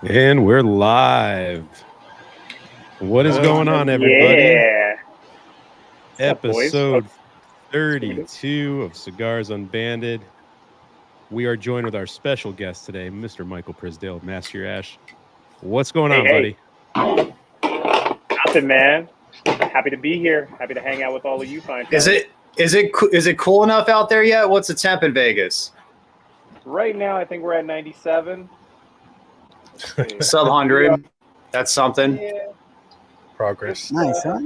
And we're live. What is going on, everybody? Yeah. Episode 32 of Cigars Unbanded. We are joined with our special guest today, Mr. Michael Prisdale of Master Your Ash. What's going on, buddy? Nothing, man. Happy to be here. Happy to hang out with all of you fine fellas. Is it cool enough out there yet? What's the temp in Vegas? Right now, I think we're at 97. Sub 100. That's something. Yeah, Progress. Nice, huh?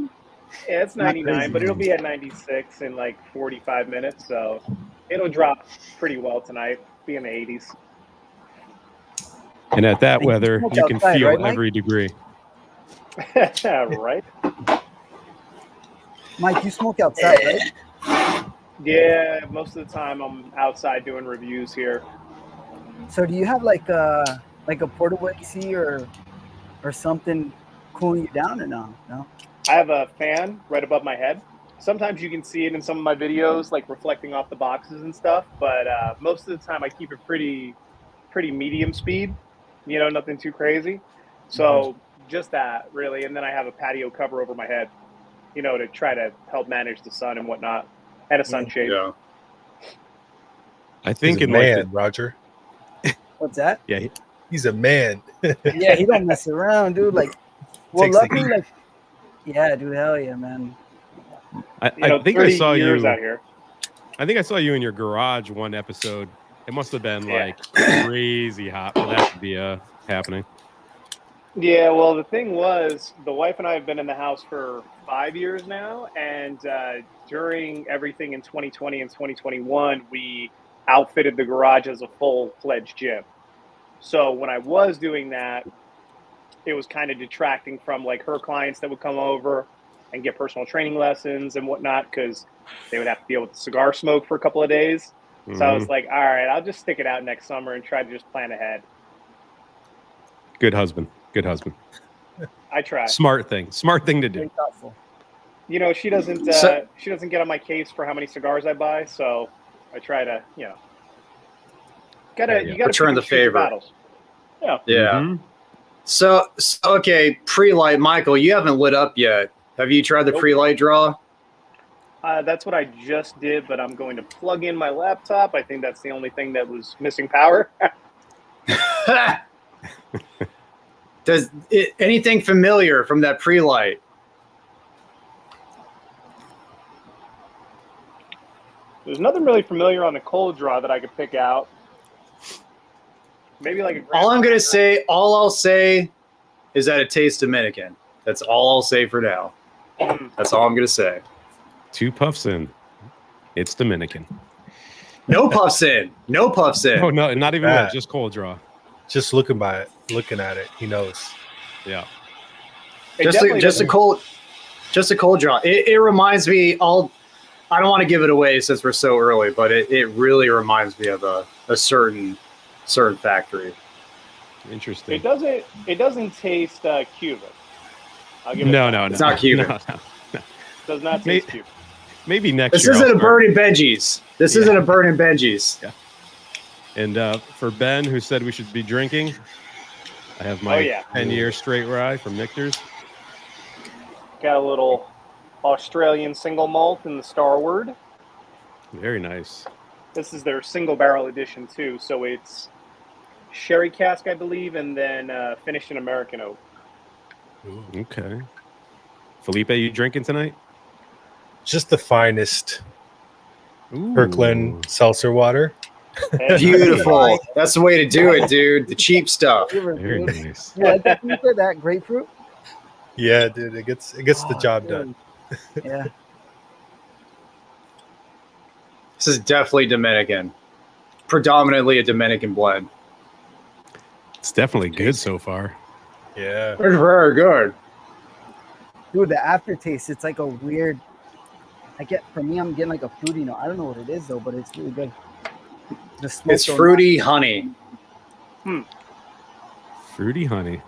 yeah, it's 99, but it'll be at 96 in like 45 minutes. So it'll drop pretty well tonight. Be in the 80s. And at that weather, you can outside, feel right, Mike? every degree. Right? Mike, you smoke outside, right? Yeah, most of the time I'm outside doing reviews here. So do you have like a portable AC or something cooling you down or no? No. I have a fan right above my head. Sometimes you can see it in some of my videos, like reflecting off the boxes and stuff. But most of the time, I keep it pretty medium speed. You know, nothing too crazy. So just that, really. And then I have a patio cover over my head, you know, to try to help manage the sun and whatnot, and a sunshade. Yeah. I think He's a in man, like Roger. What's that? yeah, He's a man. Yeah, he don't mess around, dude. Like, well, Takes the luckily, heat. like, yeah, dude, hell yeah, man. I think 30 I saw years you. out here. I think I saw you in your garage one episode. It must have been Yeah. like crazy hot for that to be happening. Yeah, well, the thing was, the wife and I have been in the house for 5 years now, and during everything in 2020 and 2021, we outfitted the garage as a full-fledged gym. So when I was doing that, it was kind of detracting from like her clients that would come over and get personal training lessons and whatnot, because they would have to deal with the cigar smoke for a couple of days. So I was like, all right, I'll just stick it out next summer and try to just plan ahead. Good husband. Good husband. I try. Smart thing to do. Very thoughtful. You know, she doesn't get on my case for how many cigars I buy, so I try to, you know, you gotta Return the pick and choose your favor. battles. Yeah. Yeah. Mhm. So okay, pre-light, Michael, you haven't lit up yet. Have you tried the Nope. pre-light draw? That's what I just did, but I'm going to plug in my laptop. I think that's the only thing that was missing power. Does anything familiar from that pre-light? There's nothing really familiar on the cold draw that I could pick out. Maybe like a All I'll say is that it tastes Dominican. That's all I'll say for now. That's all I'm gonna say. 2 puffs in. It's Dominican. No puffs in. No puffs in. Oh no, not even that. Bad. Just cold draw. Just looking at it, he knows. Yeah. It Just definitely a doesn't- cold draw. It reminds me. I don't want to give it away since we're so early, but it really reminds me of a certain factory. Interesting. It doesn't taste Cuban. I'll give it No. It's not Cuban. No. It does not taste Cuban. Maybe next This year. isn't I'll a start- Burning Benji's. This isn't a Burning Benji's. And for Ben, who said we should be drinking, I have my Oh, yeah. 10-year straight rye from Michter's. Got a little Australian single malt in the Starward. Very nice. This is their single barrel edition too, so it's sherry cask, I believe, and then finished in American oak. Okay. Felipe, you drinking tonight? Just the finest Ooh. Kirkland seltzer water. Beautiful. That's the way to do it, dude. The cheap stuff. Very nice. Yeah, like that grapefruit. Yeah, dude, it gets the job done. Yeah. This is definitely Dominican. Predominantly a Dominican blend. It's definitely good so far. Yeah. It's very good. Dude, the aftertaste, it's like a weird. I'm getting like a fruity note. I don't know what it is though, but it's really good. The smoke It's don't- fruity honey. Fruity honey.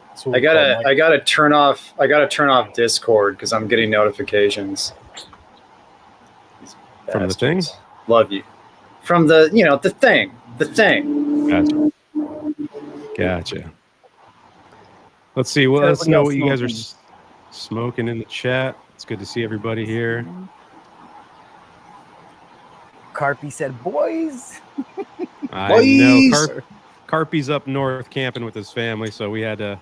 That's what I we call gotta turn off Discord because I'm getting notifications. From the thing? Love you. From the thing. Gotcha. Let's see. Well, let's Everybody know else what you guys are smoking. smoking in the chat. It's good to see everybody here. Carpy said, "Boys." I know Boys! Carpy's up north camping with his family, so we had to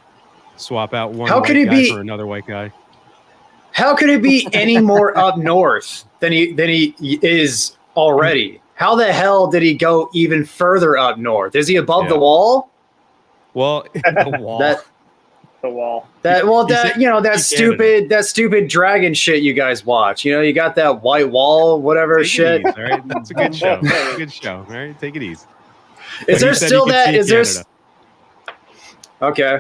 swap out one How could white it guy be- for another white guy. How could it be any more up north than he is already? How the hell did he go even further up north? Is he above Yeah. the wall? Well, the wall. The wall. That stupid dragon shit you guys watch. You know, you got that white wall, whatever Take shit. it easy, all right? It's a good show. It's a good show. All right, take it easy. Is But there he said still he could that? see Is there? Canada. Okay.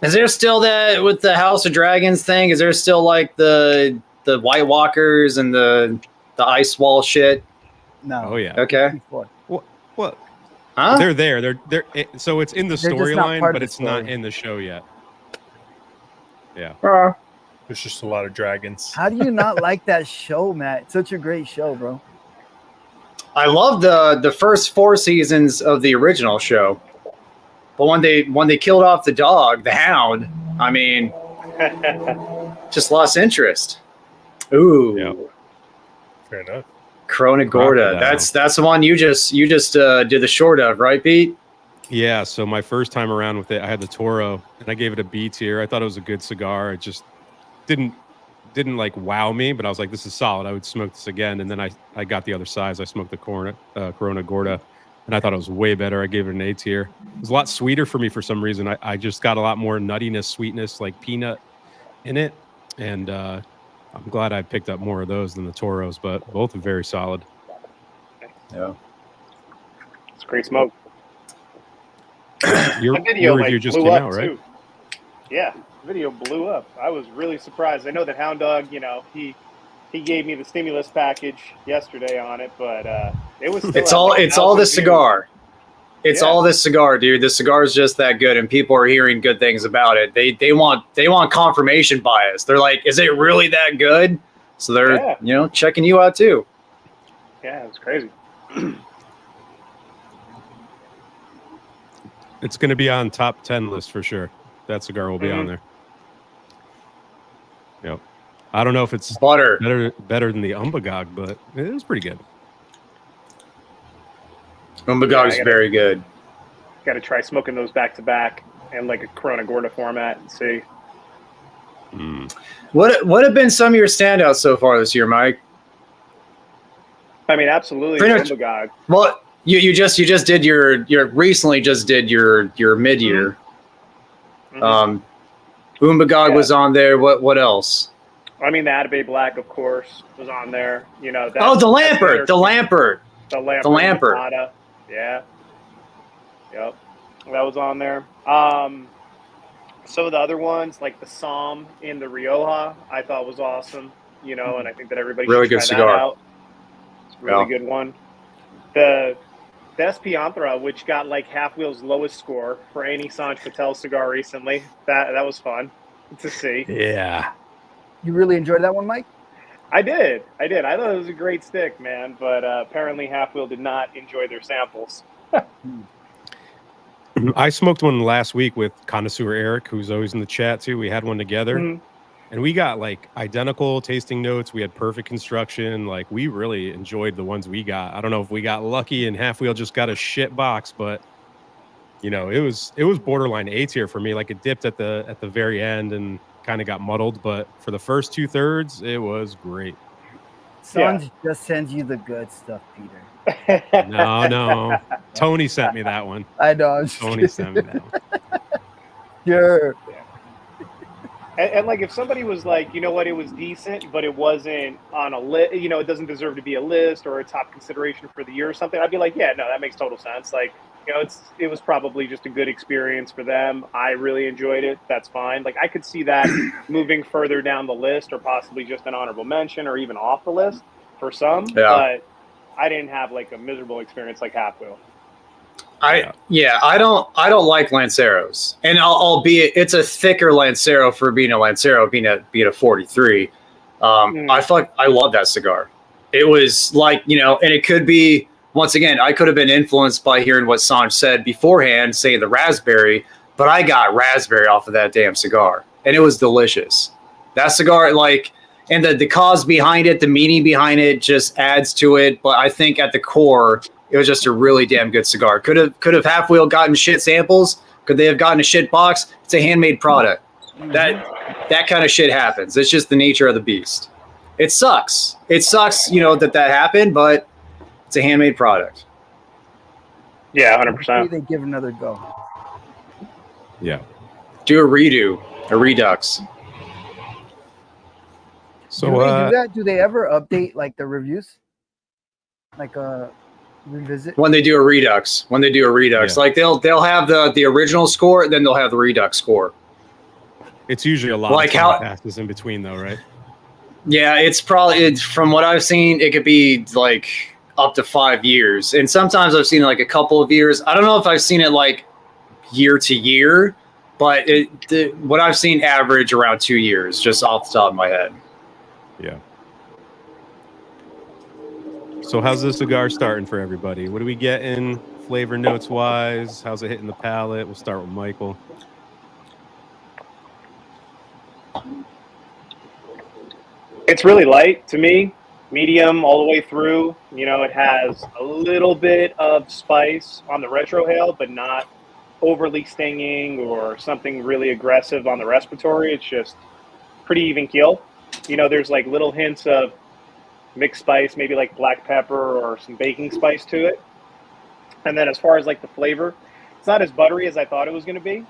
Is there still that with the House of Dragons thing? Is there still like the White Walkers and the ice wall shit? No. Oh yeah. Okay. Before. What? Huh? They're there. They're so it's in the They're just not storyline, part of but the it's not story. in the show yet. Yeah. There's just a lot of dragons. How do you not like that show, Matt? It's such a great show, bro. I love the first 4 seasons of the original show, but when they killed off the dog, the hound, I mean, just lost interest. Ooh, Yeah. Fair enough. Corona Gorda. Crocodile. That's the one you just did the short of, right, Pete? Yeah, so my first time around with it, I had the Toro, and I gave it a B tier. I thought it was a good cigar. It just didn't like wow me, but I was like, this is solid. I would smoke this again. And then I got the other size. I smoked the Corona Gorda, and I thought it was way better. I gave it an A tier. It was a lot sweeter for me for some reason. I just got a lot more nuttiness, sweetness, like peanut in it, and I'm glad I picked up more of those than the Toros, but both are very solid. Yeah. It's great smoke. Your The video review like just blew came up out, right? too. Yeah, the video blew up. I was really surprised. I know that Hound Dog, you know, he gave me the stimulus package yesterday on it, but it was. Still It's at all like it's all 1,000 the views. cigar. It's Yeah. all this cigar, dude. The cigar is just that good, and people are hearing good things about it. They want confirmation bias. They're like, is it really that good? So they're Yeah. checking you out too. Yeah, it was crazy. It's going to be on top 10 list for sure. That cigar will be on there. Yep. I don't know if it's Butter. better than the Umbagog, but it was pretty good. Umbagog's Yeah, very good. Got to try smoking those back to back in like a Corona Gorda format and see. What have been some of your standouts so far this year, Mike? I mean, absolutely, Pretty the much- Umbagog. Well, you just did your recently just did your mid year. Mhm. Umbagog Yeah. was on there. What else? I mean, the Atabey Black, of course, was on there. You know, Oh, the Lampert. The Lampert. Lampert. Nata. Yeah. Yep. That was on there. Some of the other ones, like the Psalm in the Rioja, I thought was awesome. You know, and I think that everybody Really should good try cigar. that out. It's a really Yeah. good one. The Espianthra, which got like Half Wheel's lowest score for any Sanj Patel cigar recently. That was fun to see. Yeah. You really enjoyed that one, Mike? I did. I thought it was a great stick, man. But apparently Half Wheel did not enjoy their samples. I smoked one last week with Connoisseur Eric, who's always in the chat too. We had one together. Mhm. And we got like identical tasting notes. We had perfect construction. Like we really enjoyed the ones we got. I don't know if we got lucky and Half Wheel just got a shit box, but you know, it was borderline A tier for me. Like it dipped at the very end and kind of got muddled, but for the first 2/3, it was great. Sanj just sends you the good stuff, Peter. No. Tony sent me that one. I know. I'm just Tony kidding. sent me that one. Sure. And like if somebody was like, you know what, it was decent, but it wasn't on a list, you know, it doesn't deserve to be a list or a top consideration for the year or something, I'd be like, yeah, no, that makes total sense. Like, you know, it was probably just a good experience for them. I really enjoyed it. That's fine. Like I could see that moving further down the list or possibly just an honorable mention or even off the list for some. Yeah. But I didn't have like a miserable experience like Half Wheel. I don't like Lanceros, and albeit it's a thicker Lancero for being a Lancero, being a 43. I love that cigar. It was like, you know, and it could be once again, I could have been influenced by hearing what Sanj said beforehand, say the raspberry, but I got raspberry off of that damn cigar, and it was delicious. That cigar, like, and the cause behind it, the meaning behind it just adds to it. But I think at the core, it was just a really damn good cigar. Could have Half Wheel gotten shit samples? Could they have gotten a shit box? It's a handmade product. That kind of shit happens. It's just the nature of the beast. It sucks. It sucks, you know, that happened, but it's a handmade product. Yeah, Hopefully 100%. they give another go. Yeah. Do a redo, a redux. So do they do that? Do they ever update like the reviews? Like revisit? When they do a redux, Yeah. like they'll have the original score, then they'll have the redux score. it's usually a lot Like of how- time passes in between, though, right? Yeah, it's from what I've seen, it could be like up to 5 years, and sometimes I've seen like a couple of years. I don't know if I've seen it like year to year, but what I've seen average around 2 years, just off the top of my head. Yeah. So how's the cigar starting for everybody? What do we get in flavor notes wise? How's it hitting the palate? We'll start with Michael. It's really light to me, medium all the way through. You know, it has a little bit of spice on the retrohale, but not overly stinging or something really aggressive on the respiratory. It's just pretty even keel. You know, there's like little hints of mixed spice, maybe like black pepper or some baking spice to it. And then as far as like the flavor, it's not as buttery as I thought it was going to be.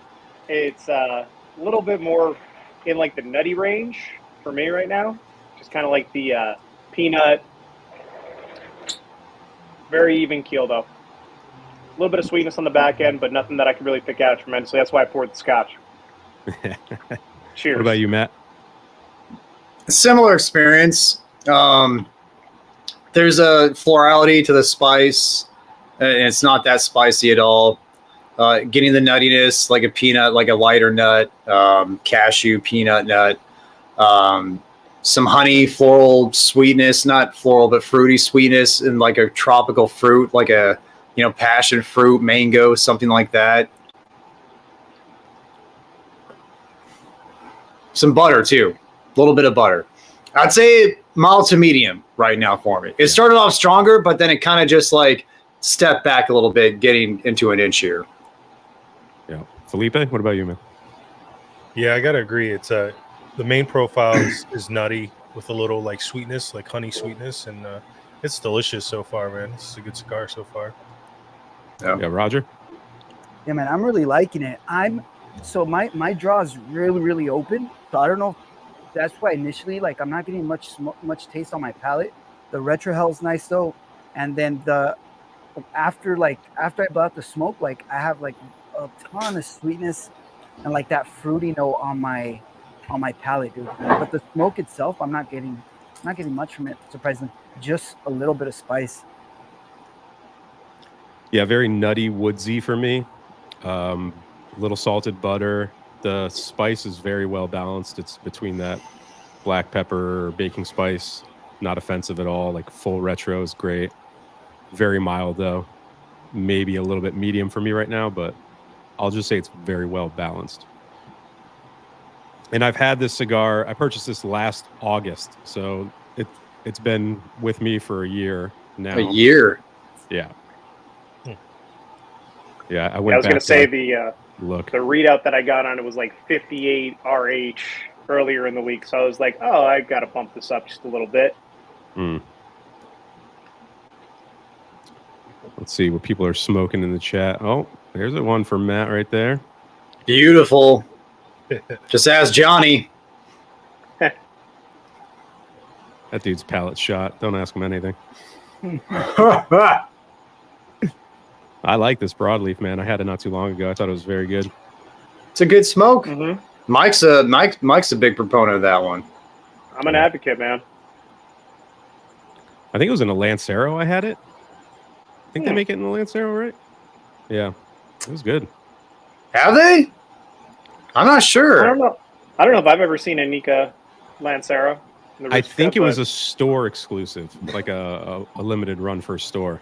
It's a little bit more in like the nutty range for me right now. Just kind of like the peanut. Very even keel though. A little bit of sweetness on the back end, but nothing that I can really pick out tremendously. That's why I poured the scotch. Cheers. What about you, Matt? Similar experience. There's a florality to the spice, and it's not that spicy at all. Getting the nuttiness, like a peanut, like a lighter nut, cashew, peanut nut, some honey, floral sweetness, not floral, but fruity sweetness, and like a tropical fruit, like a, you know, passion fruit, mango, something like that. Some butter too, a little bit of butter. I'd say mild to medium right now for me. It started off stronger, but then it kind of just like stepped back a little bit, getting into an inch here. Yeah. Felipe, what about you, man? Yeah, I gotta agree. It's the main profile is nutty with a little like sweetness, like honey sweetness, and it's delicious so far, man. It's a good cigar so far. Yeah, Roger? Yeah, man, I'm really liking it. So my draw is really, really open. So I don't know. That's why initially, like, I'm not getting much taste on my palate. The retrohale is nice though, and then after I blow out the smoke, like I have like a ton of sweetness and like that fruity note on my palate, dude. But the smoke itself, I'm not getting much from it. Surprisingly, just a little bit of spice. Yeah, very nutty, woodsy for me. Little salted butter. The spice is very well balanced. It's between that black pepper or baking spice, not offensive at all. Like full retro is great. Very mild though. Maybe a little bit medium for me right now, but I'll just say it's very well balanced. And I've had this cigar. I purchased this last August, so it's been with me for a year now. A year. Yeah. Yeah, I I went was back going to say to look. the readout that I got on it was like 58 RH earlier in the week. So I was like, oh, I got to bump this up just a little bit. Let's see what people are smoking in the chat. Oh, there's a one for Matt right there. Beautiful. Just ask Johnny. That dude's palate shot. Don't ask him anything. I like this broadleaf, man. I had it not too long ago. I thought it was very good. It's a good smoke. Mm-hmm. Mike's a big proponent of that one. I'm an advocate, man. I think it was in a Lancero I had it. I think they make it in the Lancero, right? Yeah. It was good. Have they? I'm not sure. I don't know if I've ever seen a Nika Lancero. I think it was a store exclusive, like a limited run for a store.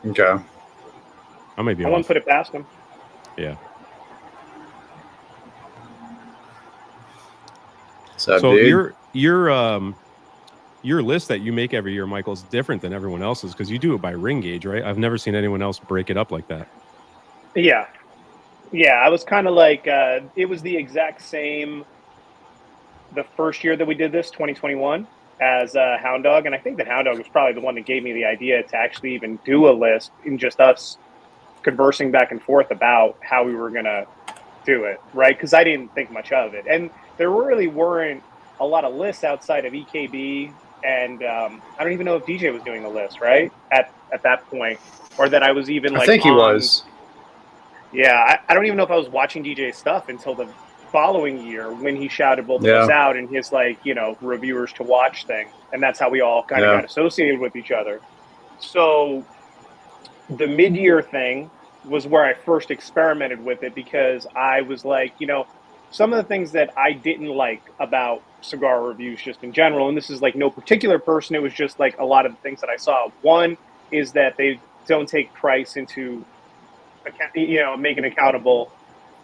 Okay. I might be I off. wouldn't put it past him. Yeah. So, So dude. your list that you make every year, Michael, is different than everyone else's because you do it by ring gauge, right? I've never seen anyone else break it up like that. Yeah. Yeah, I was kind of like, it was the exact same the first year that we did this, 2021, as Hound Dog. And I think that Hound Dog was probably the one that gave me the idea to actually even do a list in just us conversing back and forth about how we were going to do it, right? Because I didn't think much of it. And there really weren't a lot of lists outside of EKB. And I don't even know if DJ was doing the list, right? At that point. Or that I was even like, I think he was. Yeah, I don't even know if I was watching DJ's stuff until the following year when he shouted both of us out in his, like, you know, reviewers to watch thing. And that's how we all kind of got associated with each other. So the mid-year thing was where I first experimented with it because I was like, you know, some of the things that I didn't like about cigar reviews just in general, and this is like no particular person, it was just like a lot of the things that I saw. One is that they don't take price into, you know, make it accountable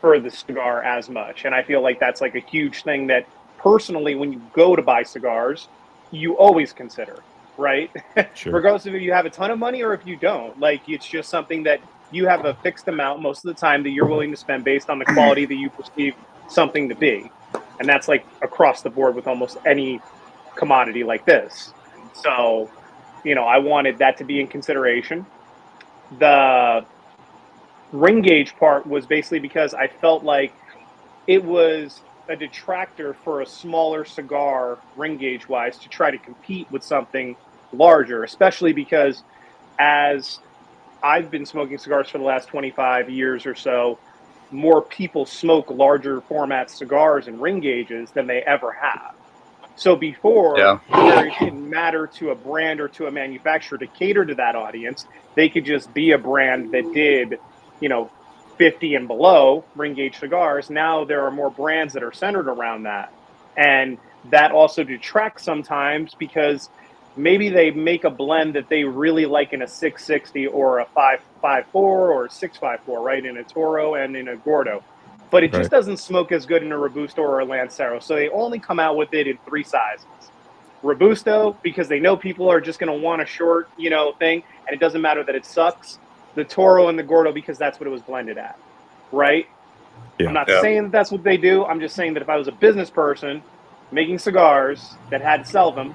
for the cigar as much. And I feel like that's like a huge thing that personally, when you go to buy cigars, you always consider, right? Sure. Regardless of if you have a ton of money or if you don't. Like, it's just something that you have a fixed amount most of the time that you're willing to spend based on the quality that you perceive something to be. And that's like across the board with almost any commodity like this. So, you know, I wanted that to be in consideration. The ring gauge part was basically because I felt like it was a detractor for a smaller cigar ring gauge wise to try to compete with something larger, especially because as I've been smoking cigars for the last 25 years or so, more people smoke larger format cigars and ring gauges than they ever have. So before, where it didn't matter to a brand or to a manufacturer to cater to that audience, they could just be a brand that did, you know, 50 and below ring gauge cigars. Now there are more brands that are centered around that. And that also detracts sometimes because maybe they make a blend that they really like in a 660 or a 554 or a 654, right? In a Toro and in a Gordo. But it just doesn't smoke as good in a Robusto or a Lancero. So they only come out with it in 3 sizes. Robusto, because they know people are just going to want a short, you know, thing, and it doesn't matter that it sucks. The Toro and the Gordo, because that's what it was blended at, right? Yeah. I'm not saying that that's what they do. I'm just saying that if I was a business person making cigars that had to sell them,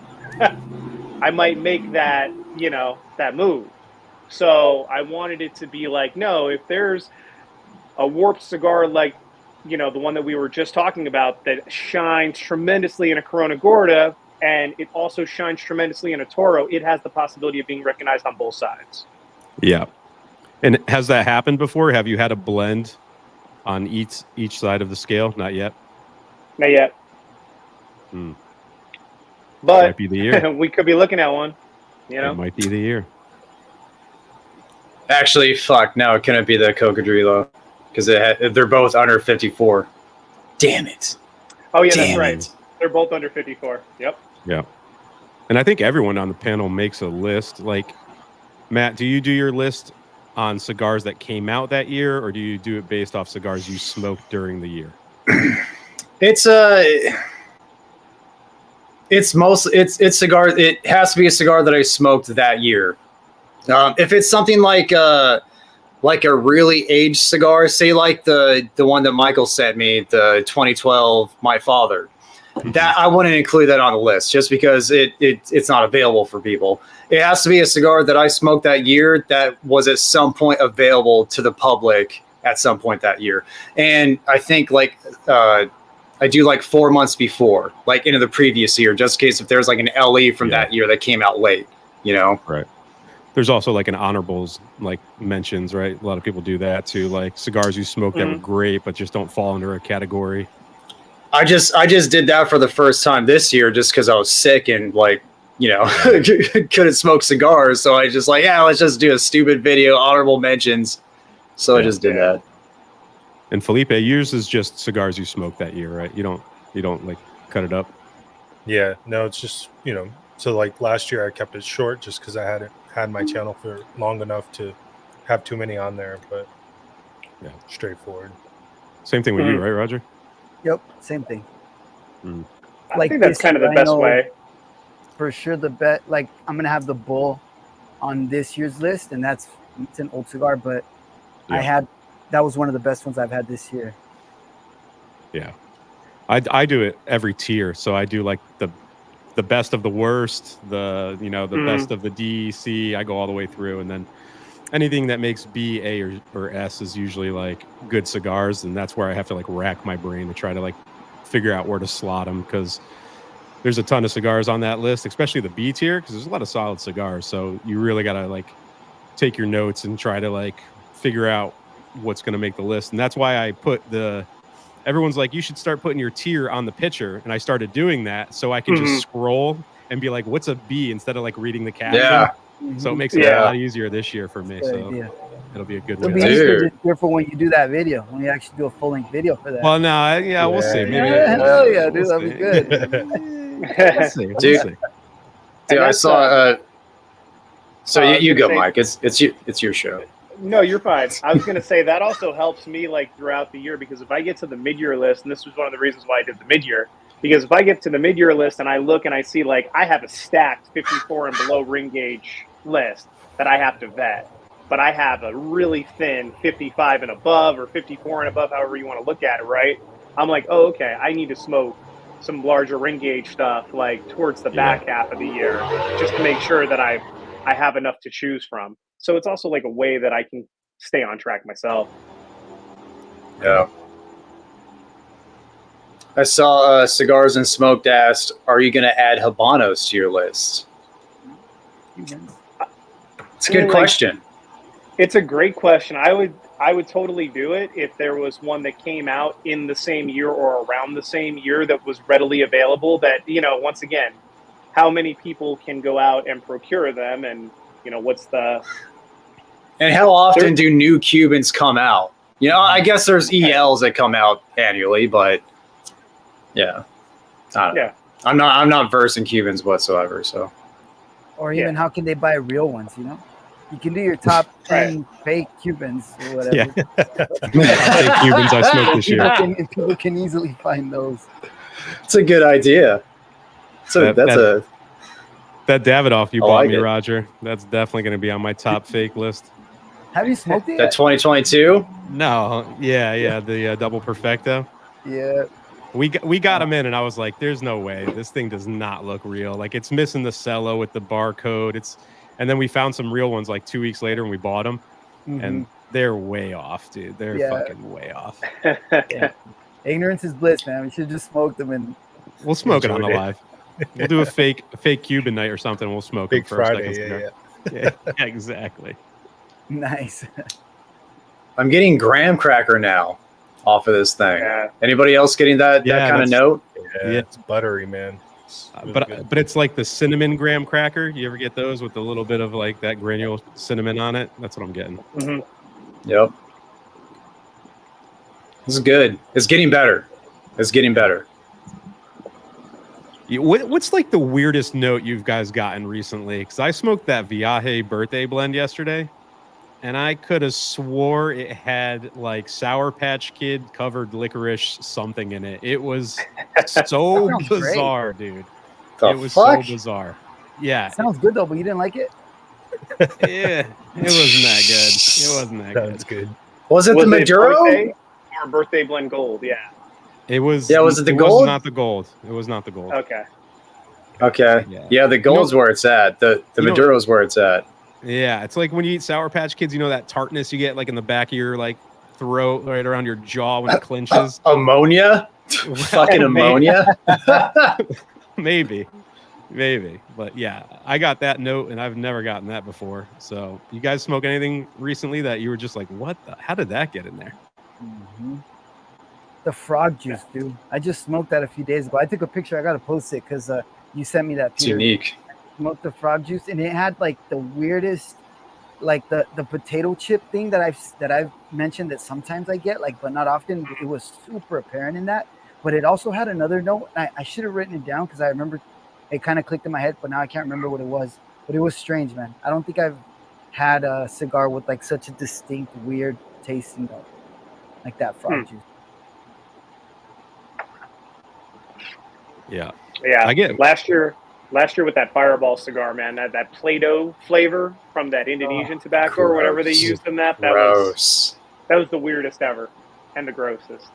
I might make that, you know, that move. So I wanted it to be like, no, if there's a warped cigar like, you know, the one that we were just talking about that shines tremendously in a Corona Gorda, and it also shines tremendously in a Toro, it has the possibility of being recognized on both sides. Yeah. And has that happened before? Have you had a blend on each side of the scale? Not yet. Not yet. But might be the year. We could be looking at one. You know, it might be the year. Actually, fuck no, it couldn't be the Cocodrilo because they're both under 54. Damn it! Oh yeah, that's right. They're both under 54. Yep. Yeah. And I think everyone on the panel makes a list. Like, Matt, do you do your list on cigars that came out that year, or do you do it based off cigars you smoked during the year? It's cigars. It has to be a cigar that I smoked that year. If it's something like a really aged cigar, say like the one that Michael sent me, the 2012 My Father, that I wouldn't include that on the list just because it's not available for people. It has to be a cigar that I smoked that year that was at some point available to the public at some point that year. And I think like I do like 4 months before, like into the previous year, just in case if there's like an LE from that year that came out late, you know? Right. There's also like an honorables, like mentions, right? A lot of people do that too. Like cigars you smoked that were great, but just don't fall under a category. I just did that for the first time this year, just because I was sick and like, you know, couldn't smoke cigars. So I just like, let's just do a stupid video, honorable mentions. So I just did that. And Felipe, yours is just cigars you smoked that year, right? You don't like cut it up. Yeah, no, it's just, you know, so like last year I kept it short just because I hadn't had my channel for long enough to have too many on there, but Yeah. straightforward. Same thing with you, right, Roger? Yep, same thing. I Like think that's this kind of the year, I best know way. For sure, the bet. Like I'm gonna have the bull on this year's list, and it's an old cigar, but Yeah. that was one of the best ones I've had this year. Yeah. I do it every tier. So I do like the best of the worst, the best of the D, C. I go all the way through, and then anything that makes B, A, or S is usually like good cigars, and that's where I have to like rack my brain to try to like figure out where to slot them, because there's a ton of cigars on that list, especially the B tier, because there's a lot of solid cigars. So you really got to like take your notes and try to like figure out what's going to make the list. And that's why I put everyone's like, you should start putting your tier on the picture. And I started doing that so I can just scroll and be like, what's a B, instead of like reading the caption. Yeah. So it makes it a lot easier this year for me. So it'll be a good It'll one. be easier this year for when you do that video, when you actually do a full length video for that. Well, no, we'll see. Maybe. Hell yeah, dude, that'll be good. We'll see. We'll see. Dude, I saw. So you go, say, Mike. It's your show. No, you're fine. I was going to say that also helps me like throughout the year, because if I get to the mid-year list, and this was one of the reasons why I did the mid-year, because if I get to the mid-year list and I look and I see like I have a stacked 54 and below ring gauge list that I have to vet, but I have a really thin 55 and above, or 54 and above, however you want to look at it, right? I'm like, oh, okay, I need to smoke some larger ring gauge stuff like towards the back half of the year, just to make sure that I have enough to choose from. So it's also like a way that I can stay on track myself. Yeah. I saw Cigars and Smoked asked, are you going to add Habanos to your list? It's a good question. It's a great question. I would totally do it if there was one that came out in the same year or around the same year that was readily available, that, once again, how many people can go out and procure them, and, and how often do new Cubans come out? I guess there's ELs that come out annually, but yeah. I don't know. I'm not versed in Cubans whatsoever, so. Or even how can they buy real ones, You can do your top 10 fake Cubans or whatever. Yeah. Fake Cubans I smoked this year. People can easily find those. It's a good idea. So that Davidoff you bought like me, it. Roger. That's definitely going to be on my top fake list. Have you smoked it? That 2022? No, the double perfecto. Yeah. We got them in, and I was like, "There's no way this thing does not look real. Like, it's missing the cello with the barcode. And then we found some real ones like 2 weeks later, and we bought them, and they're way off, dude. They're fucking way off. Ignorance is bliss, man. We should just smoke them and we'll smoke it on the live. We'll do a fake Cuban night or something. We'll smoke Big them for Friday, a second. Yeah, exactly. Nice. I'm getting graham cracker now off of this thing. Yeah. Anybody else getting that kind of note? Yeah, it's buttery, man. Really but it's like the cinnamon graham cracker. You ever get those with a little bit of like that granule cinnamon on it? That's what I'm getting. Mm-hmm. Yep. This is good. It's getting better. What's like the weirdest note you guys gotten recently? Because I smoked that Viaje birthday blend yesterday, and I could have swore it had like Sour Patch Kid covered licorice something in it. It was so bizarre, dude. It was so bizarre. Yeah. Sounds good though, but you didn't like it? Yeah, it wasn't that good. It wasn't that Sounds good. good. Was it the Maduro? Birthday or birthday blend gold? Yeah. It was. Yeah, was it the It gold? was not the gold. It was not the gold. Okay. Okay. Yeah, the gold's where it's at. The Maduro's where it's at. Yeah, it's like when you eat Sour Patch Kids, that tartness you get like in the back of your like throat, right around your jaw when it clinches. Ammonia? Fucking ammonia? Maybe. But yeah, I got that note and I've never gotten that before. So you guys smoke anything recently that you were just like, how did that get in there? Mm-hmm. The frog juice, dude. I just smoked that a few days ago. I took a picture. I got to post it because you sent me that. It's unique. I smoked the frog juice, and it had like the weirdest, like the potato chip thing that I've mentioned that sometimes I get, like, but not often. It was super apparent in that. But it also had another note. I should have written it down because I remember it kind of clicked in my head, but now I can't remember what it was. But it was strange, man. I don't think I've had a cigar with like such a distinct, weird tasting note like that frog juice. Yeah. Yeah, I get last year with that Fireball cigar, man, that Play-Doh flavor from that Indonesian tobacco or whatever they gross. used in that Gross. was the weirdest ever and the grossest.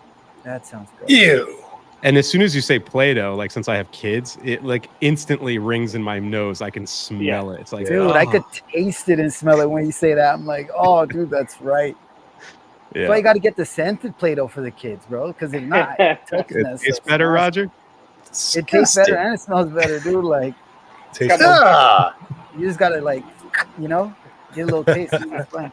That sounds good. Ew. And as soon as you say Play-Doh, like since I have kids, it like instantly rings in my nose. I can smell it. It's like, Dude, I could taste it and smell it when you say that. I'm like, oh, dude, that's right. yeah. That's why you got to get the scented Play-Doh for the kids, bro. Because if not, It's better, Roger. It tastes better and it smells better, dude. Like, Tastes you just got to, like, you know, get a little taste. It's fine.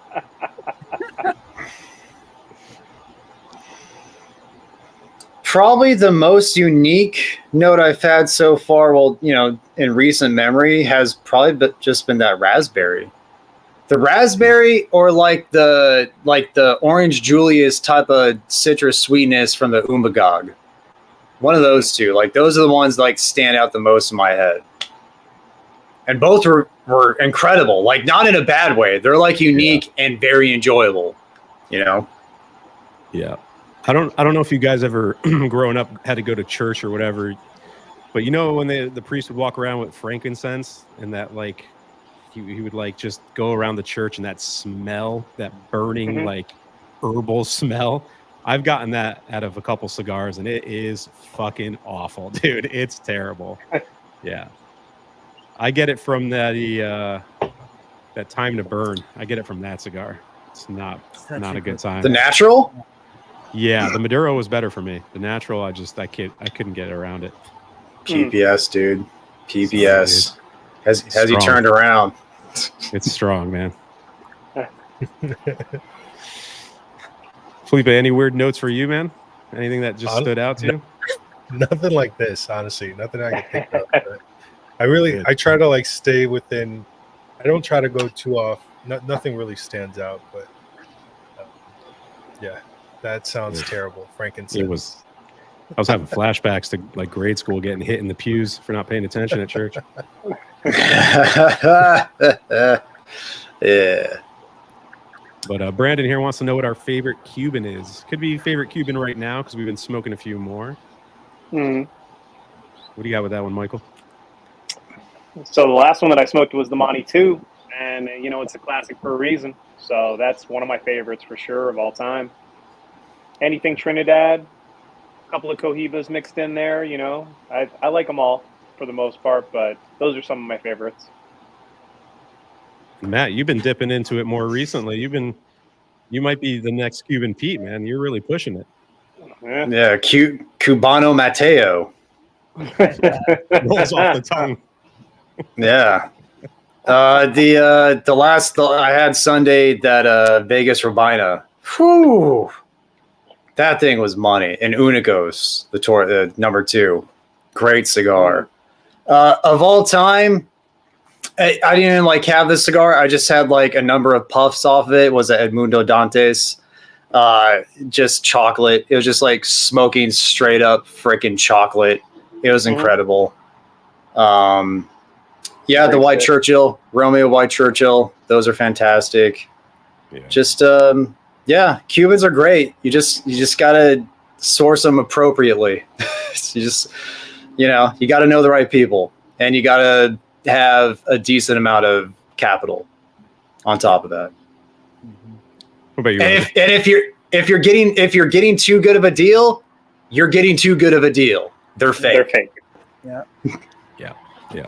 Probably the most unique note I've had so far, well, you know, in recent memory, has probably just been that raspberry. The raspberry, or like the Orange Julius type of citrus sweetness from the Umbagog. One of those two. Like, those are the ones like stand out the most in my head. And both were incredible. Like, not in a bad way. They're like unique and very enjoyable. You know? Yeah. I don't know if you guys ever growing up had to go to church or whatever, but you know when the priest would walk around with frankincense and that like he would like just go around the church and that smell, that burning like herbal smell. I've gotten that out of a couple cigars and it is fucking awful, dude. It's terrible. Yeah. I get it from that Time to Burn. I get it from that cigar. It's not a good time. The natural? Yeah, the Maduro was better for me. The natural, I couldn't get around it. PPS, dude. PPS. Has he Strong. turned around? It's strong, man. Felipe, any weird notes for you, man? Anything that just stood out to you? Nothing like this, honestly. Nothing I can think of. But I try to like stay within. I don't try to go too off. Nothing really stands out, but yeah. That sounds terrible. Frankincense. I was having flashbacks to like grade school, getting hit in the pews for not paying attention at church. Yeah. But Brandon here wants to know what our favorite Cuban is. Could be favorite Cuban right now because we've been smoking a few more. What do you got with that one, Michael? So the last one that I smoked was the Monty 2, and you know it's a classic for a reason. So that's one of my favorites for sure of all time. Anything Trinidad, a couple of Cohibas mixed in there, you know. I like them all for the most part, but those are some of my favorites. Matt, you've been dipping into it more recently. You might be the next Cuban Pete, man. You're really pushing it. Yeah, Cubano Mateo. Rolls off the tongue. Yeah. The last I had Sunday, that Vegas Robina. Whew. That thing was money. And Unicos, the number 2. Great cigar. Of all time, I didn't even like have this cigar. I just had like a number of puffs off of it. It was at Edmundo Dantes. Just chocolate. It was just like smoking straight up freaking chocolate. It was incredible. The White Churchill, Romeo White Churchill. Those are fantastic. Yeah. Just Cubans are great. You just gotta source them appropriately. You gotta know the right people, and you gotta have a decent amount of capital on top of that. What about you? And if you're getting too good of a deal, you're getting too good of a deal. They're fake. They're fake. Yeah. Yeah.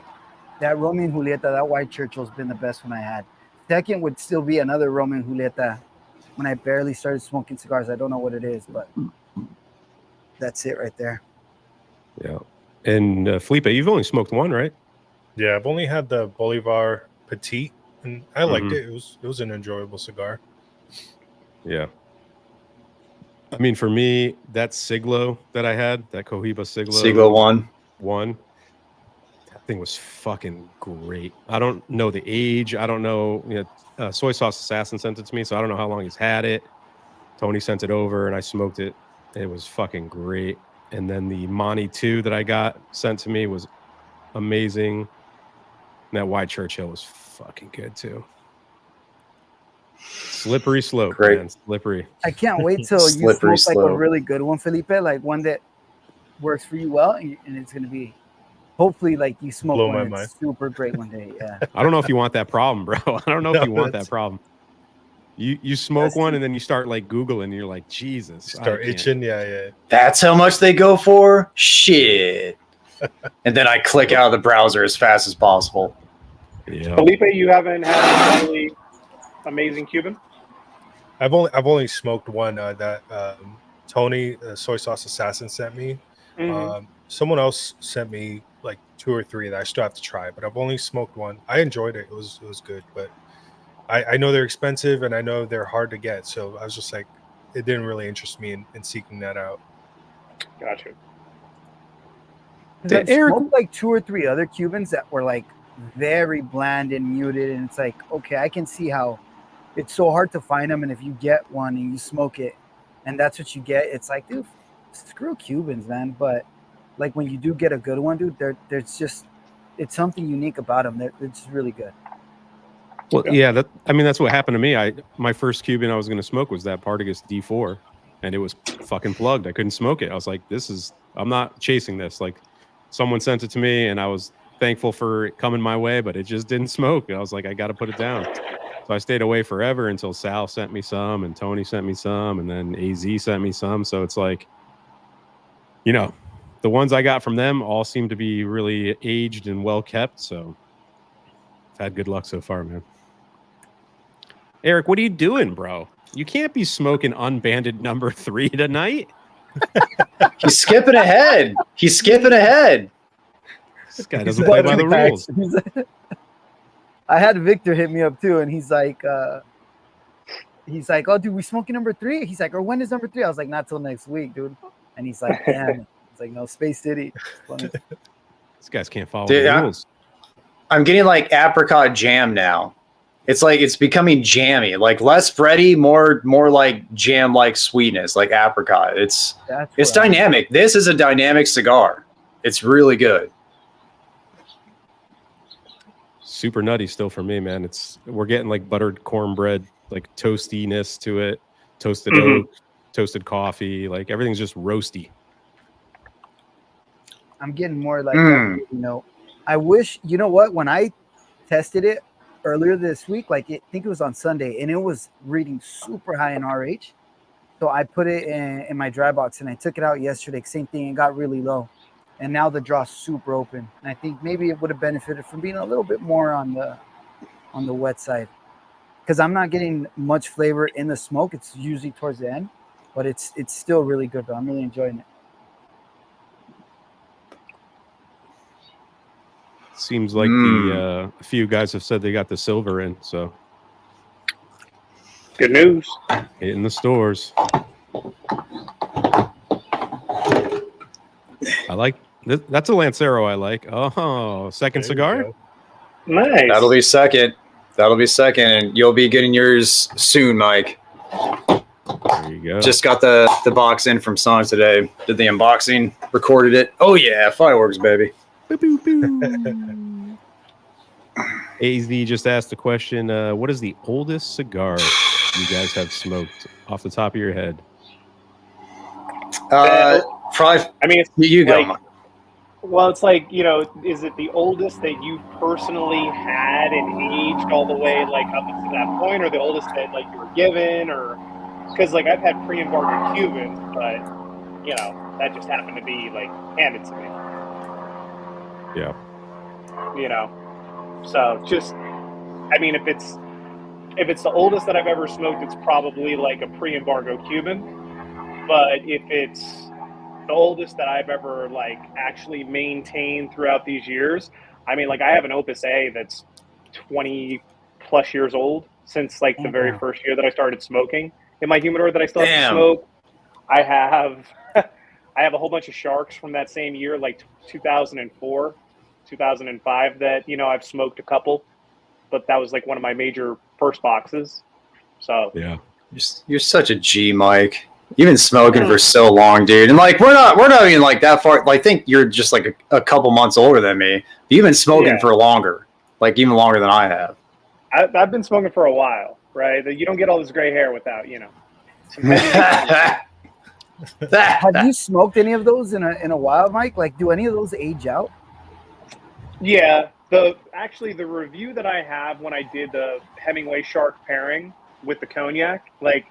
That Romeo and Julieta, that White Churchill's been the best one I had. Second would still be another Romeo and Julieta. When I barely started smoking cigars, I don't know what it is, but that's it right there. Yeah. And Felipe, you've only smoked one, right? Yeah, I've only had the Bolivar Petite, and I liked it. It was an enjoyable cigar. Yeah. I mean, for me, that Siglo that I had, that Cohiba Siglo 1, that thing was fucking great. I don't know the age. I don't know. Soy Sauce Assassin sent it to me, so I don't know how long he's had it. Tony sent it over, and I smoked it. It was fucking great. And then the Monty 2 that I got sent to me was amazing. And That White Churchill was fucking good too. Slippery slope, Great. man. Slippery. I can't wait till you smoke Slippery like a slope. really good one, Felipe, like one that works for you well, and it's gonna be hopefully like you smoke Blow one my that's mind. super great one day. Yeah. I don't know if you want that problem, bro. I don't know if you want that's- that problem. You smoke one and then you start like Googling and you're like, Jesus. I Start can't. itching. Yeah. That's how much they go for? Shit. And then I click out of the browser as fast as possible. Yeah. Felipe, you haven't had a really amazing Cuban? I've only smoked one that Tony, Soy Sauce Assassin, sent me. Someone else sent me like 2 or 3 that I still have to try, but I've only smoked one. I enjoyed it. It was good, but I know they're expensive and I know they're hard to get. So I was just like, it didn't really interest me in seeking that out. Gotcha. I've Eric- smoked like 2 or 3 other Cubans that were like very bland and muted, and it's like, okay, I can see how it's so hard to find them, and if you get one and you smoke it and that's what you get, it's like, dude, screw Cubans, man. But like when you do get a good one, dude, there's just, it's something unique about them. It's really good. Well, yeah, that's what happened to me. My first Cuban I was going to smoke was that Partagas D4, and it was fucking plugged. I couldn't smoke it. I was like, I'm not chasing this. Like, someone sent it to me, and I was thankful for it coming my way, but it just didn't smoke. I was like, I got to put it down. So I stayed away forever until Sal sent me some, and Tony sent me some, and then AZ sent me some. So it's like, the ones I got from them all seem to be really aged and well kept. So I've had good luck so far, man. Eric, what are you doing, bro? You can't be smoking Unbanded number 3 tonight. He's skipping ahead. This Guy doesn't play by the rules. I had Victor hit me up too, and he's like, oh, dude, we smoking number 3? He's like, or when is number 3? I was like, not till next week, dude. And he's like, damn. It's like, no, Space City. These guys can't follow Dude, the rules. I'm getting like apricot jam now. It's like it's becoming jammy, like less bready, more like jam like sweetness, like apricot. It's dynamic. This is a dynamic cigar. It's really good. Super nutty still for me, man. We're getting like buttered cornbread, like toastiness to it, toasted oak, toasted coffee, like everything's just roasty. I'm getting more like, I wish, you know what, when I tested it earlier this week, I think it was on Sunday, and it was reading super high in RH. So I put it in my dry box, and I took it out yesterday, same thing, it got really low. And now the draw's super open. And I think maybe it would have benefited from being a little bit more on the wet side. Because I'm not getting much flavor in the smoke. It's usually towards the end. But it's still really good, though. I'm really enjoying it. Seems like a few guys have said they got the silver in, so Good news. hitting the stores. I like that's a Lancero I like. Oh, second There you cigar? go. Nice. That'll be second, and you'll be getting yours soon, Mike. There you go. Just got the box in from Sonic today. Did the unboxing, recorded it. Oh yeah, fireworks, baby. Boop, boop, boop. AZ just asked the question, what is the oldest cigar you guys have smoked off the top of your head? Probably. I mean, it's You go. like, well, it's like, is it the oldest that you personally had and aged all the way like up to that point, or the oldest that like you were given, or because like I've had pre-embargo Cubans, but that just happened to be like handed to me. Yeah. So just, I mean, if it's the oldest that I've ever smoked, it's probably like a pre-embargo Cuban. But if it's the oldest that I've ever like actually maintained throughout these years, I mean, like I have an Opus A that's 20 plus years old since like the very first year that I started smoking in my humidor that I still have to smoke. I have a whole bunch of Sharks from that same year, like 2004, 2005 that, I've smoked a couple, but that was like one of my major first boxes. So Yeah. You're such a G, Mike. You've been smoking for so long, dude. And like we're not even like that far. Like, I think you're just like a couple months older than me. You've been smoking for longer. like even longer than I have. I've been smoking for a while, right? You don't get all this gray hair without, some heavy Have you smoked any of those in a while, Mike? Like, do any of those age out? Yeah, the review that I have when I did the Hemingway Shark pairing with the cognac, like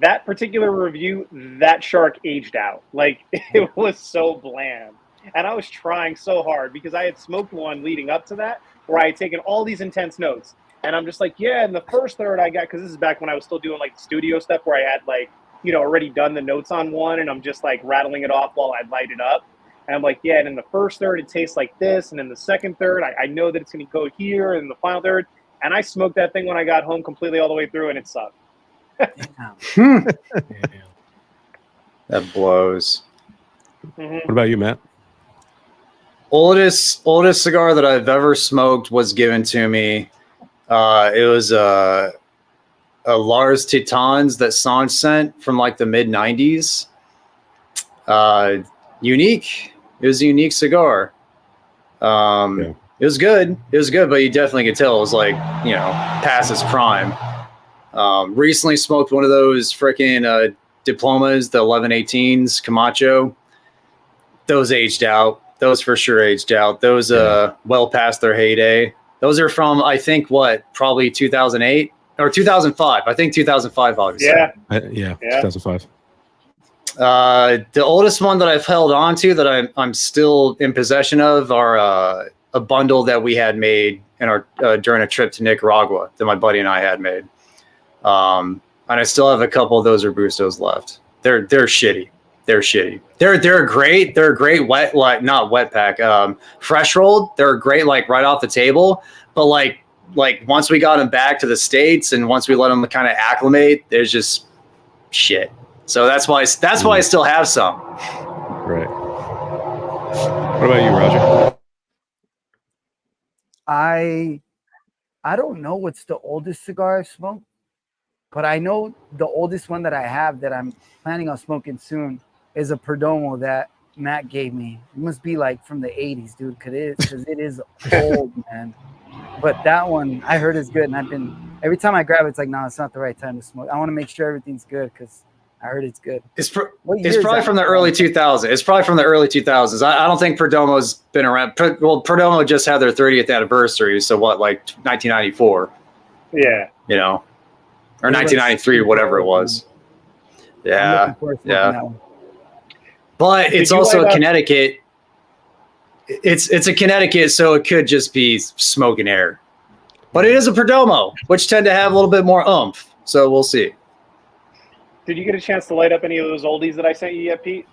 that particular review, that shark aged out. Like it was so bland. And I was trying so hard because I had smoked one leading up to that where I had taken all these intense notes. And I'm just like, yeah, in the first third I got, because this is back when I was still doing like the studio stuff where I had like, already done the notes on one and I'm just like rattling it off while I light it up. And I'm like, yeah, and in the first third it tastes like this. And in the second third, I know that it's going to go here. And the final third. And I smoked that thing when I got home completely all the way through and it sucked. That blows. What about you, Matt? Oldest cigar that I've ever smoked was given to me. It was a Lars Titans that Sanj sent from like the mid 90s. Unique. It was a unique cigar. It was good. It was good, but you definitely could tell it was like, past its prime. Recently smoked one of those freaking diplomas, the 1118s Camacho. Those aged out. Those for sure aged out. Those well past their heyday. Those are from, I think, probably 2008 or 2005. I think 2005, obviously. Yeah, 2005. The oldest one that I've held on to that I'm still in possession of are a bundle that we had made in our during a trip to Nicaragua that my buddy and I had made. And I still have a couple of those Robustos left. They're shitty. They're shitty. They're great. They're a great wet, like not wet pack, fresh rolled. They're great, like right off the table. But like once we got them back to the States and once we let them kind of acclimate, there's just shit. So that's why I still have some. Right. What about you, Roger? I don't know what's the oldest cigar I've smoked, but I know the oldest one that I have that I'm planning on smoking soon is a Perdomo that Matt gave me. It must be like from the 80s, dude, because it is old, man. But that one I heard is good, and every time I grab it, it's like, no, it's not the right time to smoke. I want to make sure everything's good because I heard it's good. It's probably from the early 2000s. It's probably from the early 2000s. I don't think Perdomo's been around. Well, Perdomo just had their 30th anniversary. So what, like 1994? Yeah. Or 1993, whatever it was. Yeah. But it's also a Connecticut. It's a Connecticut, so it could just be smoke and air. But it is a Perdomo, which tend to have a little bit more oomph. So we'll see. Did you get a chance to light up any of those oldies that I sent you yet, Pete?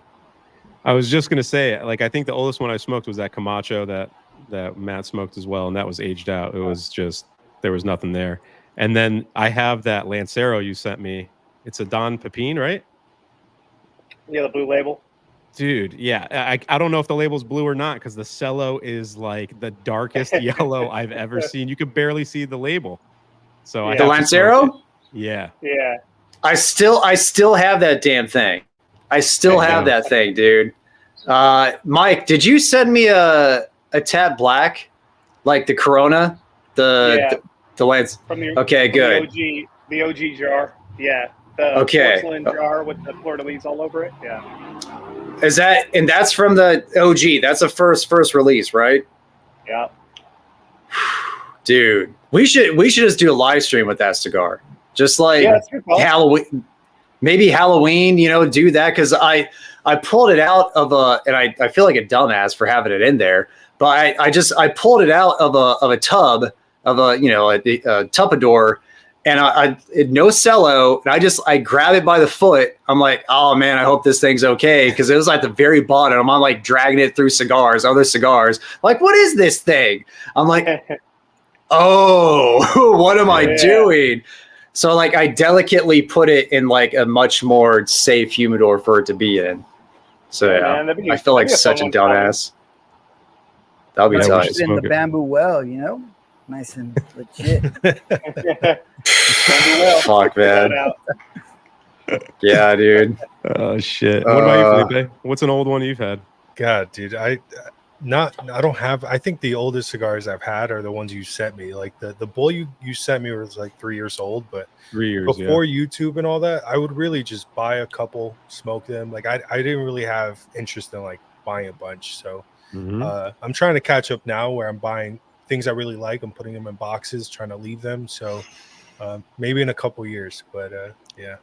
I was just gonna say, like, I think the oldest one I smoked was that Camacho that Matt smoked as well, and that was aged out. It was just there was nothing there. And then I have that Lancero you sent me. It's a Don Pepin, right? Yeah, the blue label. Dude, yeah. I don't know if the label's blue or not because the cello is like the darkest yellow I've ever seen. You could barely see the label. So the Lancero? Yeah. Yeah. I still have that damn thing. I still have that thing, dude. Mike, did you send me a Tab Black, like the Corona, the Lance? Okay, good. The OG jar. Yeah. The porcelain jar with the fleur-de-lis all over it. Yeah. And that's from the OG. That's a first release, right? Yeah. Dude, we should just do a live stream with that cigar. Just like Halloween, maybe Halloween, do that. Cause I pulled it out of and I feel like a dumbass for having it in there, but I pulled it out of a tub of a Tupperware, and I no cello, and I grab it by the foot. I'm like, oh man, I hope this thing's okay. Cause it was at the very bottom. I'm like dragging it through other cigars. Like, what is this thing? I'm like, oh, what am I doing? So like I delicately put it in like a much more safe humidor for it to be in. So man, I feel like such a dumbass. That'll be tight. In the bamboo well, nice and legit. Fuck, man. Yeah, dude. Oh shit. What about you, Felipe? What's an old one you've had? God, dude, I don't have. I think the oldest cigars I've had are the ones you sent me. Like the bowl you sent me was like 3 years old, but 3 years, before YouTube and all that, I would really just buy a couple, smoke them. Like I didn't really have interest in like buying a bunch. So I'm trying to catch up now where I'm buying things I really like. I'm putting them in boxes, trying to leave them. So maybe in a couple years, but yeah.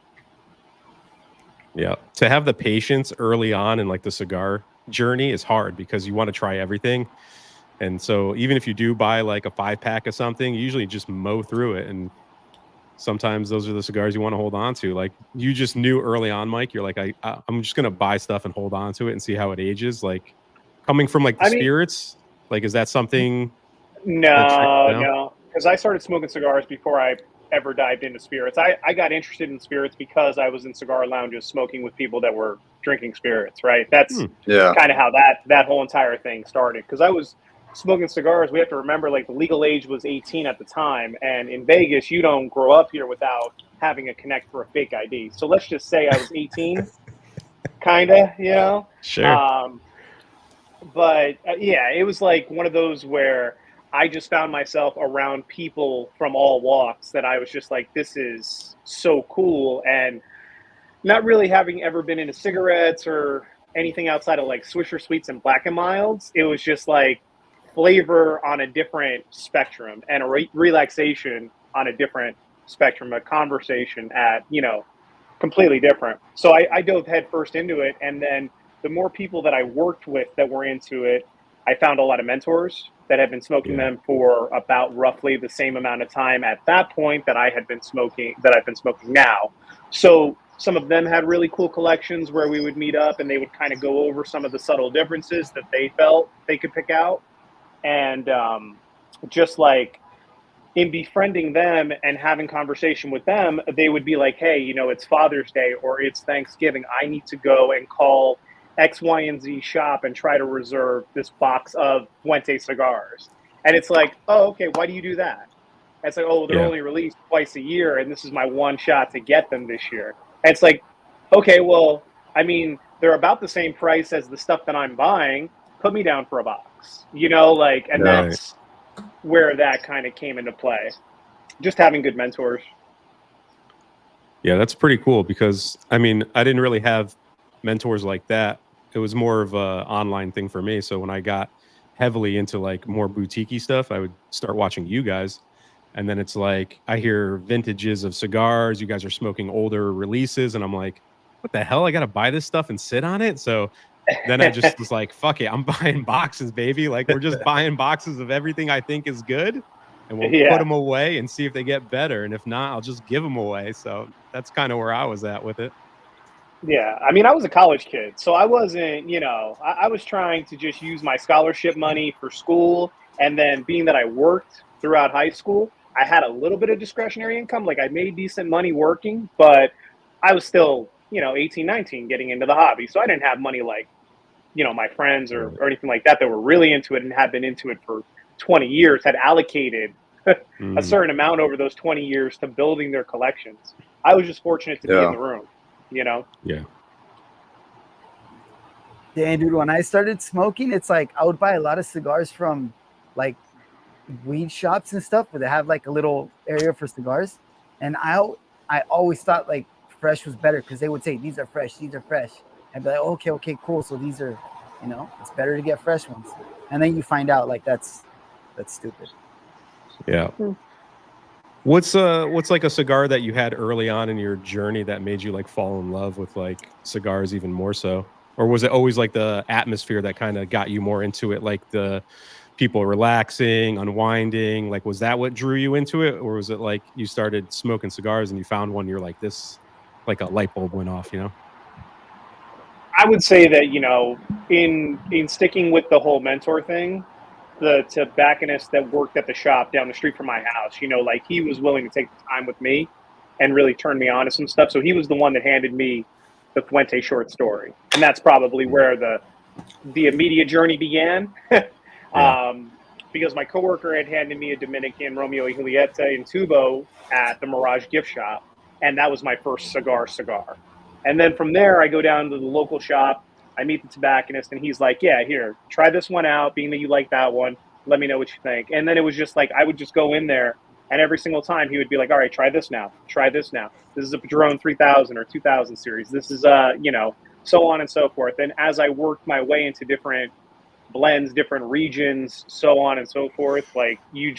Yeah. To have the patience early on in like the cigar journey is hard because you want to try everything. And so even if you do buy like a 5-pack of something, you usually just mow through it. And sometimes those are the cigars you want to hold on to. Like you just knew early on, Mike, you're like, I'm just going to buy stuff and hold on to it and see how it ages. Like coming from like the spirits, like, is that something? No, because I started smoking cigars before I ever dived into spirits. I got interested in spirits because I was in cigar lounges smoking with people that were drinking spirits, right? That's kind of how that whole entire thing started. Because I was smoking cigars, we have to remember, like, the legal age was 18 at the time. And in Vegas, you don't grow up here without having a connect for a fake ID. So let's just say I was 18, kind of, you know? Sure. But yeah, it was like one of those where I just found myself around people from all walks that I was just like, this is so cool. And not really having ever been into cigarettes or anything outside of like Swisher Sweets and Black and Milds, it was just like flavor on a different spectrum and a relaxation on a different spectrum, a conversation at, you know, completely different. So I dove headfirst into it. And then the more people that I worked with that were into it, I found a lot of mentors that had been smoking them for about roughly the same amount of time at that point that I've been smoking now. So some of them had really cool collections where we would meet up and they would kind of go over some of the subtle differences that they felt they could pick out. And just like in befriending them and having conversation with them, they would be like, hey, you know, it's Father's Day or it's Thanksgiving. I need to go and call X, Y, and Z shop and try to reserve this box of Fuente cigars. And it's like, oh, okay, why do you do that? And it's like, oh, they're only released twice a year, and this is my one shot to get them this year. And it's like, okay, well, I mean, they're about the same price as the stuff that I'm buying. Put me down for a box, you know, like, and that's where that kind of came into play. Just having good mentors. Yeah, that's pretty cool because, I mean, I didn't really have mentors like that. It was more of a online thing for me. So when I got heavily into like more boutique-y stuff, I would start watching you guys. And then it's like, I hear vintages of cigars. You guys are smoking older releases. And I'm like, what the hell? I got to buy this stuff and sit on it. So then I just was like, fuck it. I'm buying boxes, baby. Like we're just buying boxes of everything I think is good. And we'll put them away and see if they get better. And if not, I'll just give them away. So that's kind of where I was at with it. Yeah, I mean, I was a college kid, so I wasn't, you know, I was trying to just use my scholarship money for school. And then being that I worked throughout high school, I had a little bit of discretionary income. Like I made decent money working, but I was still, you know, 18, 19 getting into the hobby. So I didn't have money like, you know, my friends or anything like that were really into it and had been into it for 20 years, had allocated a certain amount over those 20 years to building their collections. I was just fortunate to be in the room. You know? Yeah. Yeah, dude, when I started smoking, it's like I would buy a lot of cigars from like weed shops and stuff where they have like a little area for cigars. And I always thought like fresh was better because they would say, these are fresh. I'd be like, okay, cool. So these are, you know, it's better to get fresh ones. And then you find out like that's stupid. Yeah. What's like a cigar that you had early on in your journey that made you like fall in love with like cigars even more so? Or was it always like the atmosphere that kind of got you more into it, like the people relaxing, unwinding? Like, was that what drew you into it? Or was it like you started smoking cigars and you found one, you're like, this, like a light bulb went off, you know? I would say that, you know, in sticking with the whole mentor thing, the tobacconist that worked at the shop down the street from my house, you know, like he was willing to take the time with me and really turn me on to some stuff. So he was the one that handed me the Fuente short story. And that's probably where the immediate journey began. Because my coworker had handed me a Dominican Romeo y Julieta in Tubo at the Mirage gift shop. And that was my first cigar. And then from there, I go down to the local shop, I meet the tobacconist, and he's like, yeah, here, try this one out. Being that you like that one, let me know what you think. And then it was just like, I would just go in there, and every single time he would be like, all right, try this now. Try this now. This is a Padron 3000 or 2000 series. This is, so on and so forth. And as I worked my way into different blends, different regions, so on and so forth, like you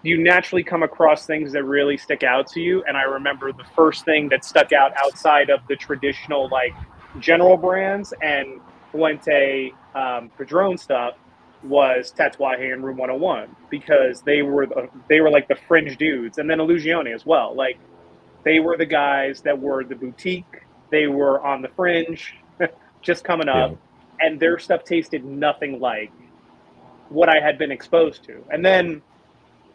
naturally come across things that really stick out to you. And I remember the first thing that stuck out outside of the traditional like general brands and Fuente Padron stuff was Tatuaje and Room 101, because they were like the fringe dudes, and then Illusione as well. Like they were the guys that were the boutique, they were on the fringe, just coming up, and their stuff tasted nothing like what I had been exposed to. And then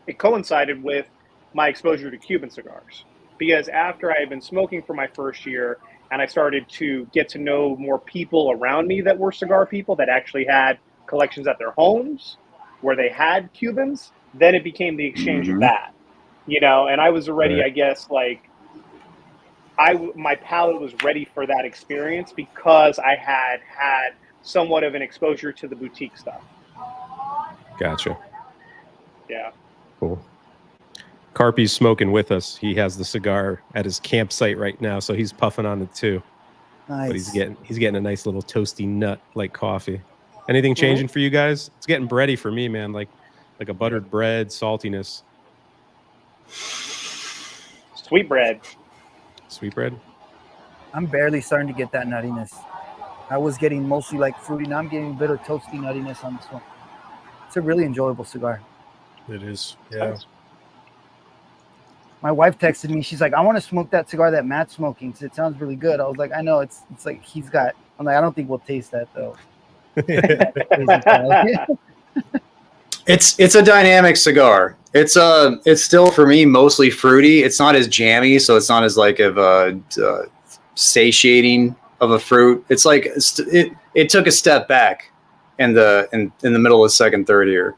it coincided with my exposure to Cuban cigars, because after I had been smoking for my first year and I started to get to know more people around me that were cigar people that actually had collections at their homes where they had Cubans, then it became the exchange of that, and I was already, I guess, like my palate was ready for that experience because I had somewhat of an exposure to the boutique stuff. Gotcha. Yeah. Cool. Carpy's smoking with us. He has the cigar at his campsite right now, so he's puffing on it too. Nice. But he's getting a nice little toasty nut like coffee. Anything changing for you guys? It's getting bready for me, man. Like a buttered bread, saltiness. Sweet bread. Sweet bread. I'm barely starting to get that nuttiness. I was getting mostly like fruity. Now I'm getting a bit of toasty nuttiness on this one. It's a really enjoyable cigar. It is. Yeah. My wife texted me. She's like, I want to smoke that cigar that Matt's smoking because it sounds really good. I was like, I know. It's like he's got. I'm like, I don't think we'll taste that though. It's a dynamic cigar. It's still for me mostly fruity. It's not as jammy, so it's not as like of a satiating of a fruit. It's like it took a step back in the middle of second, third year.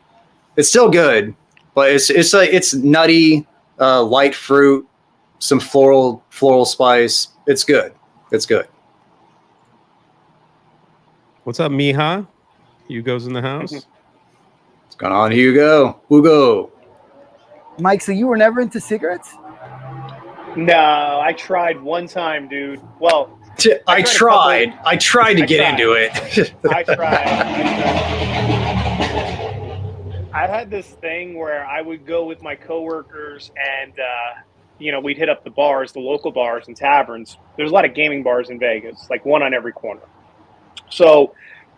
It's still good, but it's like it's nutty, light fruit, some floral spice. It's good. It's good. What's up, Mija? Hugo's in the house. What's going on, Hugo? Mike, so you were never into cigarettes? No, I tried one time, dude. Well, I tried to get into it. I tried. I had this thing where I would go with my coworkers and, we'd hit up the bars, the local bars and taverns. There's a lot of gaming bars in Vegas, like one on every corner. So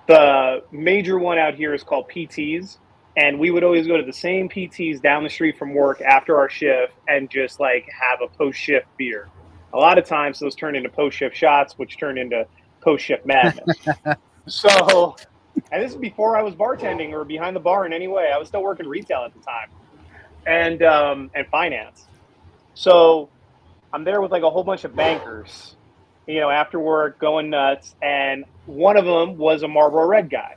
the major one out here is called PT's. And we would always go to the same PT's down the street from work after our shift and just like have a post-shift beer. A lot of times those turned into post-shift shots, which turned into post-shift madness. So, and this is before I was bartending or behind the bar in any way. I was still working retail at the time and finance. So I'm there with like a whole bunch of bankers, after work going nuts. And one of them was a Marlboro Red guy.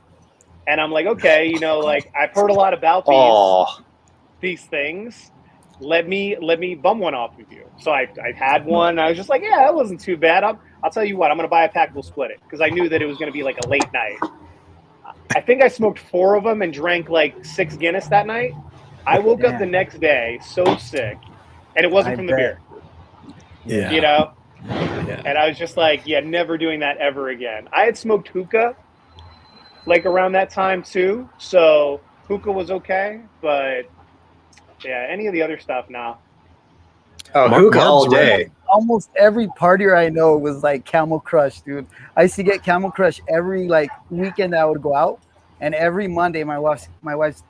And I'm like, okay, like I've heard a lot about these things. Let me bum one off of you. So I had one. I was just like, yeah, that wasn't too bad. I'll tell you what, I'm going to buy a pack. We'll split it. Because I knew that it was going to be like a late night. I think I smoked 4 of them and drank like 6 Guinness that night. I woke up the next day so sick. And it wasn't from the beer. Yeah. Yeah. And I was just like, yeah, never doing that ever again. I had smoked hookah like around that time too. So hookah was okay. But yeah, any of the other stuff, nah. Oh, hookah all day. Almost every partier I know was like Camel Crush, dude. I used to get Camel Crush every like weekend that I would go out, and every Monday my wife's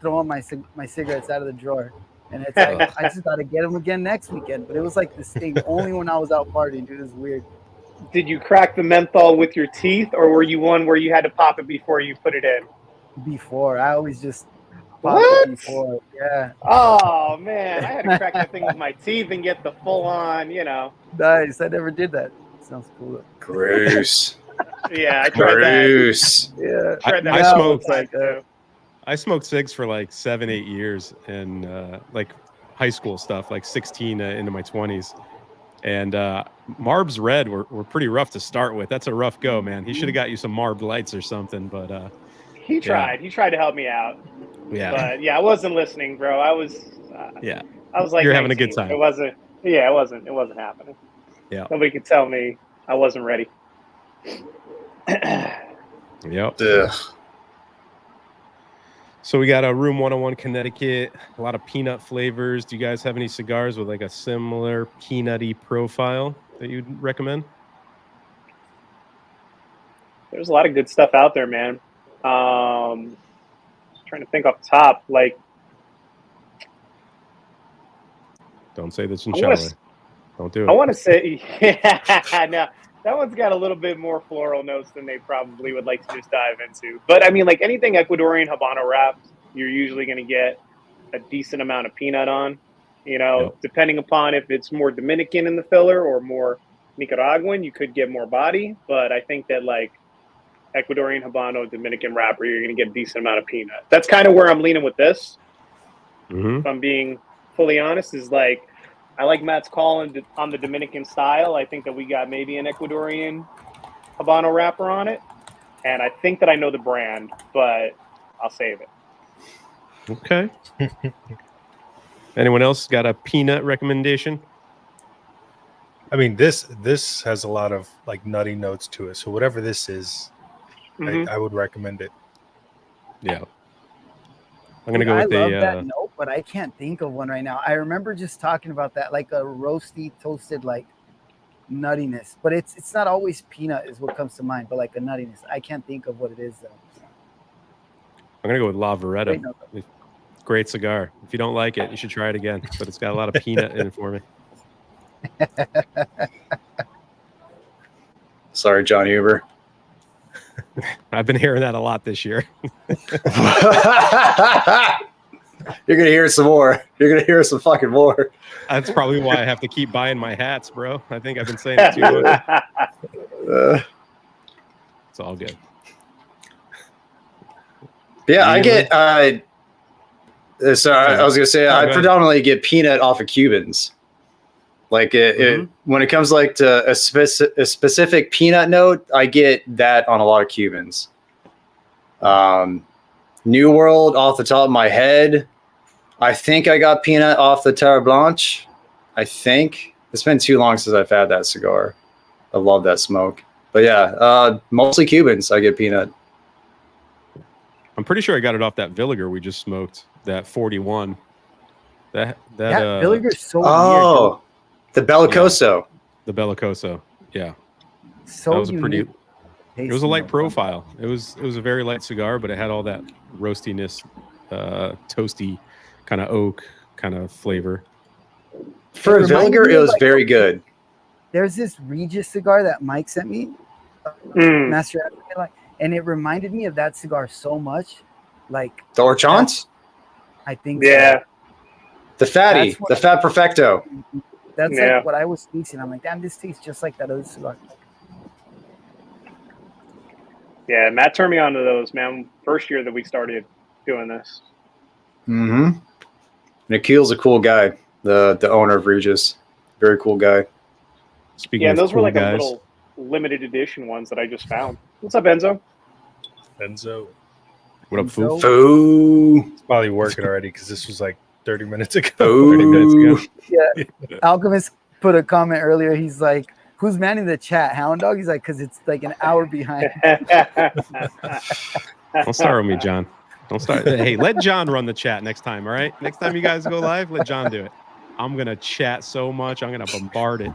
throwing my cigarettes out of the drawer, and it's like I just gotta get them again next weekend. But it was like this thing only when I was out partying, dude. It was weird. Did you crack the menthol with your teeth, or were you one where you had to pop it before you put it in? Before, I always just what? Before, yeah. Oh man, I had to crack that thing with my teeth and get the full on, Nice. I never did that. Sounds cool. Gross. Yeah, I tried Gross. that. Yeah. I smoked cigs for like 7-8 years and like high school stuff, like 16 into my 20s. And Marb's Red were pretty rough to start with. That's a rough go, man. He should have got you some Marb Lights or something, but he tried. Yeah. He tried to help me out. Yeah. But yeah, I wasn't listening, bro. I was like, you're having a good time. It wasn't happening. Yeah. Nobody could tell me I wasn't ready. Yep. Ugh. So we got a Room 101 Connecticut, a lot of peanut flavors. Do you guys have any cigars with like a similar peanutty profile that you'd recommend? There's a lot of good stuff out there, man. Just trying to think off the top, like. Don't say this in Chinchilla. Don't do it. I want to say, yeah, no, that one's got a little bit more floral notes than they probably would like to just dive into. But I mean, like anything Ecuadorian Habano wrapped, you're usually going to get a decent amount of peanut on, depending upon if it's more Dominican in the filler or more Nicaraguan, you could get more body. But I think that like Ecuadorian Habano, Dominican wrapper, you're going to get a decent amount of peanut. That's kind of where I'm leaning with this. If I'm being fully honest, is like, I like Matt's call on the Dominican style. I think that we got maybe an Ecuadorian Habano wrapper on it. And I think that I know the brand, but I'll save it. Okay. Anyone else got a peanut recommendation? I mean, this has a lot of like nutty notes to it. So whatever this is, I would recommend it. Yeah. I'm going to go with I love that note, but I can't think of one right now. I remember just talking about that, like a roasty, toasted, like nuttiness. But it's not always peanut is what comes to mind, but like a nuttiness. I can't think of what it is, though. I'm going to go with La Veretta. Great cigar. If you don't like it, you should try it again. But it's got a lot of peanut in it for me. Sorry, John Huber. I've been hearing that a lot this year. You're going to hear some more. You're going to hear some fucking more. That's probably why I have to keep buying my hats, bro. I think I've been saying it too much. It's all good. Yeah, I get... I was going to say, I predominantly get peanut off of Cubans. Like when it comes like to a specific peanut note, I get that on a lot of Cubans. New World off the top of my head, I think I got peanut off the Terre Blanche. I think it's been too long since I've had that cigar. I love that smoke, but yeah, mostly Cubans. I get peanut. I'm pretty sure I got it off that Villiger we just smoked. That 41. That Villiger's so weird. The Bellicoso. Yeah, the Bellicoso. Yeah. So that was it was a light profile. It was a very light cigar, but it had all that roastiness, toasty kind of oak kind of flavor. For a Villiger, it was very good. There's this Regis cigar that Mike sent me, Master, and it reminded me of that cigar so much. Like the Orchant? I think so. The fatty, the Fat Perfecto. That's like what I was tasting. I'm like, damn, this tastes just like that other cigar. Yeah, Matt turned me on to those, man. First year that we started doing this. Mm-hmm. Nikhil's a cool guy, the owner of Regis. Very cool guy. Speaking of those cool were like guys, a little limited edition ones that I just found. What's up, Enzo? Enzo. What up, Foo? Foo. It's probably working already because this was like 30 minutes ago. 30 minutes ago. Yeah. Alchemist put a comment earlier. He's like, who's manning the chat? Hound Dog? He's like, because it's like an hour behind. Don't start with me, John. Don't start. Hey, let John run the chat next time, all right? Next time you guys go live, let John do it. I'm going to chat so much, I'm going to bombard it.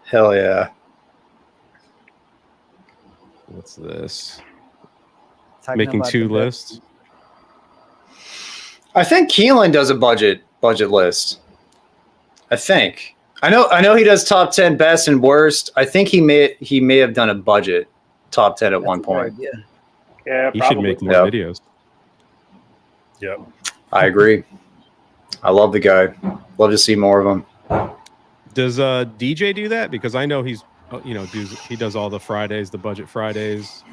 Hell yeah. What's this? Talking Making about two the lists. I think Keelan does a budget list. I think. I know he does top 10 best and worst. I think he may have done a budget top 10 at one point. Yeah, He probably. should make more videos. Yep. I agree. I love the guy. Love to see more of him. Does DJ do that? Because I know he's, he does all the Fridays, the budget Fridays.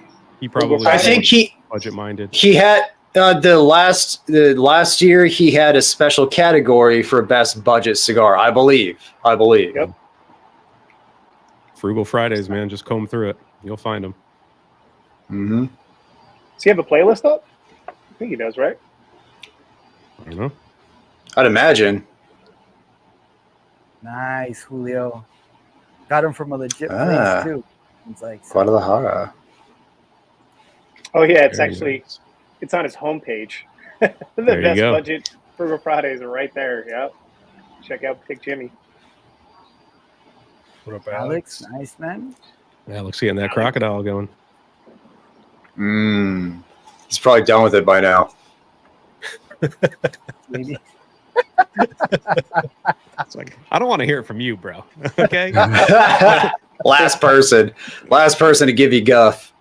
He probably I think budget minded. He had The last year he had a special category for best budget cigar, I believe. Yep. Frugal Fridays, man. Just comb through it. You'll find them. Mm-hmm. Does he have a playlist up? I think he does, right? I don't know. I'd imagine. Nice, Julio. Got him from a legit place too. It's like Guadalajara. Oh yeah, it's Very actually nice. it's on his homepage. The There you best go. budget Frugal Fridays are right there. Yep. Check out Pick Jimmy. What up, Alex. Alex? Nice, man. Alex getting that crocodile going. He's probably done with it by now. Maybe. It's like, I don't want to hear it from you, bro. Okay. Last person to give you guff.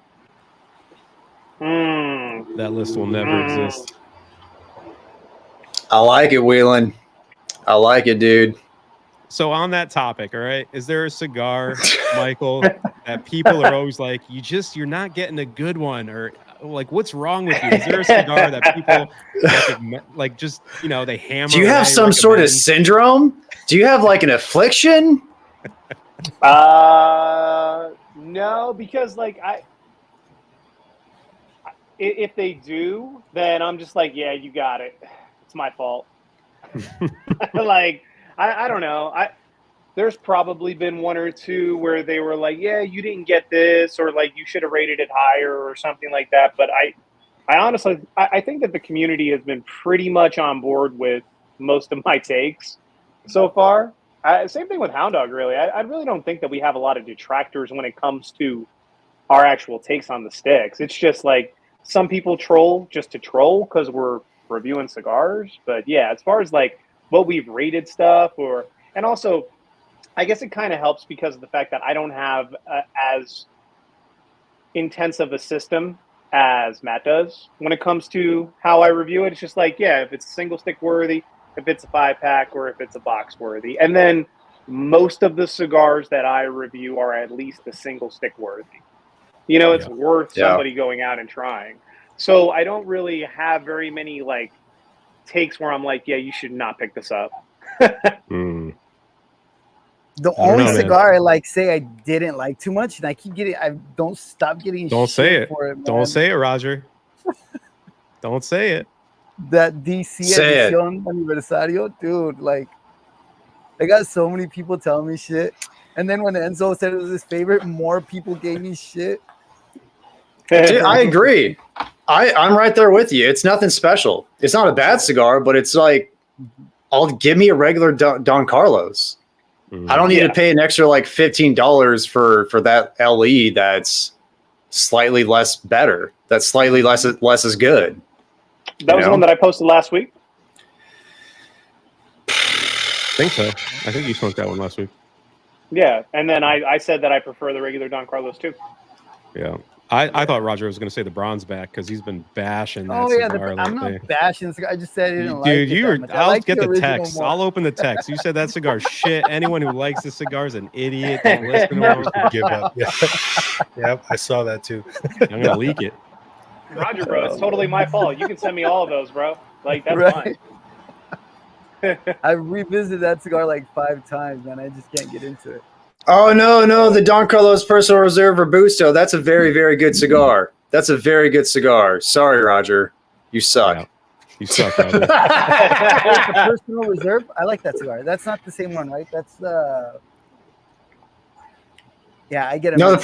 That list will never exist. I like it, Wheelan. I like it, dude. So on that topic, all right, is there a cigar, Michael, that people are always like, you're not getting a good one, or like, what's wrong with you? Is there a cigar that people like just, they hammer? Do you have away, some sort of recommend? syndrome? Do you have like an affliction? No, because like if they do, then I'm just like, yeah, you got it. It's my fault. Like, I don't know. There's probably been one or two where they were like, yeah, you didn't get this, or like you should have rated it higher or something like that. But I honestly, I think that the community has been pretty much on board with most of my takes so far. Same thing with Hound Dog, really. I really don't think that we have a lot of detractors when it comes to our actual takes on the sticks. It's just like some people troll just to troll because we're reviewing cigars. But yeah, as far as like what we've rated stuff, and also I guess it kind of helps because of the fact that I don't have as intensive a system as Matt does when it comes to how I review it. It's just like, yeah, if it's single stick worthy, if it's a 5-pack, or if it's a box worthy. And then most of the cigars that I review are at least a single stick worthy. It's worth somebody going out and trying. So I don't really have very many like takes where I'm like, yeah, you should not pick this up. Mm. The I don't only know, man. cigar I like say I didn't like too much, and I keep getting, I don't stop getting. Don't shit say it. For it, man. Don't say it, Roger. Don't say it. That DC Say it. Edición Aniversario, dude. Like, I got so many people telling me shit, and then when Enzo said it was his favorite, more people gave me shit. Dude, I agree. I'm right there with you. It's nothing special. It's not a bad cigar, but it's like, give me a regular Don Carlos. I don't need to pay an extra like $15 for that LE that's slightly less better. That's slightly less is good. That was the one that I posted last week. I think so. I think you smoked that one last week. Yeah, and then I said that I prefer the regular Don Carlos too. Yeah. I thought Roger was going to say the bronze back because he's been bashing that Oh yeah, cigar I'm lately. not bashing the cigar. I just said I didn't like Dude, it. you that were. much. I I'll like get the original text. more. I'll open the text. You said that cigar's shit. Anyone who likes this cigar is an idiot. Don't listen to him. Give up. Yeah. Yep, I saw that too. I'm gonna leak it. Roger, bro, it's totally my fault. You can send me all of those, bro. Like, that's Right. fine. I revisited that cigar like 5 times, man. I just can't get into it. Oh no, the Don Carlos Personal Reserve Robusto. That's a very, very good cigar. That's a very good cigar. Sorry, Roger. You suck. Yeah. You suck, Roger. Wait, the Personal Reserve. I like that cigar. That's not the same one, right? That's the. Yeah, I get it. No, the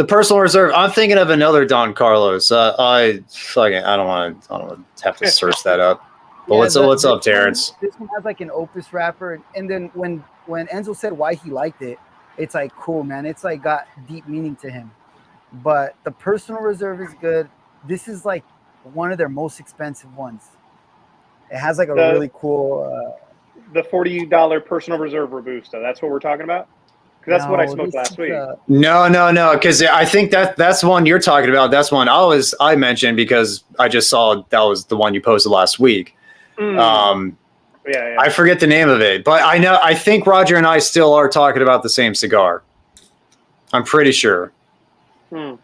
personal reserve. I'm thinking of another Don Carlos. I don't want to have to search that up. But what's up, Terrence? This one has like an opus wrapper, and then when Enzo said why he liked it, it's like cool, man. It's like got deep meaning to him. But the Personal Reserve is good. This is like one of their most expensive ones. It has like a really cool. The $40 Personal Reserve Robusto. That's what we're talking about. Because that's what I smoked last week. No, because I think that's one you're talking about. That's one I mentioned because I just saw that was the one you posted last week. Yeah. I forget the name of it, but I think Roger and I still are talking about the same cigar. I'm pretty sure. Don't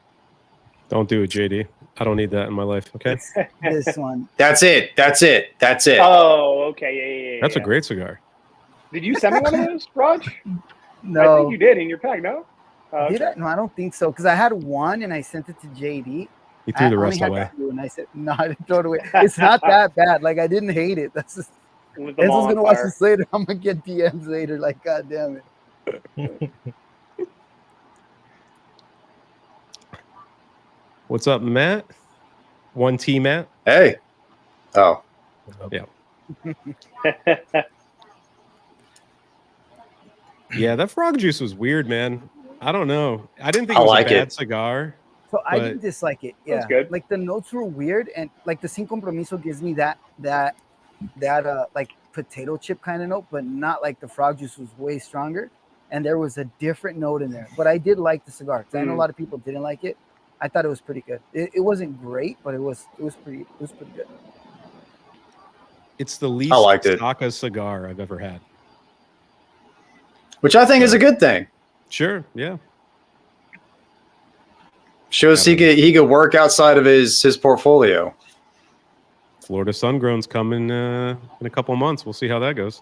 do it, JD. I don't need that in my life. Okay, This one. That's it. Oh, okay, yeah. that's a great cigar. Did you send me one of those, Raj? No. I think you did in your pack. No. Did I? No, I don't think so. Because I had one and I sent it to JD. He threw the I rest only had away. two, and I said, no, I didn't throw it away. It's not that bad. Like, I didn't hate it. That's just. With the Enzo's ball going to on watch fire. this later. I'm going to get DMs later. Like, God damn it. What's up, Matt? 1T Matt. Hey. Oh. Yeah. Yeah, that frog juice was weird, man. I don't know. I didn't think it was like a bad it. cigar. So I But- didn't dislike it. Yeah, That's good. Like the notes were weird, and like the Sin Compromiso gives me that like potato chip kind of note, but not like the frog juice was way stronger, and there was a different note in there. But I did like the cigar because I know a lot of people didn't like it. I thought it was pretty good. It wasn't great, but it was pretty good. It's the least I liked it. Saka cigar I've ever had. Which I think is a good thing. Sure, yeah. Shows he could work outside of his portfolio. Florida Sungrown's coming in a couple of months. We'll see how that goes.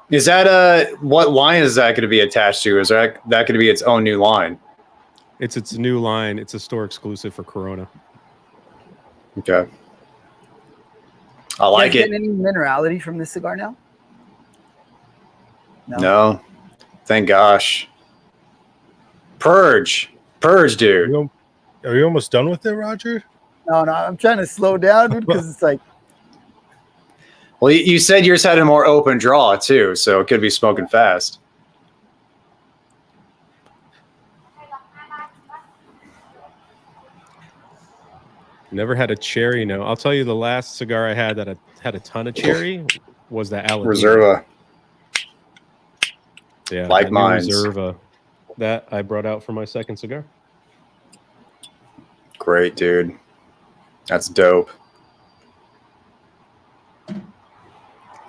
Is that what line is that going to be attached to? Is that going to be its own new line? It's its new line. It's a store exclusive for Corona. Okay. I like You it. guys getting any minerality from this cigar now? No. Thank gosh. Purge, dude. Are you almost done with it, Roger? No, I'm trying to slow down, dude, because it's like, Well, you said yours had a more open draw too, so it could be smoking fast. Never had a cherry. No, I'll tell you the last cigar I had that had a ton of cherry was the Aladino. Reserva. Yeah, Like that new mines. Reserva that I brought out for my second cigar. Great, dude. That's dope.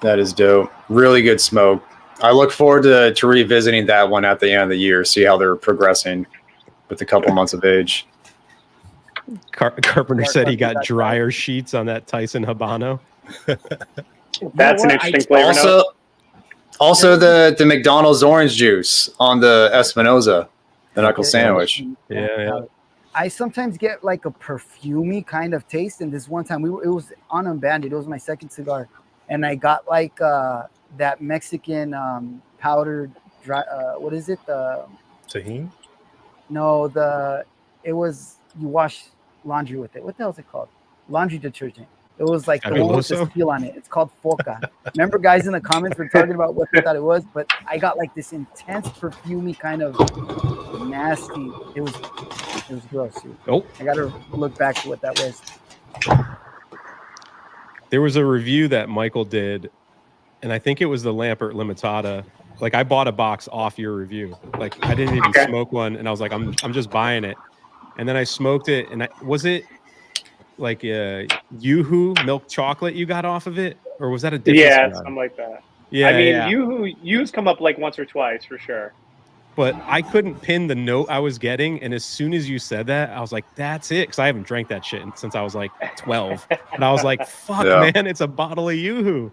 That is dope. Really good smoke. I look forward to revisiting that one at the end of the year, see how they're progressing with a couple months of age. Carpenter said he got dryer sheets on that Tyson Habano. That's an what? interesting flavor note. Also the McDonald's orange juice on the Espinosa, the knuckle sandwich. Yeah. I sometimes get like a perfumey kind of taste, and this one time it was on Unbanded. It was my second cigar, and I got like that Mexican powdered dry. What is it? Tahini? No, it was you wash laundry with it. What the hell is it called? Laundry detergent. It was like the one with the Fabuloso? seal on it. It's called Foca. Remember, guys in the comments were talking about what they thought it was, but I got like this intense perfumey kind of nasty. It was gross, dude. Oh, I gotta look back to what that was. there was a review that Michael did, and I think it was the Lampert Limitada. Like I bought a box off your review. Like I didn't even smoke one, and I was like, I'm just buying it. And then I smoked it, and was it like Yoo-Hoo milk chocolate you got off of it, or was that a different? Yeah, cigar? something like that. Yeah, I mean, yeah. you's come up like once or twice for sure. But I couldn't pin the note I was getting, and as soon as you said that, I was like, "That's it," because I haven't drank that shit since I was like 12, and I was like, "Fuck, man, it's a bottle of Yoo-Hoo."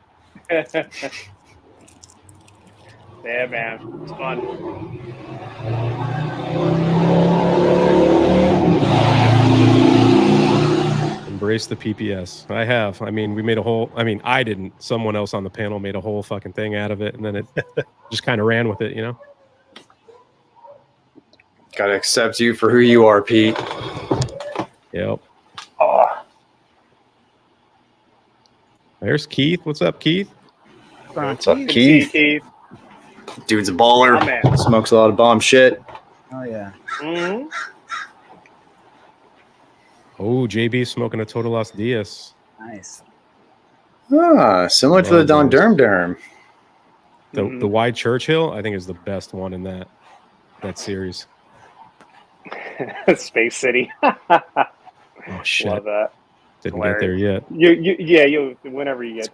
Yeah, man, it's fun. Embrace the PPS. I have. I mean, we made a whole. I mean, I didn't. Someone else on the panel made a whole fucking thing out of it, and then it just kind of ran with it, you know. Gotta accept you for who you are, Pete. Yep. Oh, There's Keith. What's up, Keith? What's up, see, Keith? Keith. Dude's a baller. Oh, man. Smokes a lot of bomb shit. Oh yeah. Mm-hmm. Oh, JB smoking a Total Los Diaz. Nice. Ah, similar to the Don Derm. The Wide Churchill, I think, is the best one in that series. Space City. Oh shit! Love that. Didn't get there yet. You whenever you get.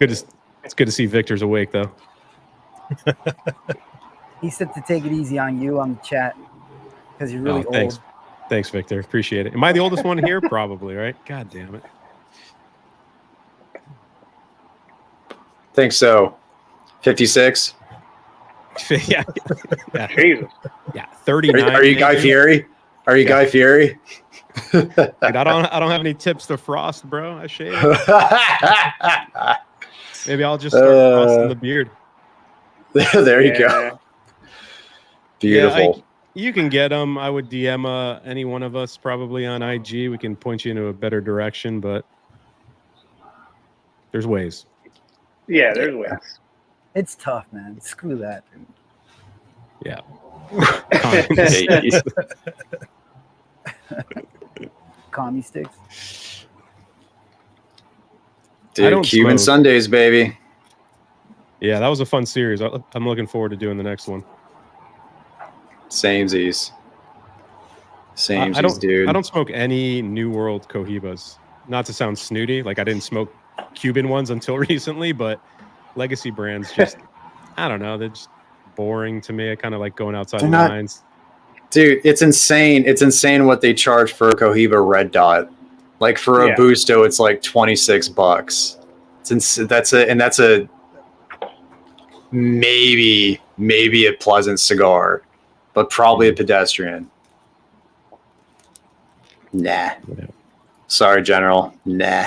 It's good to see Victor's awake though. He said to take it easy on you on the chat because you're really Thanks. old. Thanks, Victor. Appreciate it. Am I the oldest one here? Probably, right? God damn it. Think so. 56. yeah. Jesus. Yeah. 39. Are you Guy Fieri? Are you Guy Fieri? Dude, I don't have any tips to frost, bro. I shave. Maybe I'll just start frosting the beard. There you go. Beautiful. Yeah, you can get them. I would DM any one of us probably on IG. We can point you into a better direction, but there's ways. Yeah, there's ways. It's tough, man. Screw that. Dude. Yeah. Commie sticks. Dude, Cuban smoke. Sundays, baby. Yeah, that was a fun series. I'm looking forward to doing the next one. Samesies, dude. I don't smoke any New World Cohibas. Not to sound snooty, like I didn't smoke Cuban ones until recently, but legacy brands just, I don't know, they're just boring to me. I kind of like going outside the lines. Dude, it's insane. It's insane what they charge for a Cohiba Red Dot. Like for a Busto, it's like $26. That's a maybe a pleasant cigar, but probably a pedestrian. Nah. Yeah. Sorry, General. Nah.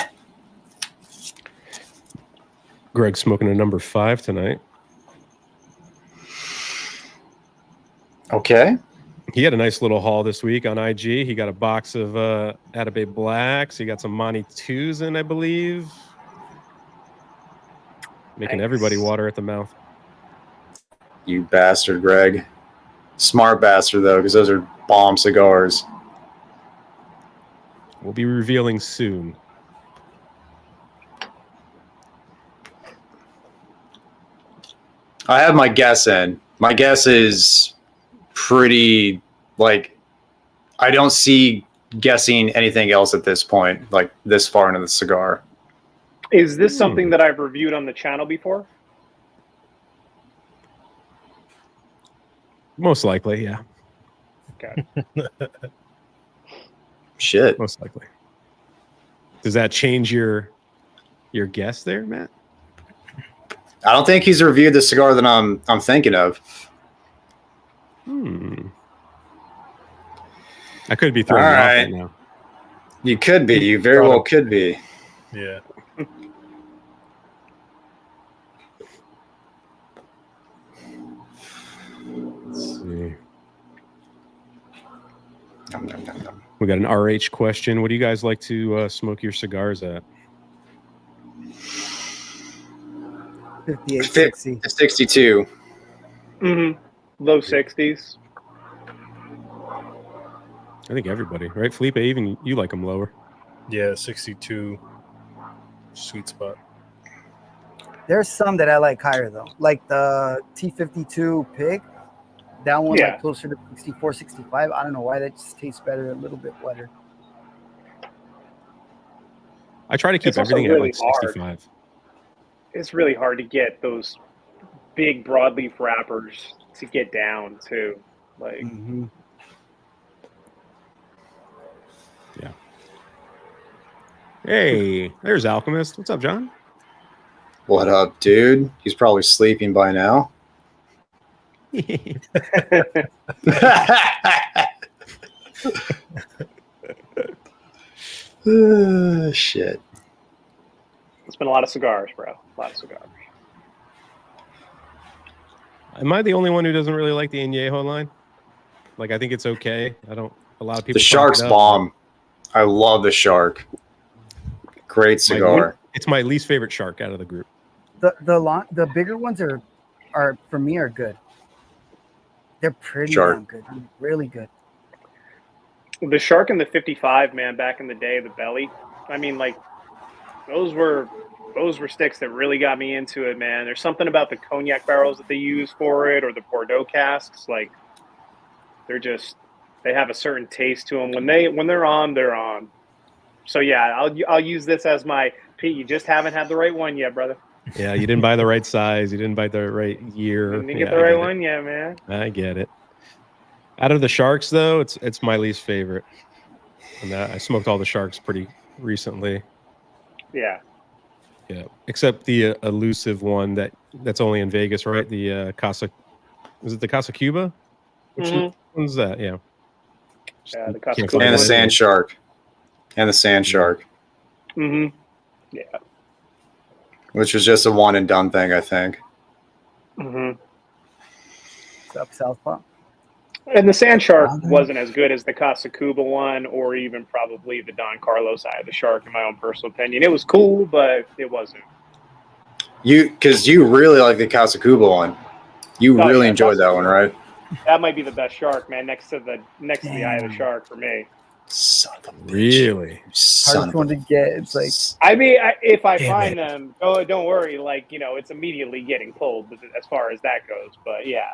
Greg's smoking a number 5 tonight. Okay. He had a nice little haul this week on IG. He got a box of Atabey Blacks. He got some Monty 2s in, I believe. Making everybody water at the mouth. You bastard, Greg. Smart bastard, though, because those are bomb cigars. We'll be revealing soon. I have my guess in. My guess is pretty, like, I don't see guessing anything else at this point, like this far into the cigar. Is this something that I've reviewed on the channel before? Most likely, yeah. Okay. Shit. Most likely. Does that change your guess there, Matt? I don't think he's reviewed the cigar that I'm thinking of. I could be throwing you off right now. You could be. You very well could be. Yeah. Let's see. Nom, nom, nom, nom. We got an RH question. What do you guys like to smoke your cigars at? 58, 60. 62. Low 60s. I think everybody, right? Felipe, even you like them lower. Yeah, 62. Sweet spot. There's some that I like higher, though. Like the T52 Pig. That one, like closer to 64, 65. I don't know why. That just tastes better, a little bit wetter. I try to keep everything at like 65. It's really hard to get those big broadleaf wrappers to get down to. Like, yeah. Hey, there's Alchemist. What's up, John? What up, dude? He's probably sleeping by now. Shit. It's been a lot of cigars, bro. A lot of cigars. Am I the only one who doesn't really like the Añejo line? Like, I think it's okay. A lot of people. The Shark's bomb. I love the Shark. Great cigar. It's my least favorite Shark out of the group. The bigger ones are for me are good. They're pretty damn good. Really good. The Shark and the 55, man, back in the day, the belly. I mean, like, those were sticks that really got me into it, man. There's something about the cognac barrels that they use for it, or the Bordeaux casks. Like, they have a certain taste to them. When they're on, they're on. So yeah, I'll use this as my Pete. You just haven't had the right one yet, brother. Yeah, you didn't buy the right size. You didn't buy the right year. You didn't get the right one yet, man. I get it. Out of the Sharks, though, it's my least favorite. And I smoked all the Sharks pretty recently. Yeah. Yeah, except the elusive one that's only in Vegas, right? The Casa, is it the Casa Cuba? Which one's that? Yeah. Yeah, the Can't Casa find Cuba And the it. Sand Shark. And the Sand Shark, Yeah. which was just a one and done thing, I think. Mm-hmm. What's up, Southpaw? And the Sand Shark wasn't as good as the Casa Cuba one, or even probably the Don Carlos Eye of the Shark, in my own personal opinion. It was cool, but it wasn't. Because you really like the Casa Cuba one. You Oh, really yeah, enjoyed that one, right? That might be the best shark, man. Next to the Eye of the Shark for me. Son of a bitch. Really? Son Hardest of one a to get. It's like I mean, if I Damn find them, don't worry. Like, it's immediately getting pulled as far as that goes. But yeah,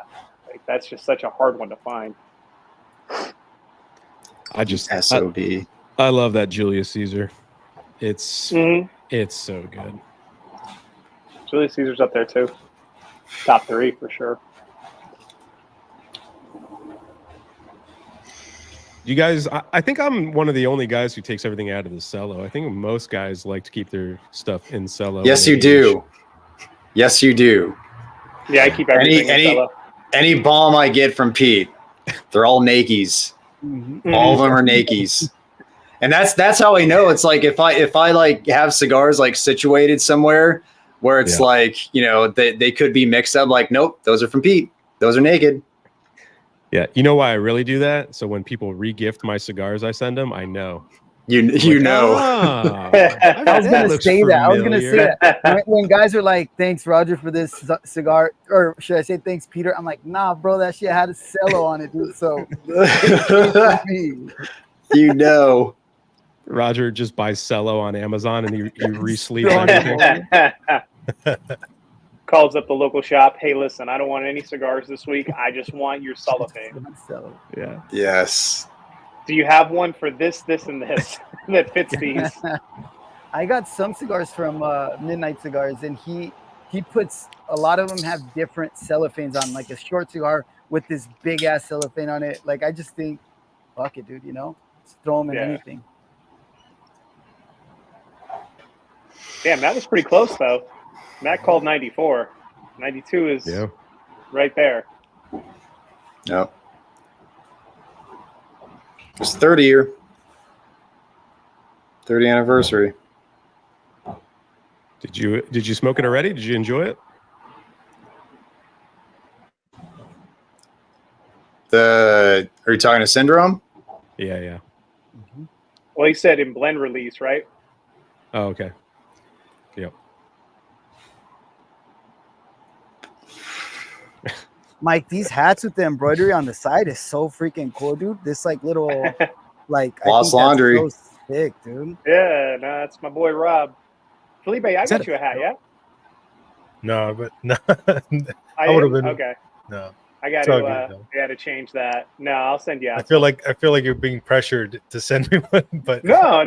like that's just such a hard one to find. SOB. I love that Julius Caesar. It's so good. Julius Caesar's up there too. Top 3 for sure. You guys, I think I'm one of the only guys who takes everything out of the cello. I think most guys like to keep their stuff in cello. Yes, you do. Yes, you do. Yeah, I keep everything in cello. Any bomb I get from Pete, they're all Nakies. All of them are Nakies. And that's how I know. It's like if I like have cigars like situated somewhere where it's like, they could be mixed up, like, nope, those are from Pete. Those are naked. Yeah, you know why I really do that? So when people re-gift my cigars I send them, I know. You know. I was gonna say that. When guys are like, "Thanks, Roger, for this cigar," or should I say, "Thanks, Peter"? I'm like, "Nah, bro, that shit had a cello on it, dude." So, Roger just buys cello on Amazon and he re-sleeves everything. Calls up the local shop. Hey, listen, I don't want any cigars this week. I just want your cellophane. Yeah. Yes. Do you have one for this, and this that fits these? I got some cigars from Midnight Cigars, and he puts a lot of them have different cellophanes on, like a short cigar with this big ass cellophane on it. Like I just think, fuck it, dude. Just throw them in anything. Damn, that was pretty close though. Matt called 94. 92 is right there. Yep. It's 30 year. 30 anniversary. Did you smoke it already? Did you enjoy it? Are you talking to Syndrome? Yeah. Well, he said in blend release, right? Oh, okay. Yep. Mike, these hats with the embroidery on the side is so freaking cool, dude. This like little like Lost Laundry. That's so sick, dude. Yeah, no, that's my boy Rob. Felipe, I got you a hat, yeah? No, but no. I would have been okay. No. I got to change that. No, I'll send you out. I feel like you're being pressured to send me one, but no.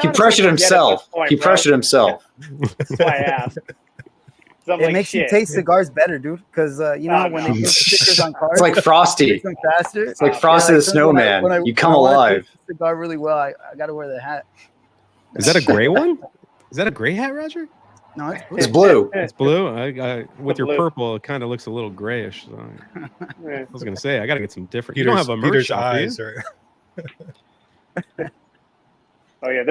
He pressured himself. That's why I asked. It makes you taste cigars better, dude. Because when they put stickers on cars, it's like Frosty. It's like Frosty the Snowman. You come alive. Cigar really well. I got to wear the hat. Is that a gray one? Is that a gray hat, Roger? No, it's blue. It's It's blue. blue. With your purple, it kind of looks a little grayish. So I was gonna say I got to get some different. You don't have a merch shop, eyes, Oh yeah,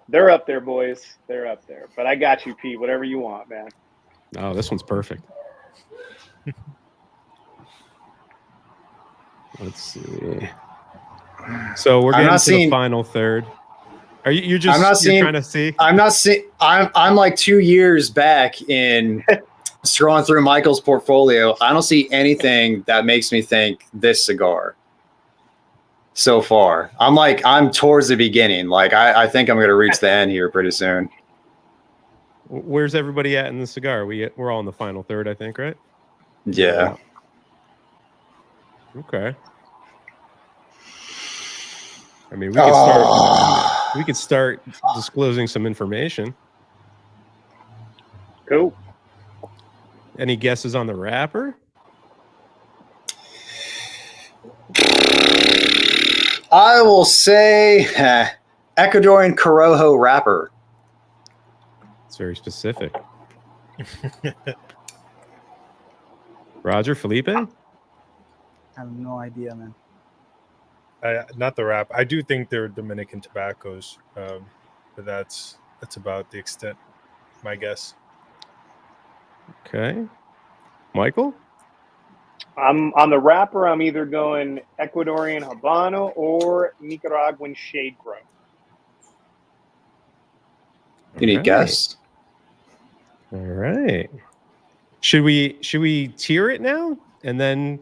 they're up there, boys. They're up there. But I got you, Pete. Whatever you want, man. Oh, this one's perfect. Let's see. So we're getting to the final third. Are you're trying to see? I'm like 2 years back in scrolling through Michael's portfolio. I don't see anything that makes me think this cigar so far. I'm towards the beginning. Like I think I'm going to reach the end here pretty soon. Where's everybody at in the cigar? We're all in the final third, I think, right? Yeah. Okay. I mean, we could start disclosing some information. Cool. Any guesses on the wrapper? I will say Ecuadorian Corojo wrapper. It's very specific. Roger, Felipe? I have no idea, man. Not the wrap. I do think they're Dominican tobaccos, but that's about the extent, my guess. Okay. Michael? I'm on the wrapper. I'm either going Ecuadorian Habano or Nicaraguan shade grown. Any All guess? All right. Should we tier it now? And then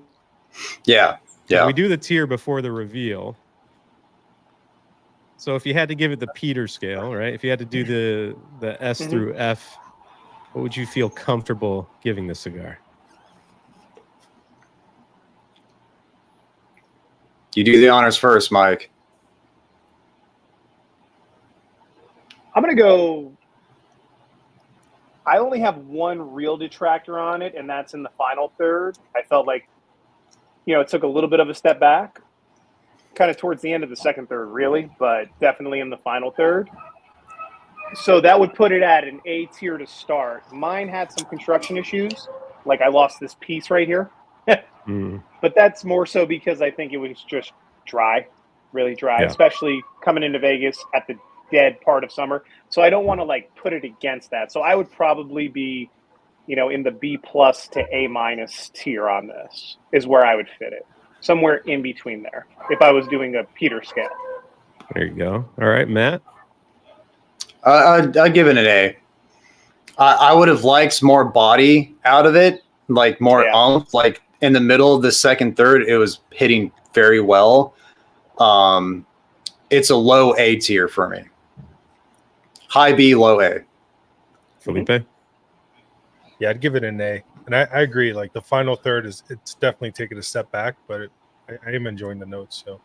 Yeah. we do the tier before the reveal. So if you had to give it the Peter scale, right? If you had to do the S through F, what would you feel comfortable giving the cigar? You do the honors first, Mike. I'm going to go. I only have one real detractor on it, and that's in the final third. I felt like, it took a little bit of a step back, kind of towards the end of the second third, really, but definitely in the final third. So that would put it at an A tier to start. Mine had some construction issues. Like I lost this piece right here. But that's more so because I think it was just dry, really dry, especially coming into Vegas at the dead part of summer. So I don't want to put it against that. So I would probably be, in the B+ to A- tier on this is where I would fit it. Somewhere in between there if I was doing a Peter scale. There you go. All right, Matt. I'd give it an A. I would have liked more body out of it, like more oomph. Like in the middle of the second third, it was hitting very well. It's a low A tier for me. High B, low A. Felipe? Yeah, I'd give it an A. And I agree. Like the final third it's definitely taken a step back, but I am enjoying the notes. So,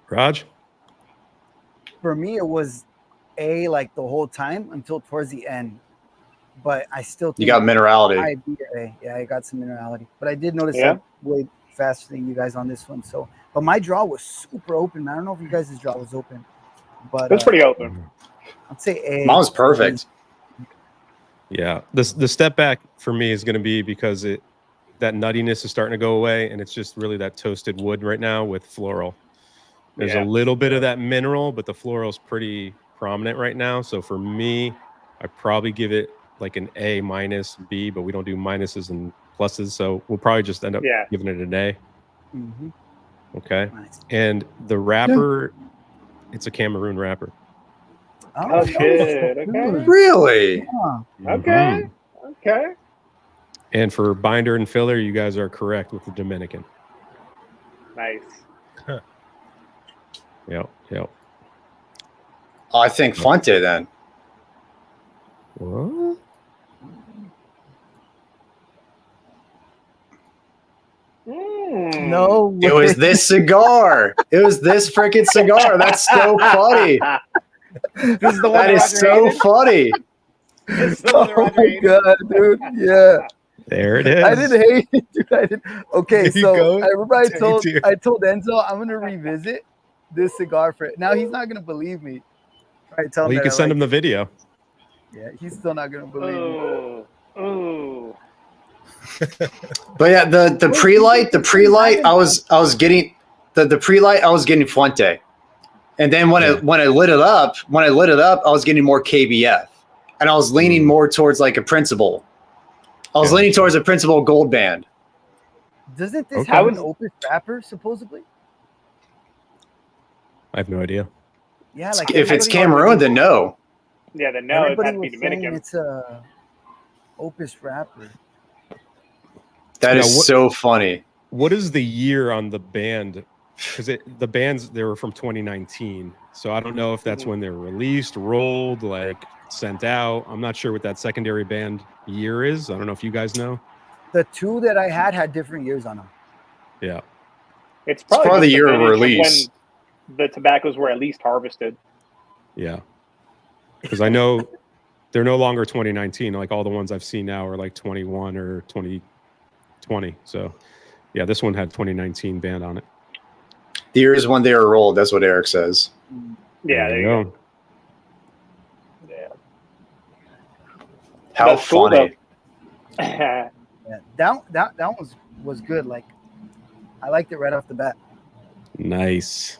Raj? For me, it was A the whole time until towards the end. But I still think you got minerality. Yeah, I got some minerality. But I did notice that way faster than you guys on this one. So, but my draw was super open. I don't know if you guys' draw was open, but it's pretty open. I'd say A. Mine was perfect. Yeah, the step back for me is going to be because that nuttiness is starting to go away, and it's just really that toasted wood right now with floral. There's a little bit of that mineral, but the floral is pretty prominent right now. So for me, I probably give it like an A- B, but we don't do minuses and pluses, so we'll probably just end up giving it an A. Okay, Nice. and the wrapper, it's a Cameroon wrapper. Oh shit! Okay. Really? Okay. Okay. And for binder and filler, you guys are correct with the Dominican. Nice. Yep. I think Fuente then. What? No way. It was this cigar. It was this freaking cigar. That's so funny. This is the one That is so funny. Oh my god, dude! Yeah, There it is. I didn't hate it, dude. I didn't. Okay, There you so go. I remember I told Thank you. Enzo I'm gonna revisit this cigar for it. Now he's not gonna believe me. All right, tell him Well, you that can I send like him the video. it. Yeah, he's still not gonna believe me. Oh. But yeah, the pre-light, I was getting the pre-light, I was getting Fuente. And then when I lit it up, I was getting more KBF. And I was leaning more towards like a Principal. I was leaning towards a Principal Gold Band. Doesn't this Okay. have an Opus wrapper supposedly? I have no idea. Yeah, like If it's everybody- Cameroon, then no. Yeah, then no, it everybody had to be was saying Dominican. it's a Opus wrapper. That Now, is so funny. What is the year on the band? Because the bands, they were from 2019. So I don't know if that's when they were released, rolled, sent out. I'm not sure what that secondary band year is. I don't know if you guys know. The two that I had different years on them. Yeah. It's probably probably just the year of vintage release. when the tobaccos were at least harvested. Yeah. Because I know they're no longer 2019. Like all the ones I've seen now are like 21 or 2020. So yeah, this one had 2019 band on it. The years when they were rolled. That's what Eric says. Yeah, there you go. Yeah. How That's cool, funny. Yeah, that one was good. Like, I liked it right off the bat. Nice.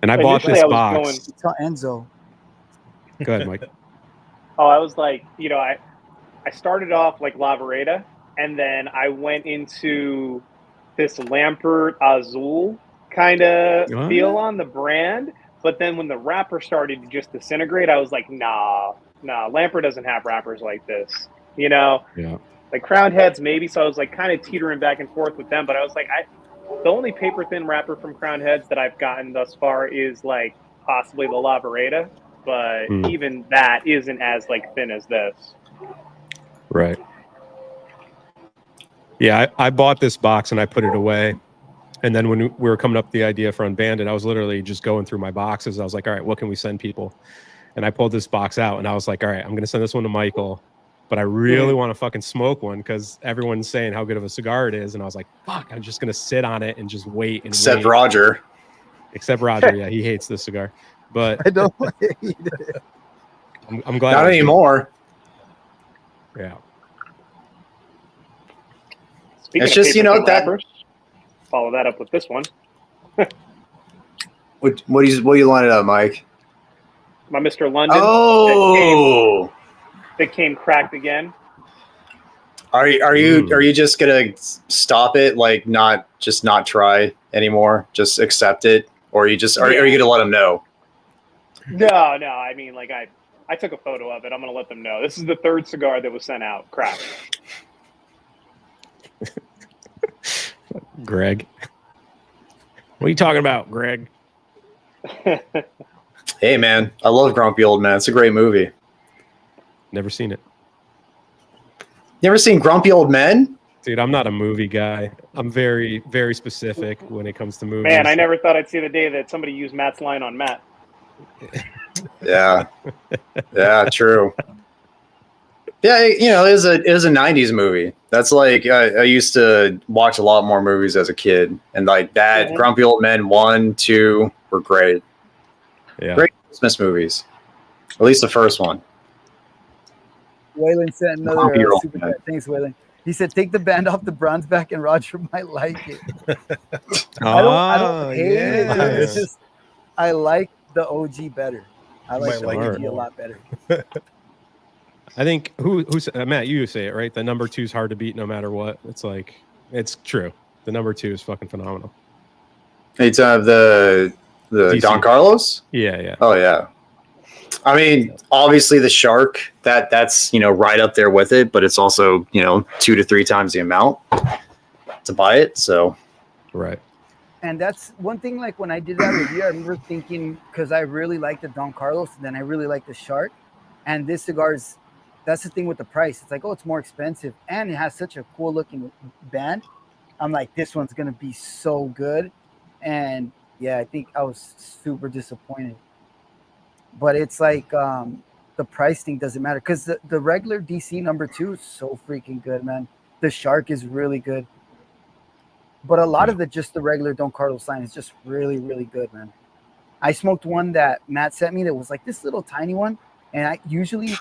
And I bought Initially, this I was box. going- Tell Enzo. Go ahead, Mike. Oh, I was like, I started off like La Vereda, and then I went into this Lampert Azul kind of Oh, feel yeah. on the brand. But then when the wrapper started to just disintegrate, I was like, nah, Lampert doesn't have wrappers like this. Yeah. Like Crowned Heads, maybe. So I was like kind of teetering back and forth with them. But I was like, the only paper thin wrapper from Crowned Heads that I've gotten thus far is like possibly the La Vereda. But even that isn't as like thin as this. Right. Yeah, I bought this box and I put it away. And then when we were coming up with the idea for Unbanded, I was literally just going through my boxes. I was like, all right, what can we send people? And I pulled this box out and I was like, all right, I'm going to send this one to Michael. But I really want to fucking smoke one because everyone's saying how good of a cigar it is. And I was like, fuck, I'm just going to sit on it and just wait. Except Roger. Except Roger. Yeah, he hates this cigar. But I don't hate it. I'm glad. Not anymore. Yeah. Speaking It's of just, paper thin that. wrappers, follow that up with this one. What do you line it up, Mike? My Mr. London. Oh, that came cracked again. are you just gonna stop it? Like not try anymore? Just accept it, or are you gonna let them know? No. I mean, like I took a photo of it. I'm gonna let them know. This is the third cigar that was sent out. Cracked. Greg. What are you talking about, Greg? Hey man, I love Grumpy Old Man. It's a great movie. Never seen it. You ever seen Grumpy Old Men? Dude, I'm not a movie guy. I'm very, very specific when it comes to movies. Man, I never thought I'd see the day that somebody used Matt's line on Matt. Yeah, true. Yeah, it was a '90s movie. That's like I used to watch a lot more movies as a kid, and like that, Mhm. Grumpy Old Men 1, 2 were great. Yeah. Great Christmas movies. At least the first one. Waylon sent another Grumpy Old super Man. chat. Thanks, Waylon. He said, "Take the band off the bronze back, and Roger might like it." I don't hate it. Dude. It's just I like the OG better. I like might the like it OG a more. lot better. I think who's Matt, you say it, right? The number 2 is hard to beat no matter what. It's like, it's true. The number 2 is fucking phenomenal. It's the DC. Don Carlos. Yeah. Oh yeah. I mean, obviously the Shark that's right up there with it, but it's also 2 to 3 times the amount to buy it. So Right. And that's one thing. Like when I did that review, I remember thinking because I really like the Don Carlos, and then I really like the Shark, and this cigar's. That's the thing with the price. It's like, oh, it's more expensive, and it has such a cool looking band. I'm like, this one's gonna be so good, and yeah, I think I was super disappointed. But it's like the price thing doesn't matter because the regular DC number 2 is so freaking good, man. The Shark is really good, but a lot of the regular Don Carlos line is just really, really good, man. I smoked one that Matt sent me that was like this little tiny one, and I usually.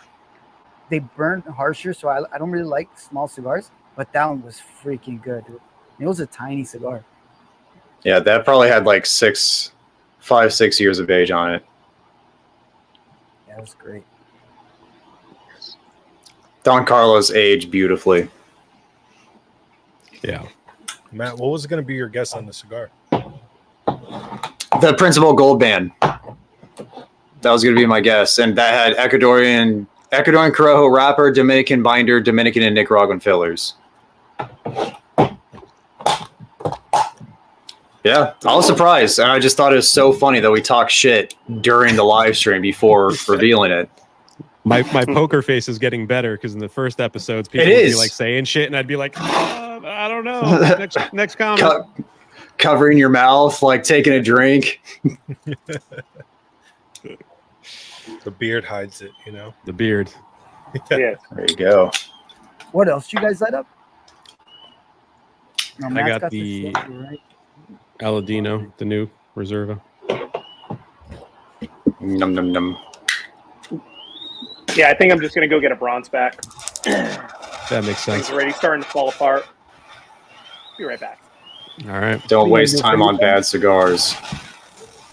They burn harsher, so I don't really like small cigars, but that one was freaking good, dude. It was a tiny cigar. yeah, that probably had like 5-6 years of age on it. Yeah, it was great. Don Carlos aged beautifully. Yeah. Matt, what was going to be your guess on the cigar? The Principal Gold Band. That was going to be my guess, and that had Ecuadorian Corojo wrapper, Dominican binder, Dominican and Nicaraguan fillers. Yeah, I was surprised, and I just thought it was so funny that we talked shit during the live stream before revealing it. My poker face is getting better because in the first episodes, people would be like saying shit, and I'd be like, I don't know. Next comment. Covering your mouth, like taking a drink. The beard hides it, The beard. Yeah. There you go. What else you guys light up? No, I Matt's got the the- silver, right? Aladino, the new Reserva. Num num num. Yeah, I think I'm just gonna go get a bronze back. That makes sense. Things already starting to fall apart. Be right back. All right. Don't you waste gonna do, time on Felipe? bad cigars.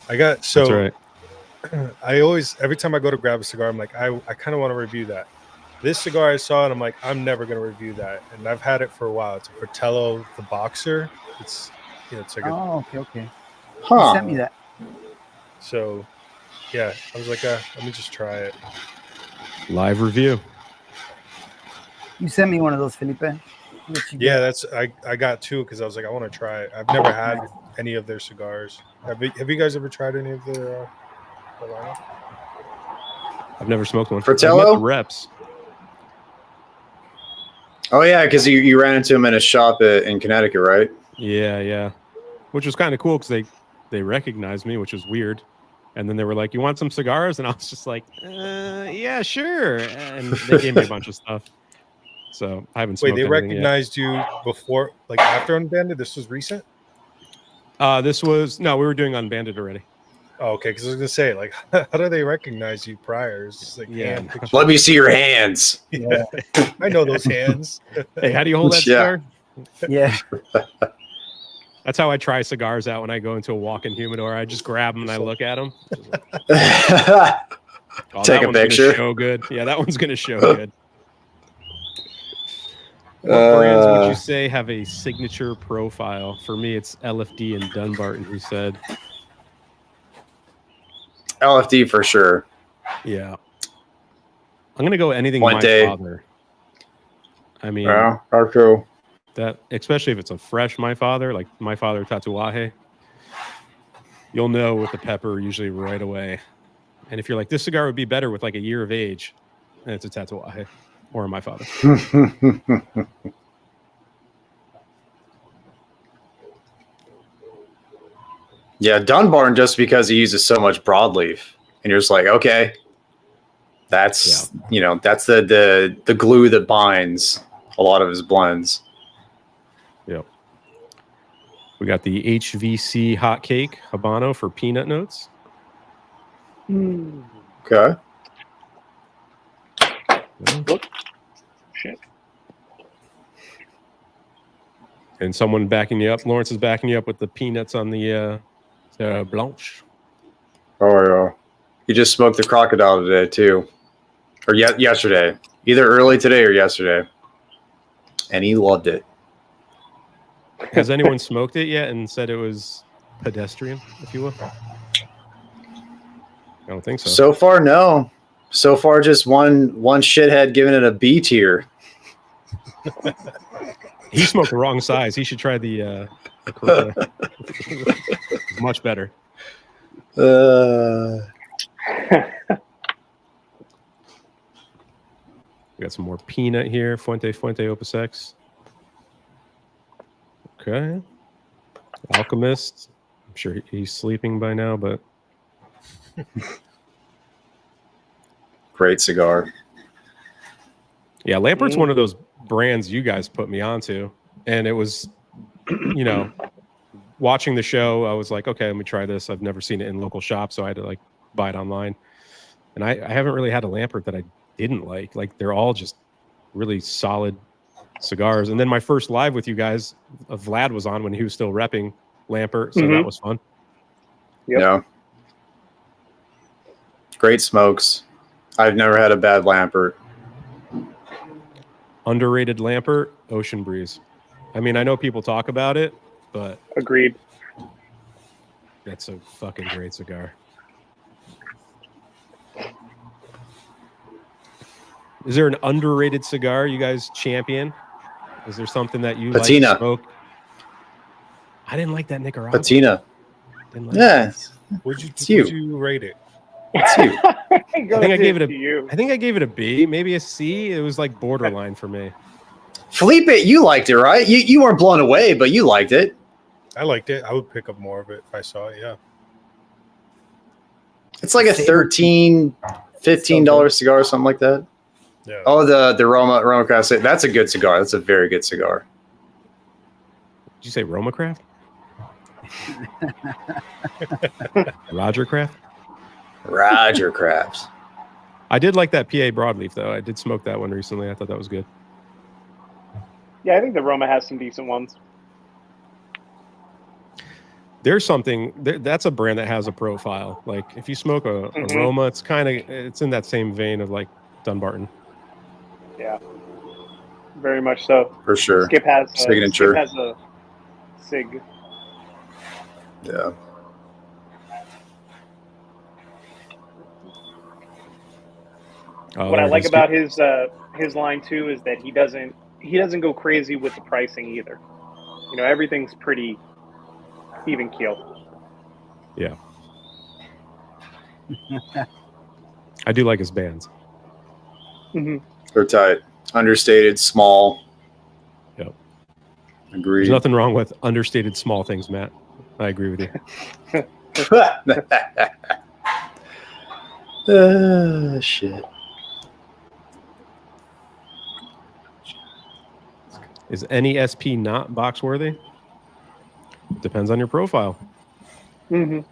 I got That's so right. I always every time I go to grab a cigar, I'm like, I kind of want to review that. This cigar I saw, and I'm like, I'm never gonna review that. And I've had it for a while. It's a Fratello the Boxer. It's it's like a, Oh, okay. You Huh. sent me that. so yeah. I was like, let me just try it. Live review. You sent me one of those, Felipe. What you Yeah, get? that's I got two because I was like, I want to try it. I've never had any of their cigars. Have you guys ever tried any of their lineup? I've never smoked one. Fratello? I've met the reps. Oh yeah, because you ran into him in a shop in Connecticut, right? Yeah. Which was kind of cool because they recognized me, which was weird. And then they were like, "You want some cigars?" And I was just like, "Yeah, sure." And they gave me a bunch of stuff. So I haven't smoked. Wait, they anything yet. recognized you before, like after Unbanded? This was recent? This was we were doing Unbanded already. Oh, okay, because I was gonna say, like, how do they recognize you prior? It's just like Yeah. hand picture. Let me see your hands. Yeah. I know those hands. Hey, how do you hold that Yeah. cigar? Yeah. That's how I try cigars out when I go into a walk-in humidor. I just grab them and I look at them. Oh, Take that a one's gonna picture. show good. Yeah, that one's gonna show good. What brands would you say have a signature profile? For me, it's LFD and Dunbarton, who said. LFD for sure. Yeah. I'm going to go anything Fuente. My Father. I mean, Yeah, are cool. that, especially if it's a fresh My Father, like My Father Tatuaje, you'll know with the pepper usually right away. And if you're like, this cigar would be better with like a year of age, and it's a Tatuaje or a My Father. Yeah, Dunbarton just because he uses so much broadleaf, and you're just like, okay, that's that's the glue that binds a lot of his blends. Yep. We got the HVC hot cake Habano for peanut notes. Okay. Shit. And someone backing you up. Lawrence is backing you up with the peanuts on the Blanche. Oh yeah. You just smoked the crocodile today too, or yesterday, either early today or yesterday, and he loved it. Has anyone smoked it yet and said it was pedestrian, if you will? I don't think so. So far, no. So far, just one shithead giving it a B tier. He smoked the wrong size. He should try the Corona. It's much better. We got some more peanut here. Fuente Opus X. Okay. Alchemist. I'm sure he's sleeping by now, but Great cigar. yeah, Lampert's one of those brands you guys put me onto. And it was, watching the show, I was like, okay, let me try this. I've never seen it in local shops, so I had to like buy it online. And I haven't really had a Lampert that I didn't like. Like they're all just really solid cigars. And then my first live with you guys, Vlad was on when he was still repping Lampert, so that was fun. Yep. Yeah. Great smokes. I've never had a bad Lampert. Underrated Lampert, Ocean Breeze. I mean, I know people talk about it, but Agreed. that's a fucking great cigar. Is there an underrated cigar you guys champion? Is there something that you Patina. like to smoke? I didn't like that Nicaragua. Patina. Didn't like Yeah. Would It's you you. rate it? It's you. I think I gave it you. I think I gave it a B, maybe a C. It was like borderline for me. Felipe, you liked it, right? You weren't blown away, but you liked it. I liked it. I would pick up more of it if I saw it. Yeah. It's like a $13, $15 cigar or something like that. Yeah. Oh, the Roma Craft. That's a good cigar. That's a very good cigar. Did you say Roma Craft? Roger Craft. Roger Crafts. I did like that PA broadleaf though. I did smoke that one recently. I thought that was good. Yeah, I think the Roma has some decent ones. There's something that's a brand that has a profile. Like if you smoke a Roma, it's in that same vein of like Dunbarton. Yeah, very much so. For sure. Skip has Signature. Skip has a Sig. Yeah. What I like about his line too is that he doesn't go crazy with the pricing either. You know, everything's pretty even keel. Yeah. I do like his bands. Mm-hmm. They're tight. Understated, small. Yep. Agreed. There's nothing wrong with understated small things, Matt. I agree with you. Shit. Is any SP not box worthy? Depends on your profile. Mm-hmm.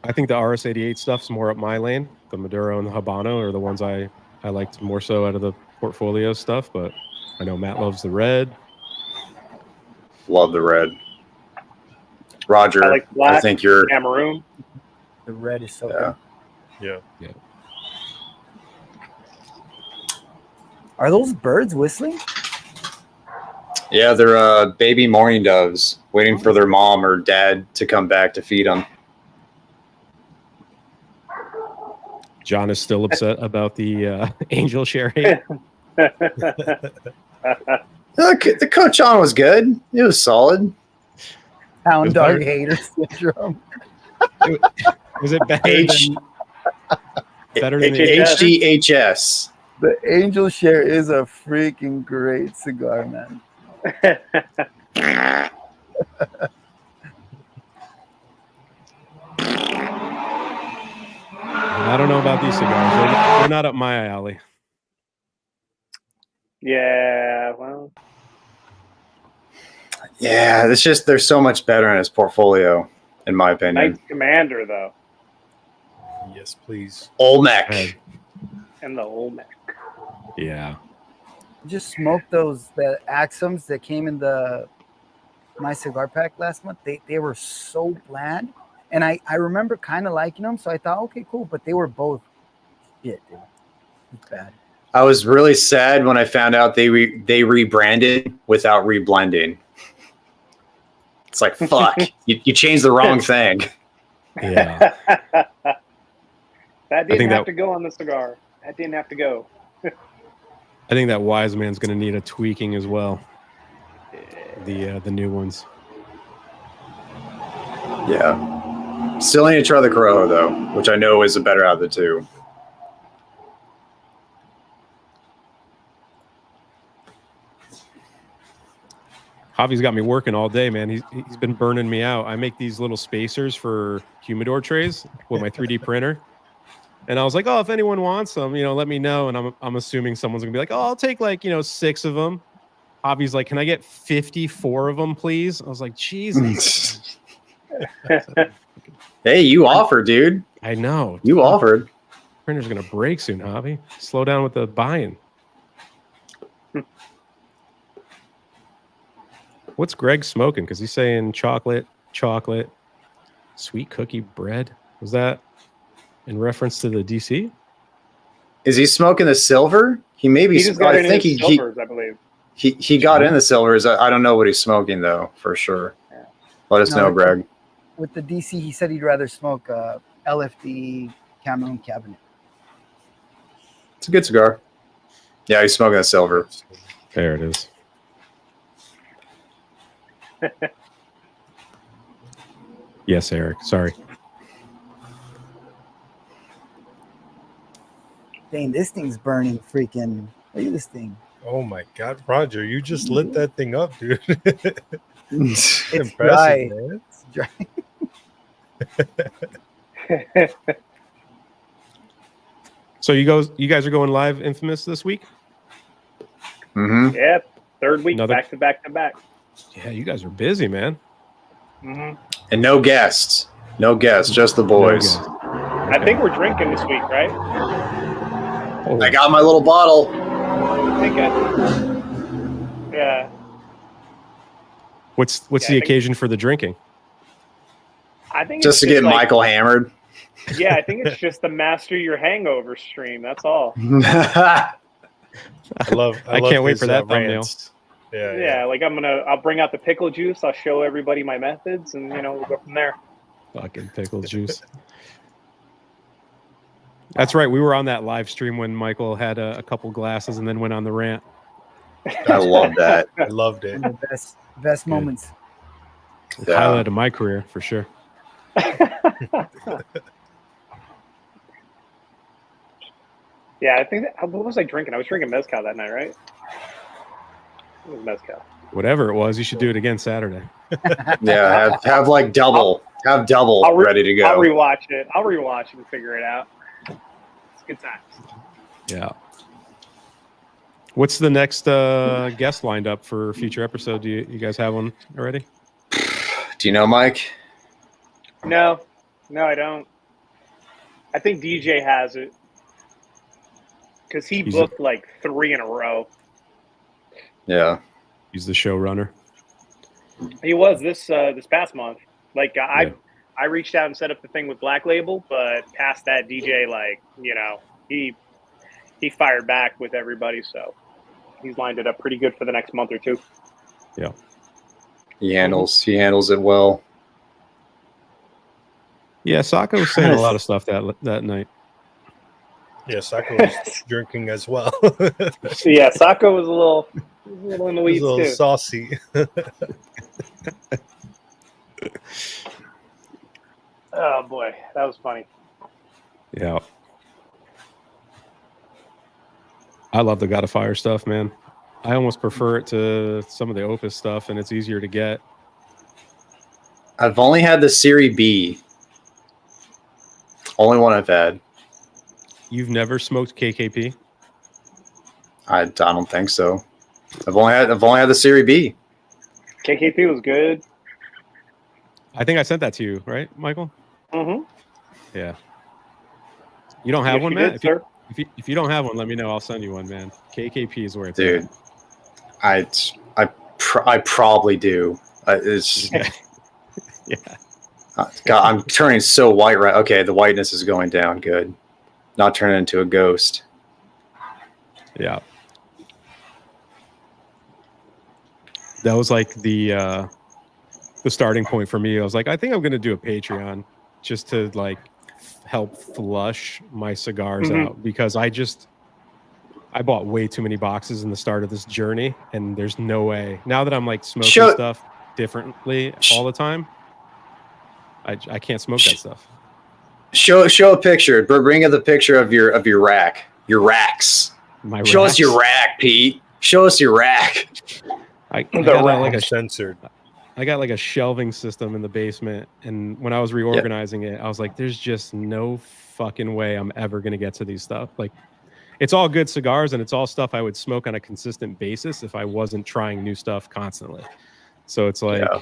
I think the RS88 stuff's more up my lane. The Maduro and the Habano are the ones I liked more so out of the portfolio stuff, but I know Matt loves the red. Love the red. Roger, I like black. I think you're maroon. The red is so good. Yeah. Are those birds whistling? Yeah, they're baby mourning doves waiting for their mom or dad to come back to feed them. John is still upset about the angel share hate. The coach on was good. It was solid. Hound dog hater syndrome. Was it better than the HDHS? The angel share is a freaking great cigar, man. I don't know about these cigars. They're not up my alley. Yeah, well. Yeah, it's just they're so much better in his portfolio, in my opinion. Nice Commander, though. Yes, please. Olmec. And the Olmec. Yeah. Just smoked the Axums that came in my cigar pack last month. They were so bland. And I remember kind of liking them, so I thought, okay, cool. But they were both shit, dude. It's bad. I was really sad when I found out they rebranded without reblending. It's like, fuck, you changed the wrong thing. Yeah. That didn't have to go on the cigar. That didn't have to go. I think that wise man's going to need a tweaking as well. The new ones. Yeah. Still need to try the Corojo, though, which I know is the better out of the two. Javi's got me working all day, man. He's been burning me out. I make these little spacers for humidor trays with my 3D printer. And I was like, oh, if anyone wants them, let me know. And I'm assuming someone's gonna be like, oh, I'll take 6 of them. Javi's like, can I get 54 of them, please? I was like, Jesus. Hey, you offered, dude. I know. You offered. Printer's gonna break soon, Javi. Slow down with the buying. What's Greg smoking? Because he's saying chocolate, sweet cookie bread. Was that in reference to the DC? Is he smoking the silver? He may be. He just got in his silvers, I believe. He got in the silvers. I don't know what he's smoking though, for sure. Yeah. Let us know, Greg. With the DC, he said he'd rather smoke LFD Cameroon Cabinet. It's a good cigar. Yeah, he's smoking the silver. There it is. Yes, Eric. Sorry. Dang, this thing's burning freaking. Look at this thing. Oh my God, Roger, you just lit that thing up, dude. It's impressive, dry. man. It's dry. So you guys are going live Infamous this week? Mm-hmm. Yeah, third week, back to back to back. Yeah, you guys are busy, man. And no guests. No guests, just the boys. No guests. I think we're drinking this week, right? Oh, I got my little bottle. I think yeah. what's Yeah, I the think- occasion for the drinking? I think Just to it's get like, Michael hammered. Yeah, I think it's just the master your hangover stream. That's all. I can't wait his, for that thumbnail. rants. Yeah, Yeah, like I'll bring out the pickle juice. I'll show everybody my methods, and we'll go from there. Fucking pickle juice. That's right. We were on that live stream when Michael had a couple glasses and then went on the rant. I love that. I loved it. One of the best moments. Yeah. Highlight of my career for sure. Yeah, I think what was I drinking? I was drinking mezcal that night, right? It was mezcal. Whatever it was, you should do it again Saturday. Yeah, have like double. Have double ready to I'll go. rewatch it. I'll rewatch it and figure it out. It's good times. Yeah. What's the next guest lined up for future episode? Do you guys have one already? Do you know, Mike? No, I don't. I think DJ has it because he booked like 3 in a row. Yeah. He's the showrunner. He was this past month. Like I reached out and set up the thing with Black Label, but past that, DJ he fired back with everybody, so he's lined it up pretty good for the next month or two. Yeah. He handles it well. Yeah, Saka was saying a lot of stuff that night. Yeah, Saka was drinking as well. Yeah, Sako was a little in the weeds He's a little too. saucy. Oh boy, that was funny. Yeah. I love the God of Fire stuff, man. I almost prefer it to some of the Opus stuff, and it's easier to get. I've only had the Series B. Only one I've had. You've never smoked KKP? I don't think so. I've only had the Series B. KKP was good. I think I sent that to you, right, Michael? Mm-hmm. Yeah. You don't have Yes, one, you man? did, sir. If you don't have one, let me know. I'll send you one, man. KKP is where it's Dude, at. I probably do. It's Yeah. Yeah. God, I'm turning so white right. Okay, the whiteness is going down. Good. Not turning into a ghost. Yeah. That was like the starting point for me. I was like, I think I'm going to do a Patreon just to like help flush my cigars out, because I bought way too many boxes in the start of this journey, and there's no way now that I'm like smoking stuff differently all the time. I can't smoke that stuff. Show a picture. Bring up the picture of your rack. Your racks. Show us your rack, Pete. Show us your rack. I got like a censored. I got like a shelving system in the basement, and when I was reorganizing it, I was like, "There's just no fucking way I'm ever gonna get to these stuff." Like, it's all good cigars, and it's all stuff I would smoke on a consistent basis if I wasn't trying new stuff constantly. So it's like. Yeah.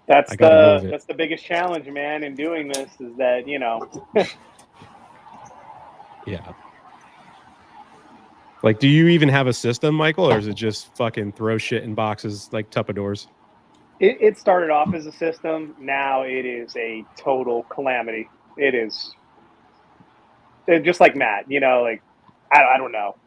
That's the biggest challenge, man, in doing this is that, Yeah. Like, do you even have a system, Michael, or is it just fucking throw shit in boxes like Tupperdoors? It started off as a system. Now it is a total calamity. It is just like Matt, like, I don't know.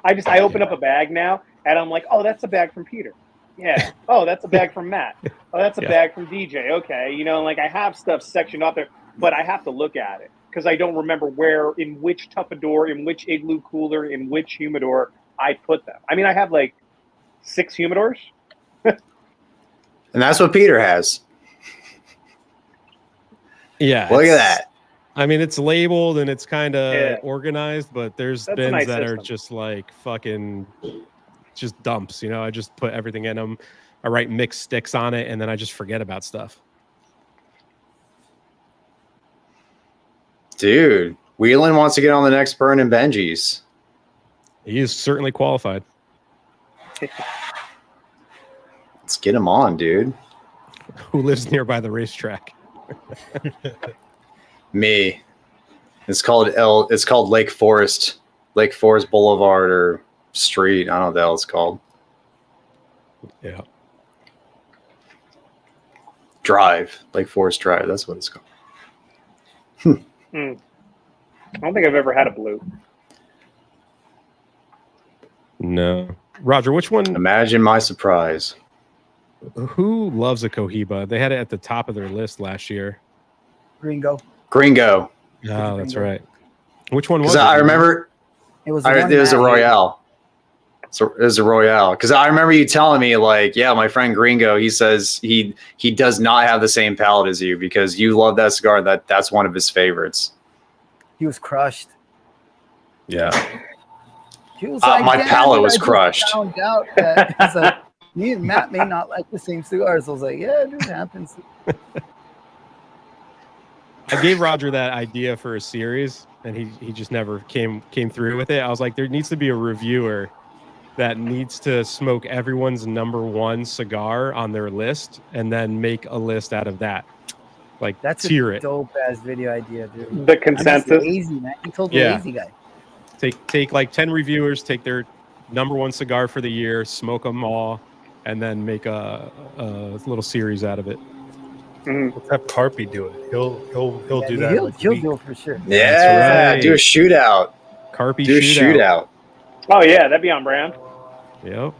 I open up a bag now and I'm like, oh, that's a bag from Peter. Yeah. Oh, that's a bag from Matt. Oh, that's a bag from DJ. Okay. Like I have stuff sectioned off there, but I have to look at it because I don't remember where, in which Tupperdoor, in which igloo cooler, in which humidor I put them. I mean, I have like 6 humidors. And that's what Peter has. Yeah. Look at that. I mean, it's labeled and it's kind of organized, but there's That's bins nice that system. are just like fucking just dumps. I just put everything in them. I write mixed sticks on it, and then I just forget about stuff. Dude, Whelan wants to get on the next Burn and Benji's. He is certainly Let's get him on, dude. Who lives nearby the racetrack? Me. It's called Lake Forest Boulevard or Street. I don't know what the hell it's called. Yeah. Drive. Lake Forest Drive. That's what it's called. I don't think I've ever had a blue. No. Roger, which one? Imagine my surprise. Who loves a Cohiba? They had it at the top of their list last year. Gringo. Gringo. Oh, that's right. Which one was Because it? I remember It was. it was a Royale. So it was a Royale. Because I remember you telling me, like, yeah, my friend Gringo, he says he does not have the same palate as you because you love that cigar. That's one of his favorites. He was crushed. Yeah. He was My "Damn palate it, was I just crushed." Found out that he's like, me and Matt may not like the same cigars. I was like, yeah, it happens. I gave Roger that idea for a series, and he just never came through with it. I was like, there needs to be a reviewer that needs to smoke everyone's number one cigar on their list, and then make a list out of that. Like, That's tier a it. dope ass video idea, dude. The I'm just consensus. lazy, man. You told the Yeah. lazy guy. Take like 10 reviewers, take their number one cigar for the year, smoke them all, and then make a little series out of it. Let's have Carpy do it. He'll Yeah, do that. He'll, in like a he'll week. do it for sure. Yeah. right. Do a shootout. Carpy Do a shootout. Oh yeah, that'd be on brand. Yep.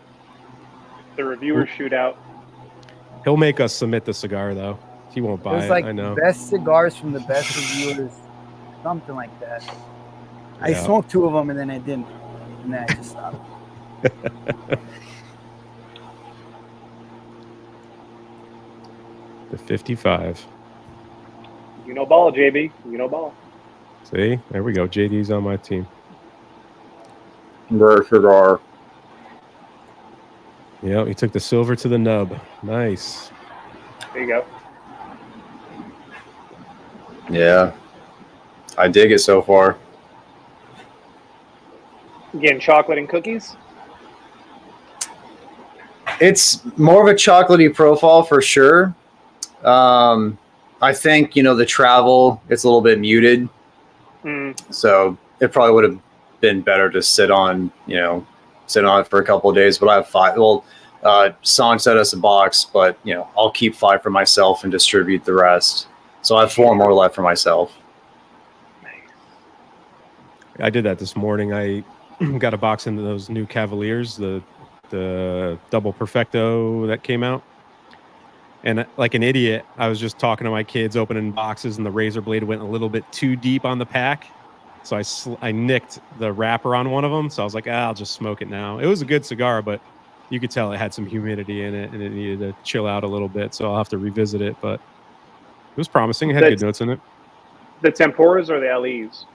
The reviewer shootout. He'll make us submit the cigar though. He won't It buy was it. like I know. best cigars from the best reviewers, something like that. I Yeah. smoked 2 of them and then I didn't, and then I just stopped. The 55. You know ball, JB. You know ball. See, there we go. JD's on my team. Rare cigar. Yep, he took the silver to the nub. Nice. There you go. Yeah. I dig it so far. You getting chocolate and cookies? It's more of a chocolatey profile for sure. I think, the travel, it's a little bit muted. So it probably would have been better to sit on it for a couple of days. But I have 5. Well, Song sent us a box, but, I'll keep 5 for myself and distribute the rest. So I have 4 more left for myself. I did that this morning. I got a box into those new Cavaliers, the double perfecto that came out. And like an idiot, I was just talking to my kids, opening boxes, and the razor blade went a little bit too deep on the pack. So I nicked the wrapper on one of them. So I was like, I'll just smoke it now. It was a good cigar, but you could tell it had some humidity in it and it needed to chill out a little bit. So I'll have to revisit it, but it was promising. It had good notes in it. The temporas or the LEs?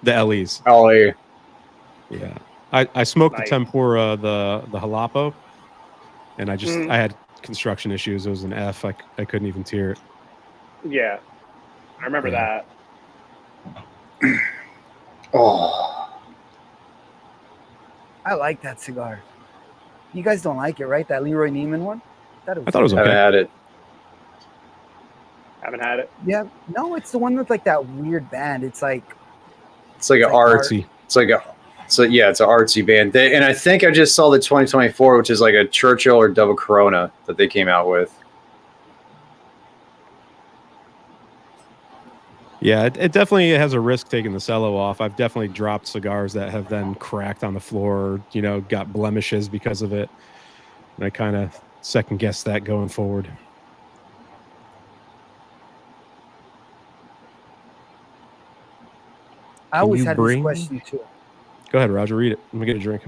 The LEs. LA. Yeah. I smoked Nice. the tempura, the jalapa, and I had construction issues. It was an F. I couldn't even tear it. Yeah. I remember that. Oh. I like that cigar. You guys don't like it, right? That Leroy Neiman one? I thought it was I haven't okay. had it. Haven't had it. Yeah. No, it's the one with like that weird band. It's like It's like an like art. Artsy. It's like it's an artsy band. And I think I just saw the 2024, which is like a Churchill or double Corona that they came out with. Yeah, it definitely has a risk taking the cello off. I've definitely dropped cigars that have then cracked on the floor, got blemishes because of it. And I kind of second guess that going forward. I always you had bring- this question too. Go ahead, Roger. Read it. Let me get a drink.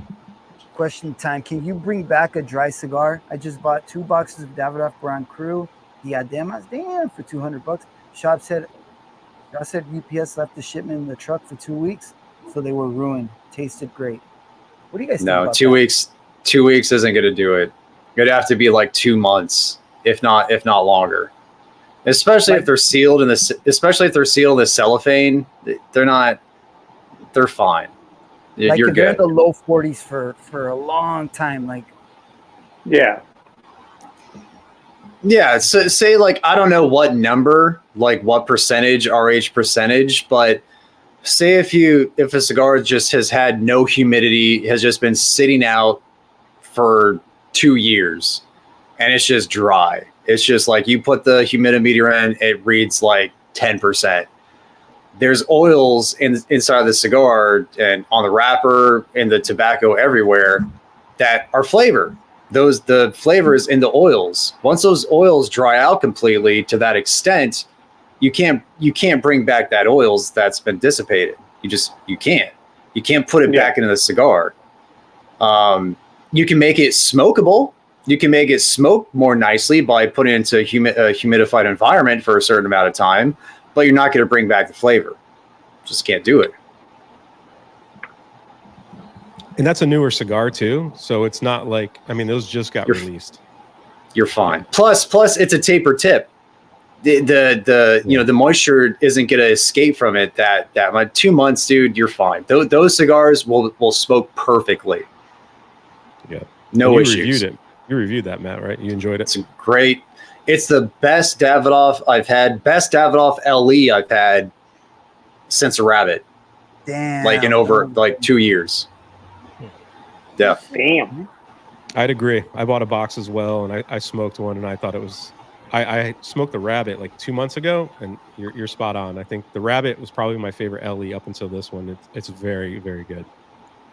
Question time. Can you bring back a dry cigar? I just bought 2 boxes of Davidoff Brown Cru Diademas. Damn, for $200. Shop said UPS left the shipment in the truck for 2 weeks, so they were ruined. Tasted great. What do you guys think No, about 2 that? weeks. 2 weeks isn't going to do it. It'd have to be like 2 months, if not longer. Especially if they're sealed in the cellophane. They're fine. Like You're if they're in good. the low 40s for a long time. Like Yeah. Yeah, so say like I don't know what number, like what percentage, RH percentage, but say if a cigar just has had no humidity, has just been sitting out for 2 years, and it's just dry. It's just like you put the humidimeter in, it reads like 10%. There's oils inside of the cigar and on the wrapper and the tobacco everywhere that are flavor. The flavors in the oils. Once those oils dry out completely to that extent, you can't bring back that oils that's been dissipated. You can't put it back into the cigar. You can make it smokable. You can make it smoke more nicely by putting it into a humidified environment for a certain amount of time, but you're not going to bring back the flavor. Just can't do it. And that's a newer cigar too, so it's not like, I mean, those just got released. You're fine. Plus, it's a taper tip. The moisture isn't going to escape from it. That like 2 months, dude, you're fine. Those cigars will smoke perfectly. Yeah, no issues. You reviewed that, Matt, right? You enjoyed it. It's great. It's the best Davidoff I've had. Best Davidoff LE I've had since a Rabbit. Damn. Like in over like 2 years. Yeah. Damn. I'd agree. I bought a box as well, and I smoked one, and I thought it was. I smoked the Rabbit like 2 months ago, and you're spot on. I think the Rabbit was probably my favorite LE up until this one. It's very, very good.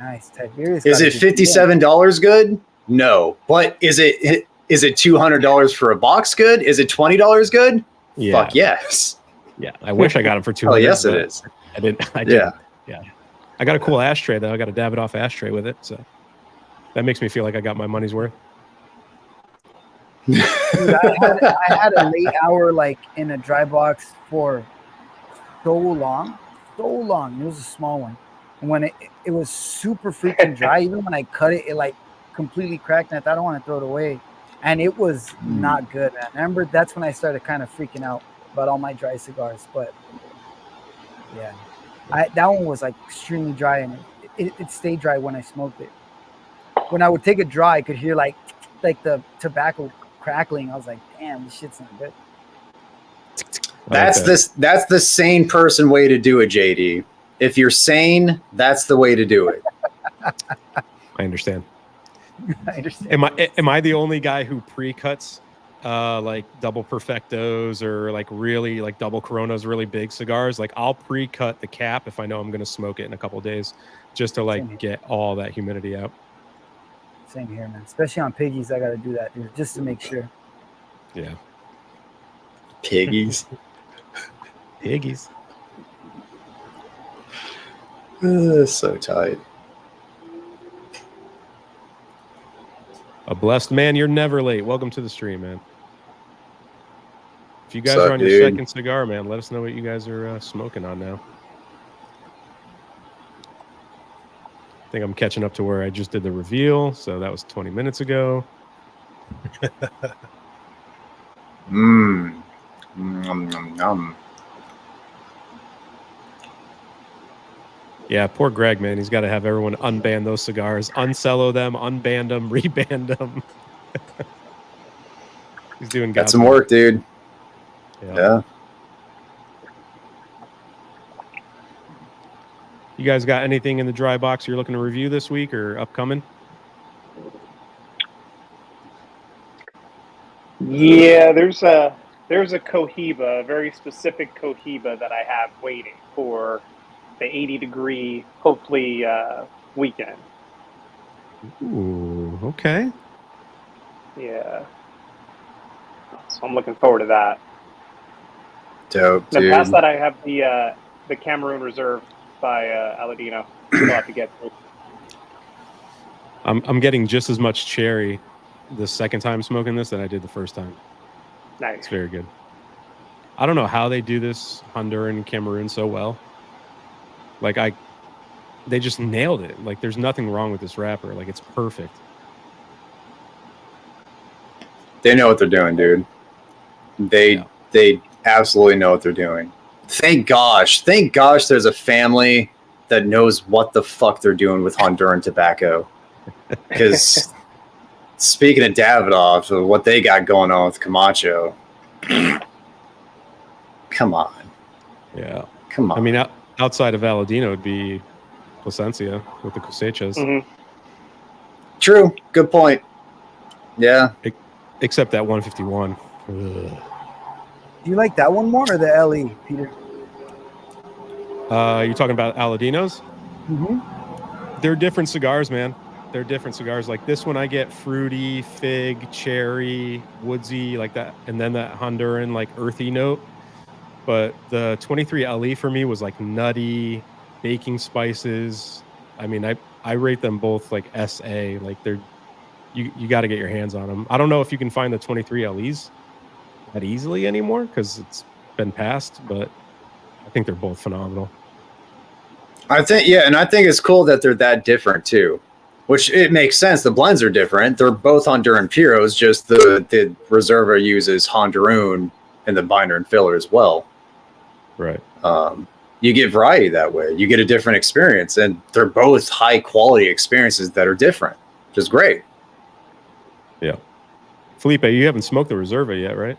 Nice. Tiberius Is it $57 good? No. But is it $200 for a box good? Is it $20 good? Yeah. Fuck yes. Yeah. I wish I got it for $200. Oh yes, it is. I didn't. Yeah. I got a cool ashtray though. I got a Davidoff ashtray with it, so that makes me feel like I got my money's worth. Dude, I had a late hour like in a dry box for so long. It was a small one, and when it was super freaking dry, even when I cut it, it like completely cracked, and I thought I don't want to throw it away, and it was not good, man. I remember that's when I started kind of freaking out about all my dry cigars. But yeah, that one was like extremely dry, and it stayed dry when I smoked it. When I would take it dry, I could hear like the tobacco crackling. I was like, damn, this shit's not good. That's the sane person way to do it, JD. If you're sane, that's the way to do it. I understand. Am I the only guy who pre-cuts like double perfectos or like really like double Coronas, really big cigars? Like I'll pre-cut the cap if I know I'm going to smoke it in a couple of days, just to like get all that humidity out. Same here, man. Especially on piggies, I got to do that, dude, just to make sure. Yeah. Piggies. Piggies. So tight. A blessed man, you're never late. Welcome to the stream, man. If you guys What's are up, on your dude? second cigar, man, let us know what you guys are smoking on now. I think I'm catching up to where I just did the reveal, so that was 20 minutes ago. Yeah, poor Greg, man. He's got to have everyone unban those cigars, uncello them, unban them, reban them. He's doing Got some work, dude. Yeah. You guys got anything in the dry box you're looking to review this week or upcoming? Yeah, there's a Cohiba, a very specific Cohiba that I have waiting for the 80-degree, hopefully, weekend. Ooh, okay. Yeah. So I'm looking forward to that. Dope, Then dude. past that, I have the Cameroon Reserve by Aladino. Still have to get through. I'm getting just as much cherry the second time smoking this than I did the first time. Nice. It's very good. I don't know how they do this Honduran and Cameroon so well. Like they just nailed it. Like there's nothing wrong with this wrapper. Like it's perfect. They know what they're doing, dude. They absolutely know what they're doing. Thank gosh there's a family that knows what the fuck they're doing with Honduran tobacco. Because speaking of Davidoff, what they got going on with Camacho. Come on. Yeah. Come on. I mean, outside of Aladino would be Plasencia with the cosechas. Mm-hmm. True. Good point. Yeah. Except that 151. Ugh. Do you like that one more or the LE, Peter? You're talking about Aladinos? Mm-hmm. They're different cigars, man. They're different cigars. Like this one, I get fruity, fig, cherry, woodsy, like that, and then that Honduran, like earthy note. But the 23 LE for me was like nutty, baking spices. I mean, I rate them both like SA. Like they're you got to get your hands on them. I don't know if you can find the 23 LEs that easily anymore because it's been passed, but I think they're both phenomenal. I think it's cool that they're that different too, which it makes sense. The blends are different. They're both Honduran Puros, just the Reserva uses Honduran in the binder and filler as well. Right. You get variety that way. You get a different experience, and they're both high quality experiences that are different, which is great. Yeah. Felipe, you haven't smoked the Reserva yet, right?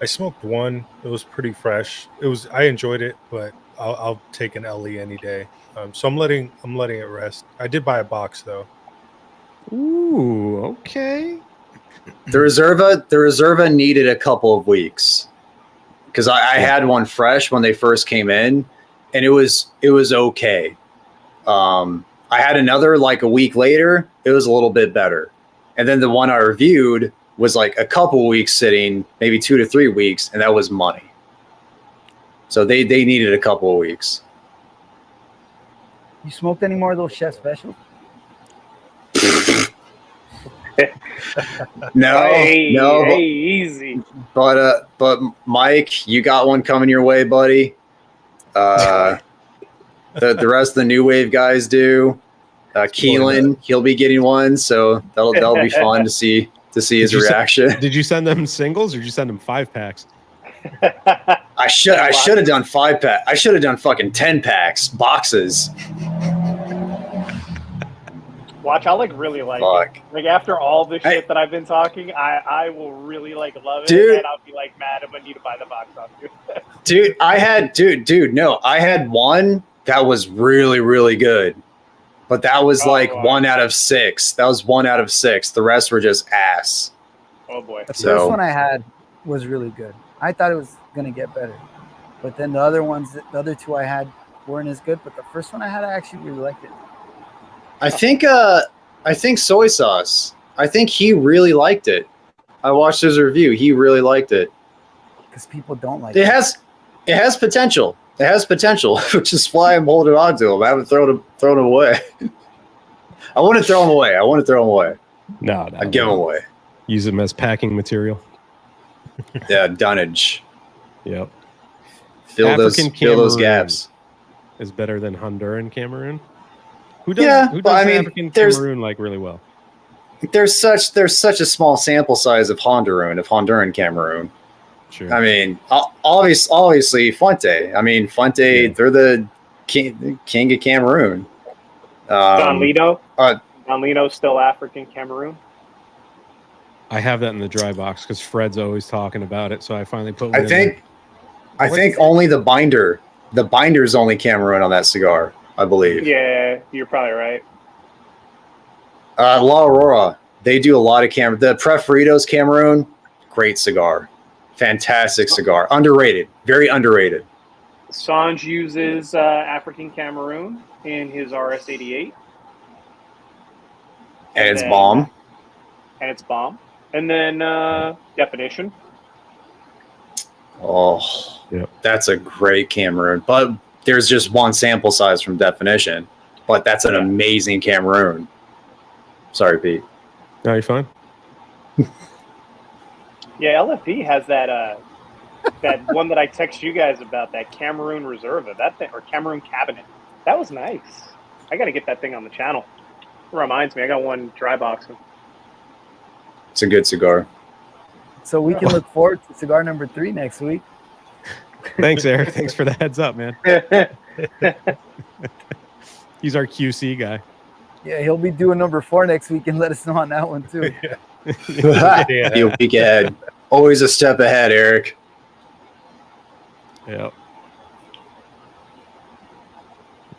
I smoked one. It was pretty fresh. I enjoyed it, but I'll take an LE any day. So I'm letting it rest. I did buy a box though. Ooh, okay. The Reserva needed a couple of weeks because I had one fresh when they first came in, and it was okay. I had another like a week later. It was a little bit better, and then the one I reviewed was like a couple weeks sitting, maybe 2 to 3 weeks, and that was money. So they needed a couple of weeks. You smoked any more of those chef specials? No, Hey, easy. but Mike, you got one coming your way, buddy. The rest of the new wave guys do. Keelan, he'll be getting one, so that'll be fun to see his reaction. Did you send them singles or did you send them 5-packs? I should have done 5-pack. I should have done fucking 10-packs, boxes. Watch, I'll like really like Fuck. it. Like after all the shit that I've been talking, I will really like love it, Dude. and I'll be like mad if I need to buy the box off you. Dude, I had one that was really, really good. But that was like 1 out of 6. That was 1 out of 6. The rest were just ass. Oh boy. The So- first one I had was really good. I thought it was gonna get better, but then the other two I had weren't as good. But the first one I had, I actually really liked it. I think soy sauce. I think he really liked it. I watched his review. He really liked it. Because people don't like It has potential. It has potential, which is why I'm holding on to him. I haven't thrown him away. I want to throw him away. No. I'd give him away. Use them as packing material. Yeah, dunnage. Yep. Fill those Cameroon gaps. Is better than Honduran Cameroon. Who Yeah, does but I mean, African there's- Cameroon like really well? There's such a small sample size of Honduran Cameroon. Sure. I mean, obviously Fuente. I mean, Fuente. Yeah. They're the king of Cameroon. Don Lito. uh, Don Lito's still African Cameroon. I have that in the dry box because Fred's always talking about it, so I finally put one I in think only the binder. The binder's only Cameroon on that cigar, I believe. Yeah, you're probably right. La Aurora. They do a lot of Cameroon. The Preferitos Cameroon, great cigar, fantastic cigar. Underrated, very underrated. Sanj uses African Cameroon in his RS-88. And it's then- bomb. And it's bomb. And then Definition. Oh, Yep. That's a great Cameroon. But there's just one sample size from Definition. But that's an amazing Cameroon. Sorry, Pete. No, you're fine. Yeah, LFP has that that one that I text you guys about, that Cameroon Reserva, that thing, or Cameroon Cabinet. That was nice. I got to get that thing on the channel. It reminds me, I got one dry box. It's a good cigar. So we can look forward to cigar number 3 next week. Thanks, Eric. Thanks for the heads up, man. He's our QC guy. Yeah, he'll be doing number 4 next week and let us know on that one too. Be a week ahead. Always a step ahead, Eric. Yeah.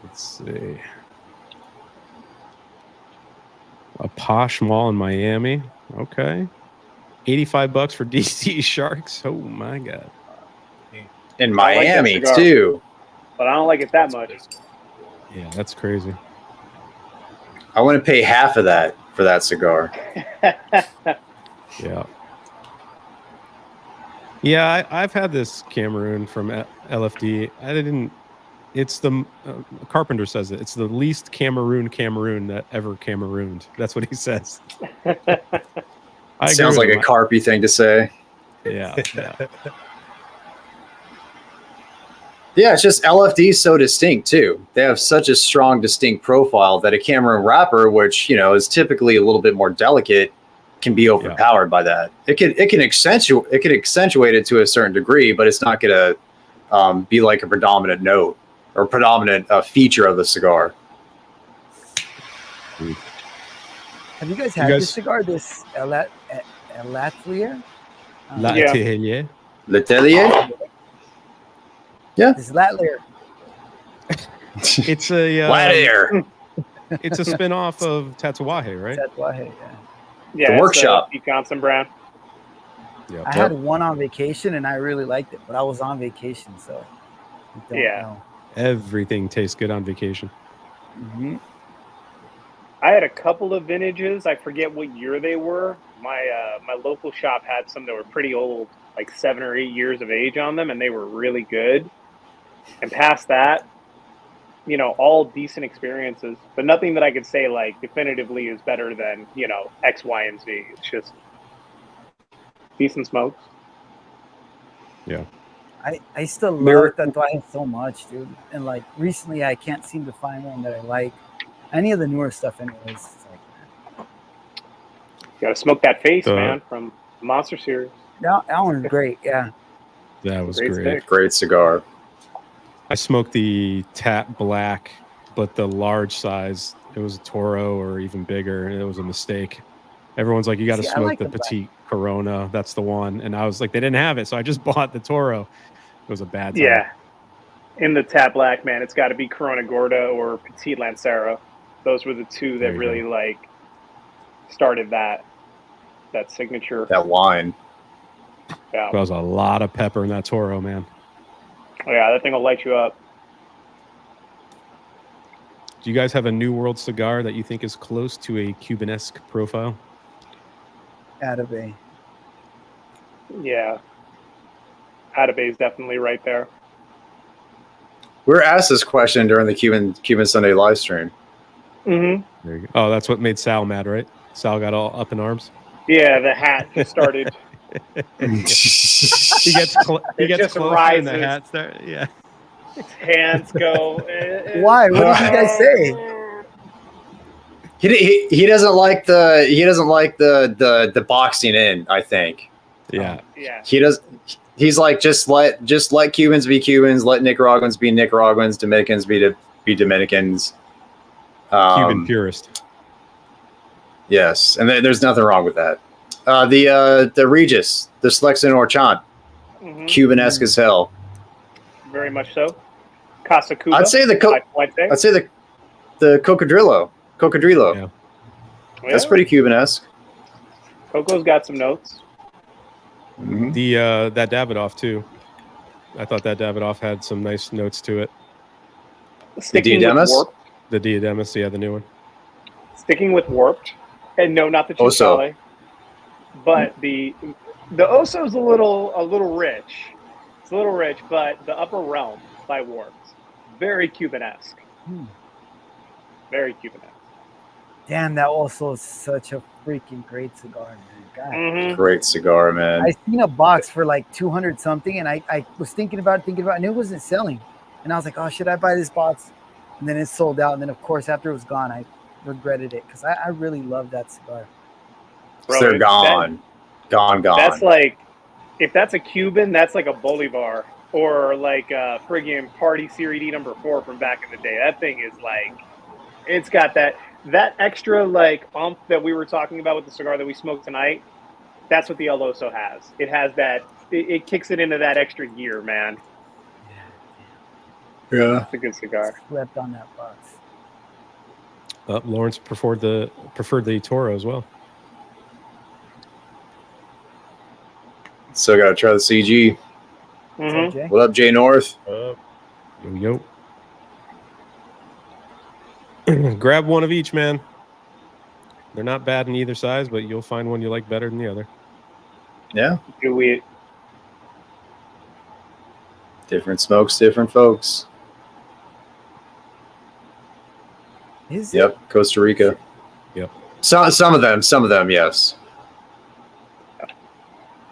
Let's see. A posh mall in Miami. Okay. $85 for DC Sharks. Oh my god. In I like that Miami cigar. too. But I don't like it that much. Yeah, that's crazy. I want to pay half of that for that cigar. Yeah. Yeah, I've had this Cameroon from LFD. I didn't. It's the Carpenter says it. It's the least Cameroon that ever Camerooned. That's what he says. I Sounds like agree a with Carpy thing to say. Yeah. Yeah, it's just LFD is so distinct too. They have such a strong, distinct profile that a Cameroon wrapper, which is typically a little bit more delicate, can be overpowered by that. It can accentuate it to a certain degree, but it's not going to be like a predominant note or predominant feature of the cigar. Have you guys had this cigar? This Latelier? Latelier. Letelier? Yeah. This Latelier. It's a Latelier. It's a spin-off of Tatuaje, right? Tatuaje, yeah. The workshop. Wisconsin brand. Yeah. I had one on vacation and I really liked it, but I was on vacation, so I don't know. Everything tastes good on vacation. Mm-hmm. I had a couple of vintages. I forget what year they were. My local shop had some that were pretty old, like 7 or 8 years of age on them, and they were really good. And past that, all decent experiences, but nothing that I could say like definitively is better than X, Y, and Z. It's just decent smokes. Yeah. I still love Tatuaje so much, dude. And like recently, I can't seem to find one that I like. Any of the newer stuff, anyways. It's like, you gotta smoke that face, man, from the Monster series. that one was great. Yeah. That was Great great. stick. Great cigar. I smoked the Tap Black, but the large size. It was a Toro or even bigger, and it was a mistake. Everyone's like, you got to smoke like the the Petite Corona. That's the one. And I was like, they didn't have it, so I just bought the Toro. It was a bad time. Yeah. In the Tap Black, man, it's got to be Corona Gorda or Petite Lancero. Those were the two that really started that signature. That line. Yeah. There was a lot of pepper in that Toro, man. Oh, yeah, that thing will light you up. Do you guys have a New World cigar that you think is close to a Cuban-esque profile? Atabey. Yeah. Atabey is definitely right there. We were asked this question during the Cuban Sunday live stream. Mm-hmm. There you go. Oh, that's what made Sal mad, right? Sal got all up in arms. Yeah, the hat just started. He gets just closer rises. and the hat starts. Yeah. Hands go. Why? What did you guys say? He doesn't like the boxing in, I think. Yeah. Yeah. He's like, just let Cubans be Cubans, let Nicaraguans be Nicaraguans, Dominicans be Dominicans. Cuban purist. Yes, and there's nothing wrong with that. The Regis, the Slexin Orchant, Cuban-esque as hell. Very much so. Casa Cuba. I'd say the Cocodrilo. Yeah. That's pretty Cuban-esque. Coco's got some notes. Mm-hmm. That Davidoff too. I thought that Davidoff had some nice notes to it. Sticking with Warped. The Diademus, yeah, the new one. Sticking with Warped, and no, not the Chisale, but the Oso's a little rich. It's a little rich, but the Upper Realm by Warped, very Cuban-esque. Very Cuban-esque. Damn, that also is such a freaking great cigar, man. God. Great cigar, man. I seen a box for like 200 something, and I was thinking about it, and it wasn't selling. And I was like, oh, should I buy this box? And then it sold out. And then, of course, after it was gone, I regretted it because I really love that cigar. Bro, they're gone. Gone. That's like, if that's a Cuban, that's like a Bolivar or like a friggin' Party Series D number 4 from back in the day. That thing is like, it's got that. that extra like oomph that we were talking about with the cigar that we smoked tonight, that's what the El Oso has. It has that. It kicks it into that extra gear, man. Yeah. It's a good cigar. Slept on that box. Lawrence preferred the Toro as well. So gotta try the CG. Mhm. Jay? What up, Jay North? Yo. Grab one of each, man. They're not bad in either size, but you'll find one you like better than the other. Yeah. Do we? Different smokes, different folks. Is it? Yep. Costa Rica. Yep. Some of them, yes.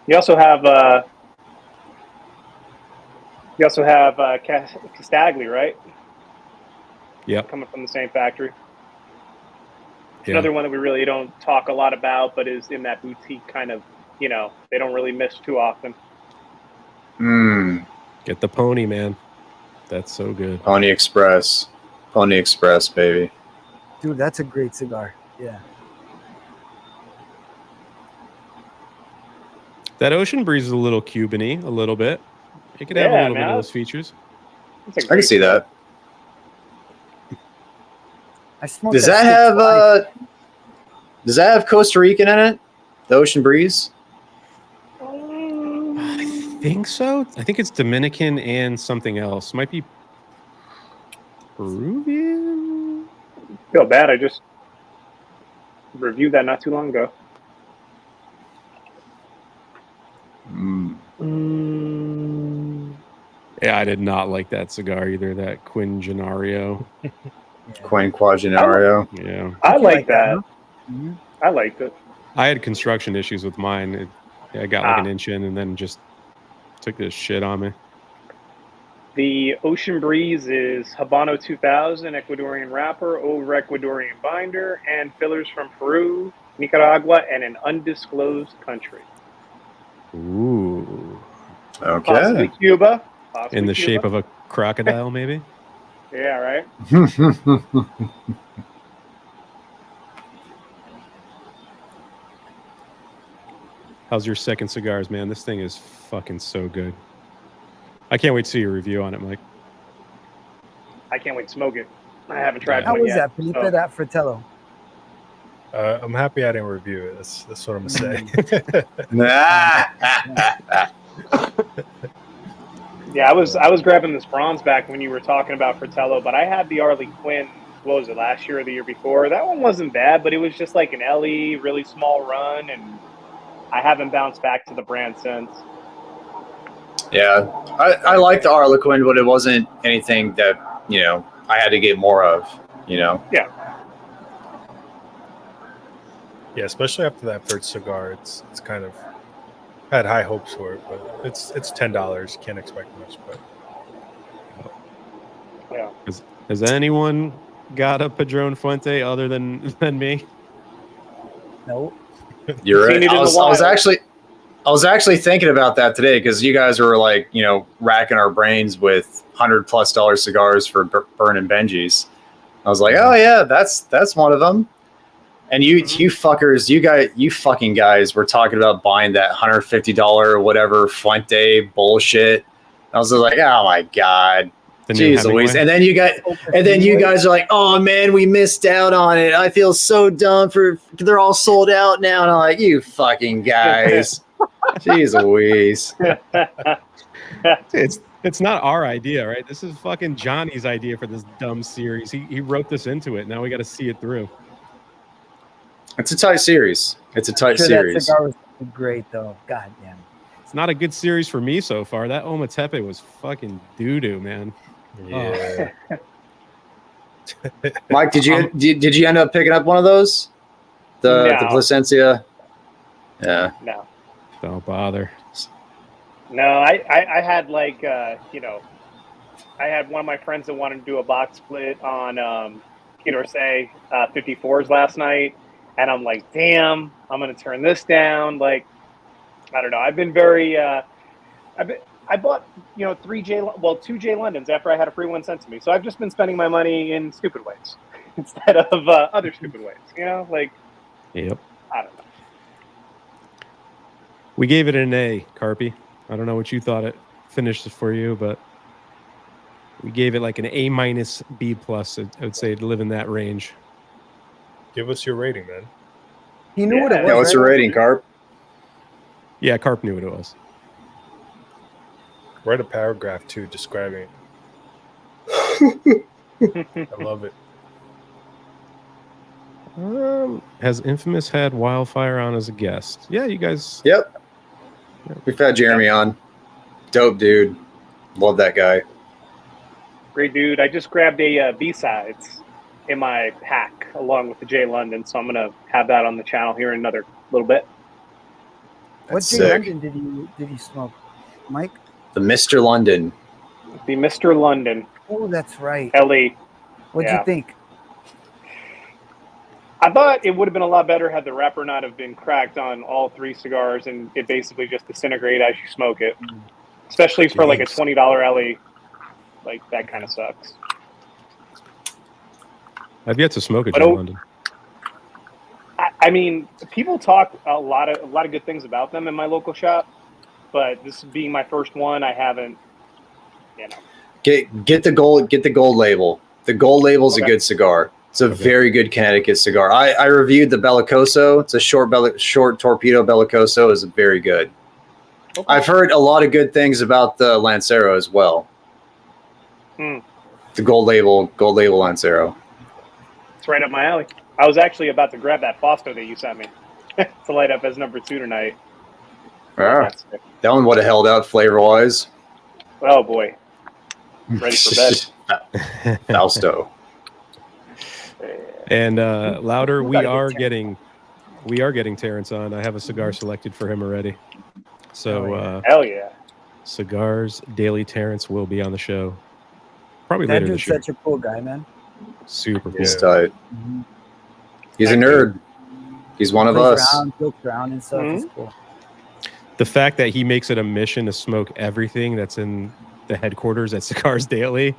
You also have Castagli, right? Yep. Coming from the same factory. Yeah. Another one that we really don't talk a lot about, but is in that boutique kind of, they don't really miss too often. Get the Pony, man. That's so good. Pony Express. Pony Express, baby. Dude, that's a great cigar. Yeah. That Ocean Breeze is a little Cuban-y, a little bit. It could have a little bit of those features. It's a I can great see that. I smoked Does that that shit twice. does that have Costa Rican in it? The Ocean Breeze? I think so. I think it's Dominican and something else. Might be Peruvian. Feel bad. I just reviewed that not too long ago. Yeah, I did not like that cigar either. That Quingenario. Quinquagenario. Yeah, I like that. huh? Mhm. I liked it. I had construction issues with mine. I got like an inch in and then just took this shit on me. The Ocean Breeze is Habano 2000, Ecuadorian wrapper, over Ecuadorian binder, and fillers from Peru, Nicaragua, and an undisclosed country. Ooh. Possibly Okay. Cuba. In the shape of a crocodile, maybe? Yeah, right? How's your second cigars, man? This thing is fucking so good. I can't wait to see your review on it, Mike. I can't wait to smoke it. I haven't tried How one was yet. that, Felipe? so- That Fratello? I'm happy I didn't review it. That's what I'm gonna say. Yeah, I was grabbing this bronze back when you were talking about Fratello, but I had the Arley Quinn, what was it, last year or the year before? That one wasn't bad, but it was just like an LE, really small run, and I haven't bounced back to the brand since. Yeah. I like the Harlequin, but it wasn't anything that, I had to get more of, Yeah. Yeah, especially after that first cigar, it's kind of had high hopes for it, but it's $10. Can't expect much, but Yeah. Has anyone got a Padron Fuente other than me? No. you're Seen right. it in I the was wild. actually thinking about that today because you guys were like, racking our brains with $100+ cigars for burning Benjis. I was like, oh yeah, that's one of them. And you fuckers, you fucking guys were talking about buying that $150 or whatever Fuente bullshit. I was like, oh my god, The new jeez Louise. Hemingway? And then you guys are like, oh man, we missed out on it. I feel so dumb they're all sold out now. And I'm like, you fucking guys, jeez Louise. It's not our idea, right? This is fucking Johnny's idea for this dumb series. He wrote this into it. Now we got to see it through. It's a tight series. It's a tight Sure, series. that cigar was great, though. God damn. It's not a good series for me so far. That Ometepe was fucking doo-doo, man. yeah. Mike, did you end up picking up one of those? The No. Placencia? Yeah. No. Don't bother. No, I had like, I had one of my friends that wanted to do a box split on Say 54s last night. And I'm like, damn, I'm going to turn this down. Like, I don't know. I've been very, I bought, 2 J Londons after I had a free one sent to me. So I've just been spending my money in stupid ways. instead of other stupid ways. You know, like Yep. I don't know. We gave it an A, Carpy. I don't know what you thought it finished for you, but we gave it like an A minus B plus. I would say to live in that range. Give us your rating, man. He knew what it was. Yeah, what's your right? rating, Carp? Yeah, Carp knew what it was. Write a paragraph too describing it. I love it. Has Infamous had Wildfire on as a guest? Yeah, you guys. Yep. We've had Jeremy on. Dope dude. Love that guy. Great dude. I just grabbed a B-sides in my pack along with the J London, so I'm gonna have that on the channel here in another little bit. What That's J sick. London did he smoke, Mike? The Mr. London. The Mr. London Oh, that's right. LE. What'd Yeah. you think? I thought it would have been a lot better had the wrapper not have been cracked on all three cigars and it basically just disintegrate as you smoke it. Especially for like a Yikes. $20 LE. Like that kind of sucks. I've yet to smoke a But J London. I mean, people talk a lot of good things about them in my local shop, but this being my first one, I haven't. You know, Get the gold label. The gold label's Okay. a good cigar. It's a very good Connecticut cigar. I reviewed the Bellicoso. It's a short torpedo Bellicoso. Is very good. Okay. I've heard a lot of good things about the Lancero as well. Hmm. The gold label Lancero. It's right up my alley. I was actually about to grab that Fausto that you sent me to light up as number 2 tonight. Ah, That's sick. that one would have held out flavor wise. Oh boy, ready for bed. Fausto. And Louder, We we gotta get are Terrence. getting Terrence on. I have a cigar selected for him already. So Oh, yeah. Hell yeah! Cigars Daily Terrence will be on the show. Probably That later dude's this year. such a cool guy, man. Super cool. He's tight. Mhm. He's a Thank you. nerd. He's one of Plays us. around, jokes around and stuff. It's cool. The fact that he makes it a mission to smoke everything that's in the headquarters at Cigars Daily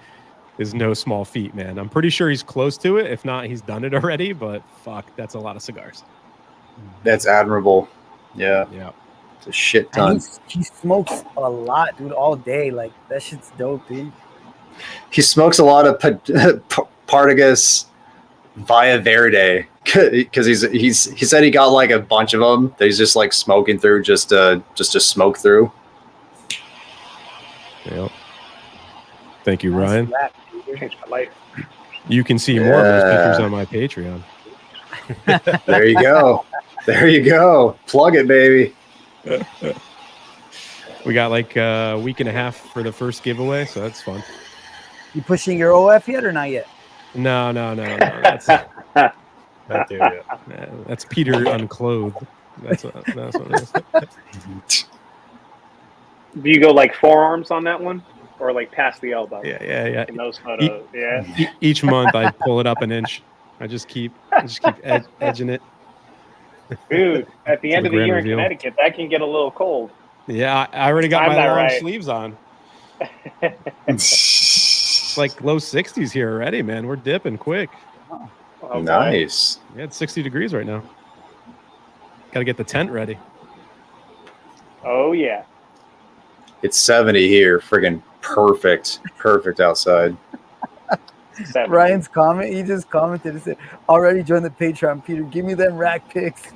is no small feat, man. I'm pretty sure he's close to it. If not, he's done it already, but fuck, that's a lot of cigars. That's admirable. Yeah, Yeah. it's a shit And ton. he smokes a lot, dude, all day. Like, that shit's dope, dude. He smokes a lot of Partagas Via Verde because he said he got like a bunch of them that he's just like smoking through just to smoke through. Yep. Thank you, Nice Ryan. rap, dude. Changed my life. You can see more of his Yeah. pictures on my Patreon. There you go. There you go. Plug it, baby. We got like a week and a half for the first giveaway, so that's fun. You pushing your OF yet or not yet? No. That's Not there yet. that's Peter unclothed. That's what it is. Do you go like forearms on that one, or like past the elbow? Yeah. In those photos, yeah. Each month I pull it up an inch. I just keep edging it. Dude, at the end the of the grand year reveal. in Connecticut, that can get a little cold. Yeah, I already got I'm my not long right. sleeves on. It's like low 60s here already, man. We're dipping quick. Oh, boy. Nice. Yeah, it's 60 degrees right now. Got to get the tent ready. Oh yeah. It's 70 here. Friggin' perfect. Perfect outside. 70. Ryan's comment, he just commented and said, already joined the Patreon, Peter. Give me them rack picks.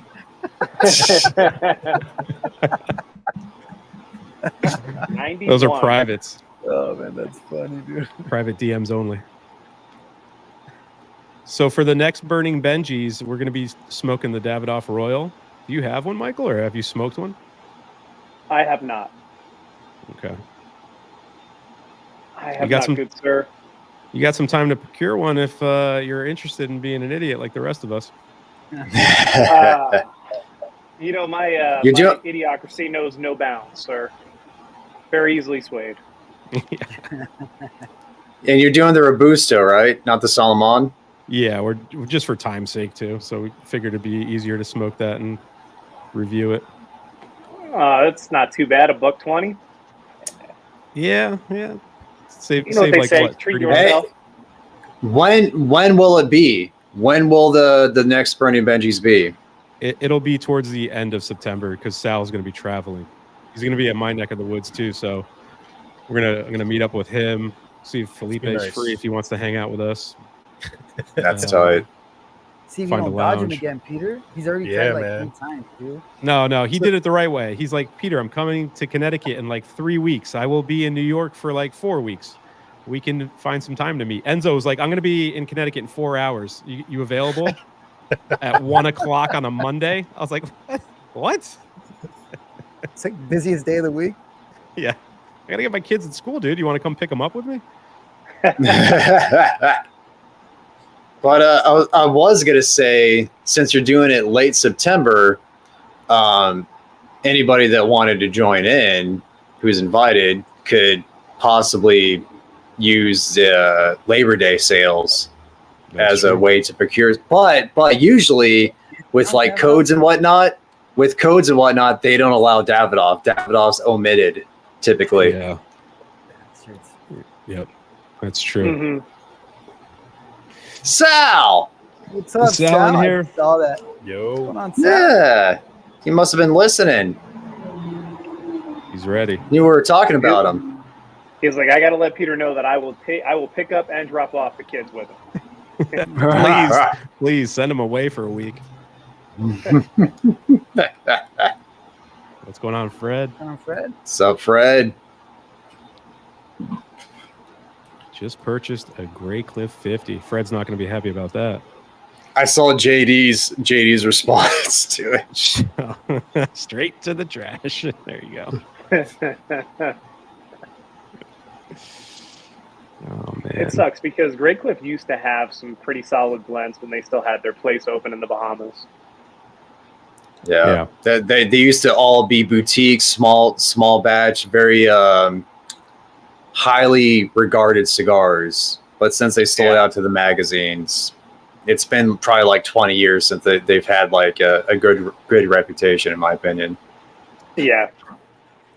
91. Those are privates, Oh, man, that's funny, dude. private DMs only. So for the next Burning Benjis, we're going to be smoking the Davidoff Royal. Do you have one, Michael, or have you smoked one? I have not. Okay. I have got not, some- good sir. You got some time to procure one if you're interested in being an idiot like the rest of us. You know, my You do- idiocracy knows no bounds, sir. Very easily swayed. And you're doing the Robusto, right? Not the Solomon? Yeah, we're just for time's sake too. So we figured it'd be easier to smoke that and review it. That's not too bad. $1.20. Yeah. Save, You know what save they like say? what? Treat 30 yourself. When will it be? When will the next Bernie and Benji's be? It'll be towards the end of September because Sal's going to be traveling. He's going to be at my neck of the woods too. So I'm gonna meet up with him. See if Felipe's nice. free if he wants to hang out with us. That's tight. See if you Find don't a dodge him lounge. again, Peter. He's already Yeah, tried like man. 3 times, dude. No, he did it the right way. He's like, Peter, I'm coming to Connecticut in like 3 weeks. I will be in New York for like 4 weeks. We can find some time to meet. Enzo was like, I'm going to be in Connecticut in 4 hours. You available at 1 o'clock on a Monday? I was like, what? It's like busiest day of the week. Yeah. I got to get my kids at school, dude. You want to come pick them up with me? But I was gonna say, since you're doing it late September, anybody that wanted to join in, who's invited, could possibly use the Labor Day sales as a way to procure. But usually with like codes and whatnot, they don't allow Davidoff. Davidoff's omitted typically. Yeah. Yep. That's true. Mm-hmm. Sal! What's up, Sal Sal? in here? I saw that. What's Yo. going on, Sal? Yeah. He must have been listening. He's ready. You were talking about him. He's like, I got to let Peter know that I will pick up and drop off the kids with him. Please send him away for a week. What's going on, Fred? What's going on, Fred? What's up, Fred? Just purchased a Grey Cliff 50. Fred's not going to be happy about that. I saw JD's response to it. Straight to the trash. There you go. Oh man, It sucks because Great Cliff used to have some pretty solid blends when they still had their place open in the Bahamas. Yeah. They used to all be boutique, small batch, very highly regarded cigars. But since they sold out to the magazines, it's been probably like 20 years since they've had like a good reputation, in my opinion. Yeah.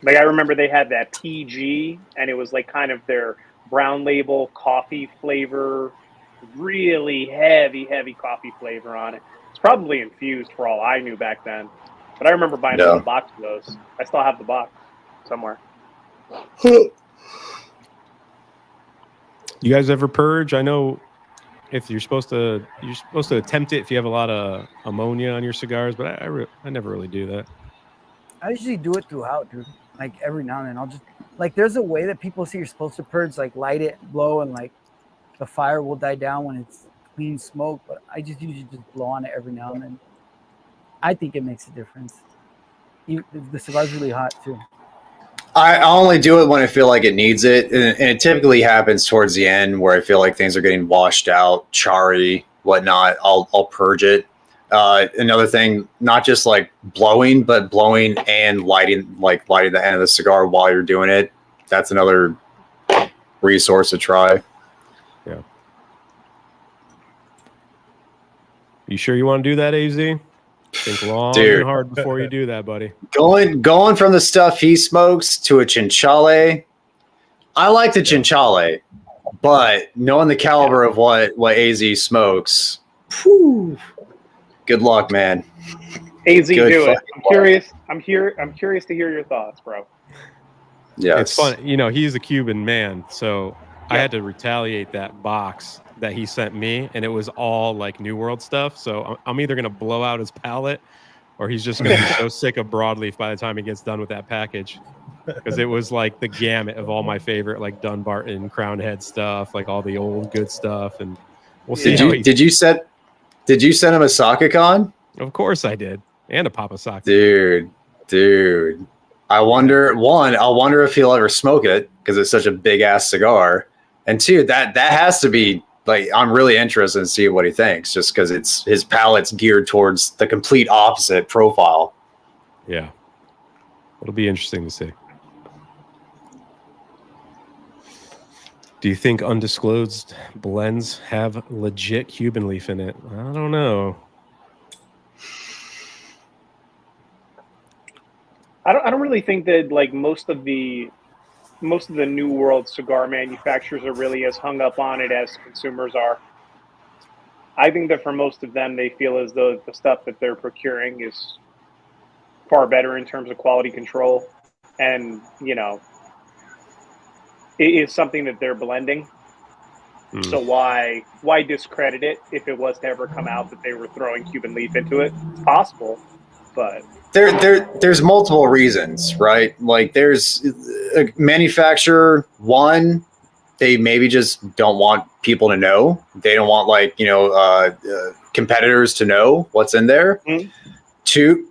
Like I remember they had that PG, and it was like kind of their brown label coffee flavor, really heavy coffee flavor on it. It's probably infused for all I knew back then. But I remember buying a box of those. I still have the box somewhere. You guys ever purge? I know if you're supposed to attempt it if you have a lot of ammonia on your cigars, but I never really do that. I usually do it throughout, dude. Like every now and then, I'll just like there's a way that people say you're supposed to purge, like light it, blow, and like the fire will die down when it's clean smoke. But I just usually just blow on it every now and then. I think it makes a difference. The cigar's really hot too. I only do it when I feel like it needs it, and it typically happens towards the end where I feel like things are getting washed out, charry, whatnot. I'll purge it. Another thing, not just like blowing, but blowing and lighting the end of the cigar while you're doing it. That's another resource to try. Yeah. You sure you want to do that, AZ? Think long and hard before you do that, buddy. Going from the stuff he smokes to a chinchale. I like the chinchale, but knowing the caliber of what AZ smokes, whew, good luck, man. AZ, do it. I'm curious. I'm curious to hear your thoughts, bro. Yeah, it's fun. You know, he's a Cuban man, so I had to retaliate that box that he sent me, and it was all like New World stuff. So I'm either gonna blow out his palate, or he's just gonna be so sick of broadleaf by the time he gets done with that package, because it was like the gamut of all my favorite like Dunbarton, Crown Head stuff, like all the old good stuff. And we'll see. Did you send him a Sakakon? Of course I did, and a Papa Sock. Dude. I wonder if he'll ever smoke it because it's such a big ass cigar, and two, that has to be. Like, I'm really interested in seeing what he thinks, just because his palate's geared towards the complete opposite profile. Yeah, it'll be interesting to see. Do you think undisclosed blends have legit Cuban leaf in it? I don't know. I don't really think that like most of the most of the new world cigar manufacturers are really as hung up on it as consumers are. I think that for most of them, they feel as though the stuff that they're procuring is far better in terms of quality control, and it is something that they're blending. So why discredit it if it was to ever come out that they were throwing Cuban leaf into it? It's possible, but there's multiple reasons, right? Like there's a manufacturer, one, they maybe just don't want people to know. They don't want competitors to know what's in there. Mm-hmm.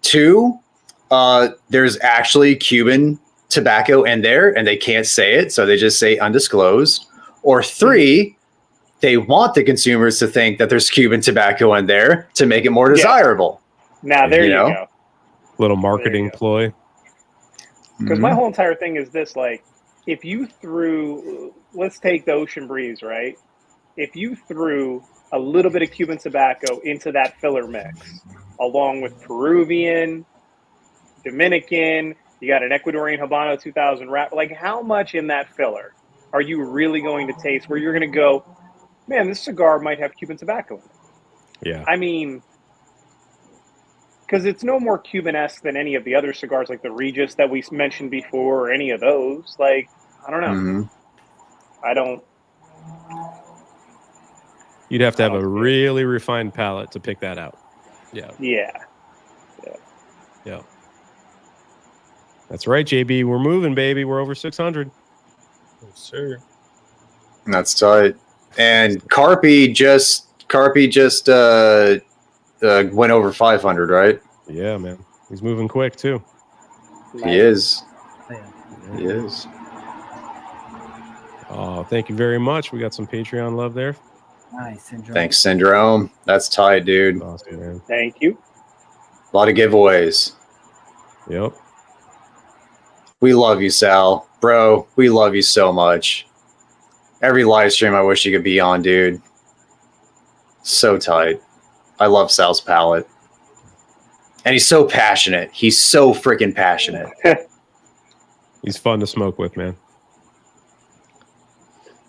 Two, there's actually Cuban tobacco in there and they can't say it, so they just say undisclosed. Or three, they want the consumers to think that there's Cuban tobacco in there to make it more desirable. Now there you go. Little marketing ploy. Because my whole entire thing is this: like, if you threw, let's take the Ocean Breeze, right? If you threw a little bit of Cuban tobacco into that filler mix, along with Peruvian, Dominican, you got an Ecuadorian Habano 2000 wrap, like how much in that filler are you really going to taste where you're going to go, man, this cigar might have Cuban tobacco in it? Yeah. I mean, because it's no more Cuban-esque than any of the other cigars, like the Regis that we mentioned before, or any of those. Like, I don't know. Mm-hmm. I don't. You'd have to have a really refined palate to pick that out. Yeah. That's right, JB. We're moving, baby. We're over 600. Yes, sir. That's tight. And Carpi just went over 500, right? Yeah, man. He's moving quick too. He is. Yeah. He is. Oh, thank you very much. We got some Patreon love there. Nice, Syndrome. Thanks, Syndrome. That's tight, dude. Awesome, man. Thank you. A lot of giveaways. Yep. We love you, Sal. Bro, we love you so much. Every live stream I wish you could be on, dude. So tight. I love Sal's palate. And he's so passionate. He's so freaking passionate. He's fun to smoke with, man.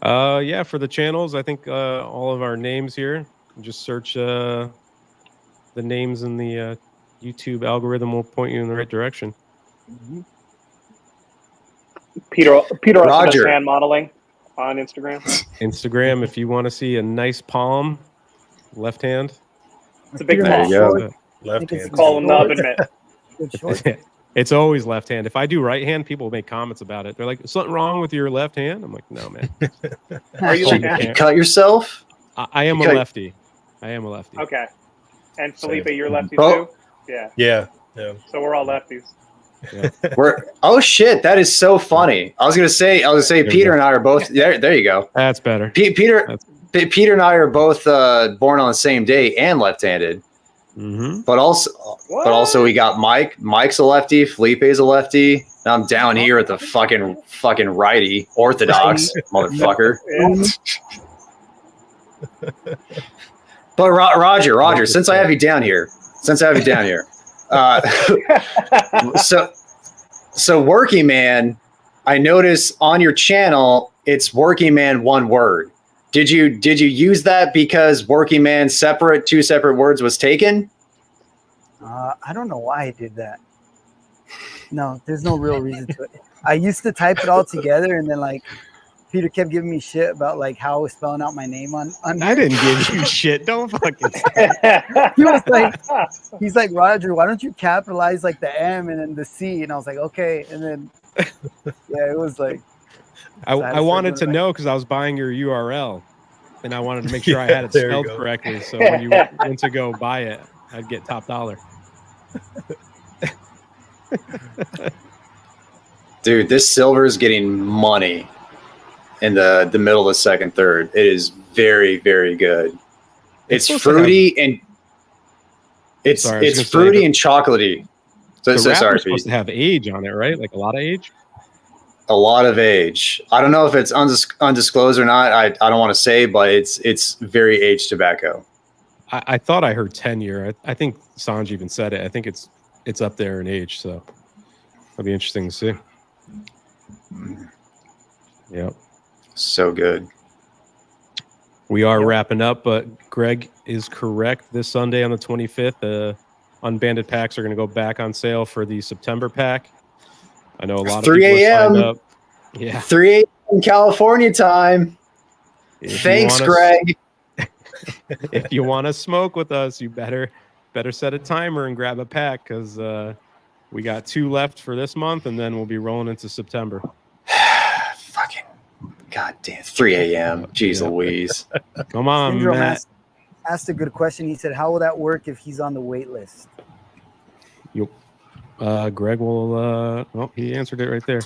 Yeah, for the channels, I think all of our names here, just search the names in the YouTube algorithm will point you in the right direction. Mm-hmm. Peter Roger. hand modeling on Instagram. Instagram, if you want to see a nice palm, left hand. It's a big There palm. you go. Left hand. Call him nub admit. It's always left hand. If I do right hand, people make comments about it. They're like, something wrong with your left hand? I'm like, no, man. Are you Did you cut yourself? I am a lefty. I am a lefty. Okay. And Felipe, you're lefty Oh. too? Yeah. Yeah. So we're all lefties. Yeah. Oh shit, that is so funny. I was gonna say Peter and I are both there you go. That's better. Peter and I are both born on the same day and left-handed. Mm-hmm. But also we got Mike. Mike's a lefty. Felipe's a lefty. And I'm down here at the fucking righty, orthodox motherfucker. But Roger, since I have you down here, so Working Man, I notice on your channel it's Working Man one word. Did you use that because Working Man two separate words was taken? I don't know why I did that. No, there's no real reason to it. I used to type it all together, and then like Peter kept giving me shit about like how I was spelling out my name on I didn't give you shit. Don't fucking. He's like, Roger, why don't you capitalize like the M and then the C? And I was like, okay. And then yeah, it was like I wanted to know because I was buying your URL, and I wanted to make sure I had it spelled correctly. So when you went to go buy it, I'd get top dollar. Dude, this silver is getting money in the middle of the second third. It is very, very good. It's fruity and it's fruity and chocolate-y. So sorry, supposed to have age on it, right? Like a lot of age. A lot of age. I don't know if it's undisclosed or not. I don't want to say, but it's very aged tobacco. I thought I heard 10-year. I think Sanj even said it. I think it's up there in age, so it'll be interesting to see. Yep. So good. We are wrapping up, but Greg is correct. This Sunday on the 25th, unbanded packs are going to go back on sale for the September pack. I know a lot of 3 people are signed a.m. up. Yeah. 3 a.m. California time. Thanks, Greg. If you want to smoke with us, you better set a timer and grab a pack, because we got 2 left for this month, and then we'll be rolling into September. Fucking goddamn 3 a.m. Jeez Louise. Come on, Syndrome Matt. asked a good question. He said, how will that work if he's on the wait list? Greg will he answered it right there.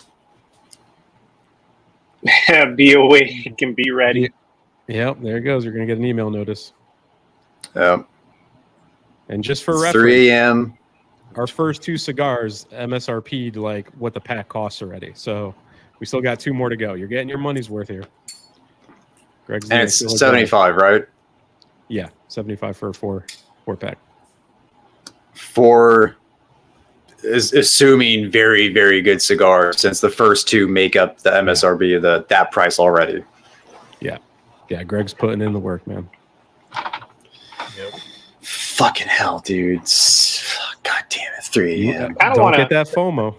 Be awake and be ready. Yep, there it goes. You're going to get an email notice. Yep. And just for reference, 3 a.m. our first 2 cigars MSRP'd like what the pack costs already. So we still got 2 more to go. You're getting your money's worth here. Greg's And it's 75, right? Yeah, 75 for a 4-pack. For assuming very, very good cigar, since the first 2 make up the MSRP of that price already. Yeah, Greg's putting in the work, man. Yep. Fucking hell, dude. God damn it, 3 a.m. Don't get that FOMO.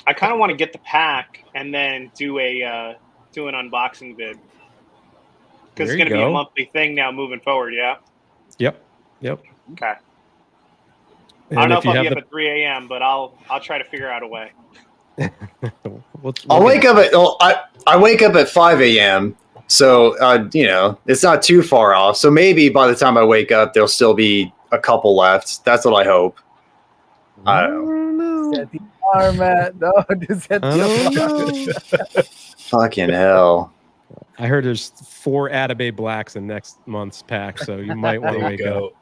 I kind of want to get the pack and then do an unboxing vid, because it's going to be a monthly thing now moving forward. Yeah. Yep. Okay. And I don't know if you I'll have be up at 3 a.m., but I'll try to figure out a way. I wake up at 5 a.m. So it's not too far off. So maybe by the time I wake up, there'll still be a couple left. That's what I hope. I don't know. Set the alarm, Matt. No, just set the alarm. Fucking hell. I heard there's 4 Atabay Blacks in next month's pack, so you might want to wake up.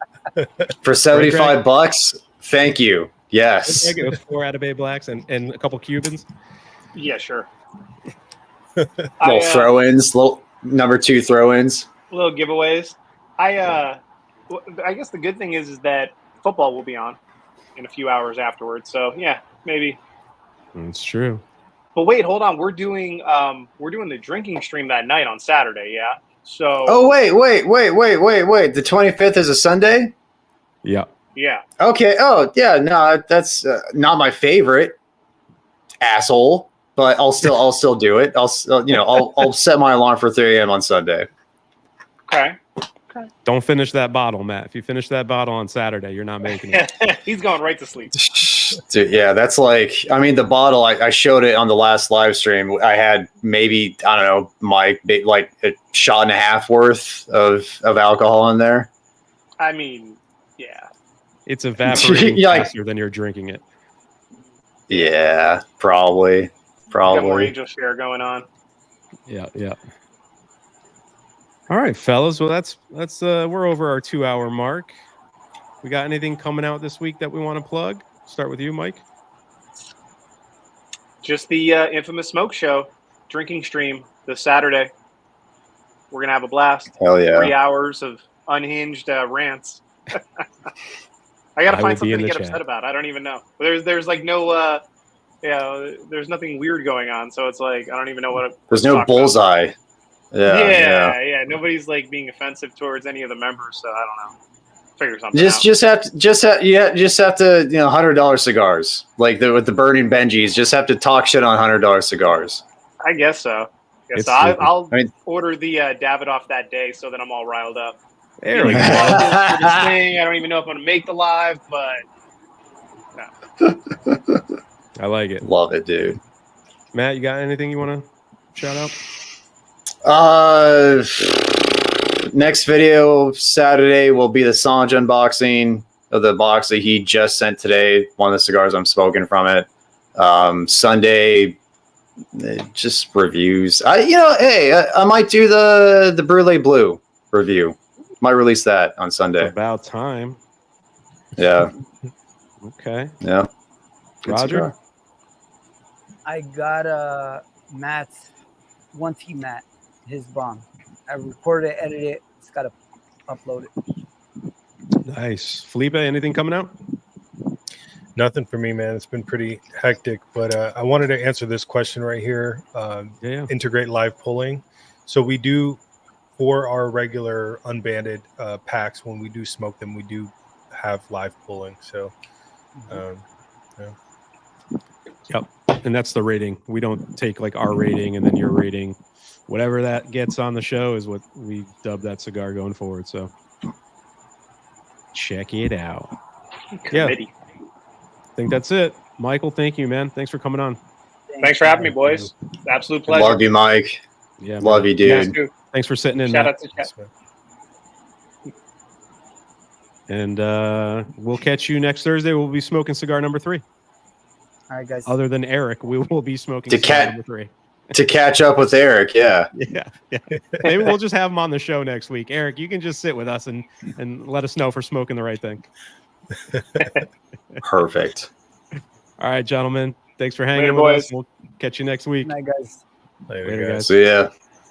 For $75, thank you. Yes. It was 4 Atabay Blacks and a couple Cubans. Yeah, sure. Little throw-ins, little number 2 throw-ins. Little giveaways. I guess the good thing is that football will be on in a few hours afterwards. So yeah, maybe. It's true. But wait, hold on. We're doing the drinking stream that night on Saturday. Yeah. So. Oh wait! The 25th is a Sunday. Yeah. Yeah. Okay. Oh yeah. No, that's not my favorite. Asshole. But I'll still do it. I'll set my alarm for 3 a.m. on Sunday. Okay. Don't finish that bottle, Matt. If you finish that bottle on Saturday, you're not making it. He's going right to sleep. Dude, yeah, that's the bottle. I showed it on the last live stream. I had maybe, I don't know, like a shot and a half worth of alcohol in there. I mean, yeah. It's evaporating faster than you're drinking it. Yeah, probably. Got more angel share going on. Yeah. All right, fellas. Well, that's we're over our 2-hour mark. We got anything coming out this week that we want to plug? Start with you, Mike. Just the infamous smoke show, drinking stream this Saturday. We're gonna have a blast. Hell yeah! 3 hours of unhinged rants. I gotta find something to get upset about. I don't even know. There's like no. There's nothing weird going on, so it's like I don't even know what. There's no bullseye. Yeah. Nobody's like being offensive towards any of the members, so I don't know. Figure something out. Just have to $100 cigars with the burning Benjis. Just have to talk shit on $100 cigars. I guess so. I'll order the Davidoff that day, so that I'm all riled up. There we go. I don't even know if I'm gonna make the live, but. No. I like it. Love it, dude. Matt, you got anything you want to shout out? Next video Saturday will be the Sanj unboxing of the box that he just sent today. One of the cigars I'm smoking from it. Sunday, just reviews. I might do the Brulee Blue review. Might release that on Sunday. It's about time. Yeah. Okay. Yeah. Good Roger. cigar. I got Matt's 1T Matt, his bomb. I recorded it, edited it. It's got to upload it. Nice. Felipe, anything coming out? Nothing for me, man. It's been pretty hectic, but I wanted to answer this question right here. Yeah. Integrate live pulling. So we do, for our regular unbanded packs, when we do smoke them, we do have live pulling. So, yeah. Yep. And that's the rating. We don't take like our rating and then your rating. Whatever that gets on the show is what we dub that cigar going forward. So check it out. Committee. I think that's it. Michael, thank you, man. Thanks for coming on. Thanks for having me, boys. Absolute pleasure. Love you, Mike. Yeah, man. Love you, dude. Yes, Thanks for sitting in. Shout Matt. out to chat. And we'll catch you next Thursday. We'll be smoking cigar number 3. All right, guys. Other than Eric, we will be smoking To cigar cat- number 3. To catch up with Eric, yeah. Yeah. Maybe we'll just have him on the show next week. Eric, you can just sit with us and let us know if we're smoking the right thing. Perfect. All right, gentlemen. Thanks for hanging Later, with boys. us. We'll catch you next week. Good night, guys. Later, Later, guys. guys. See ya.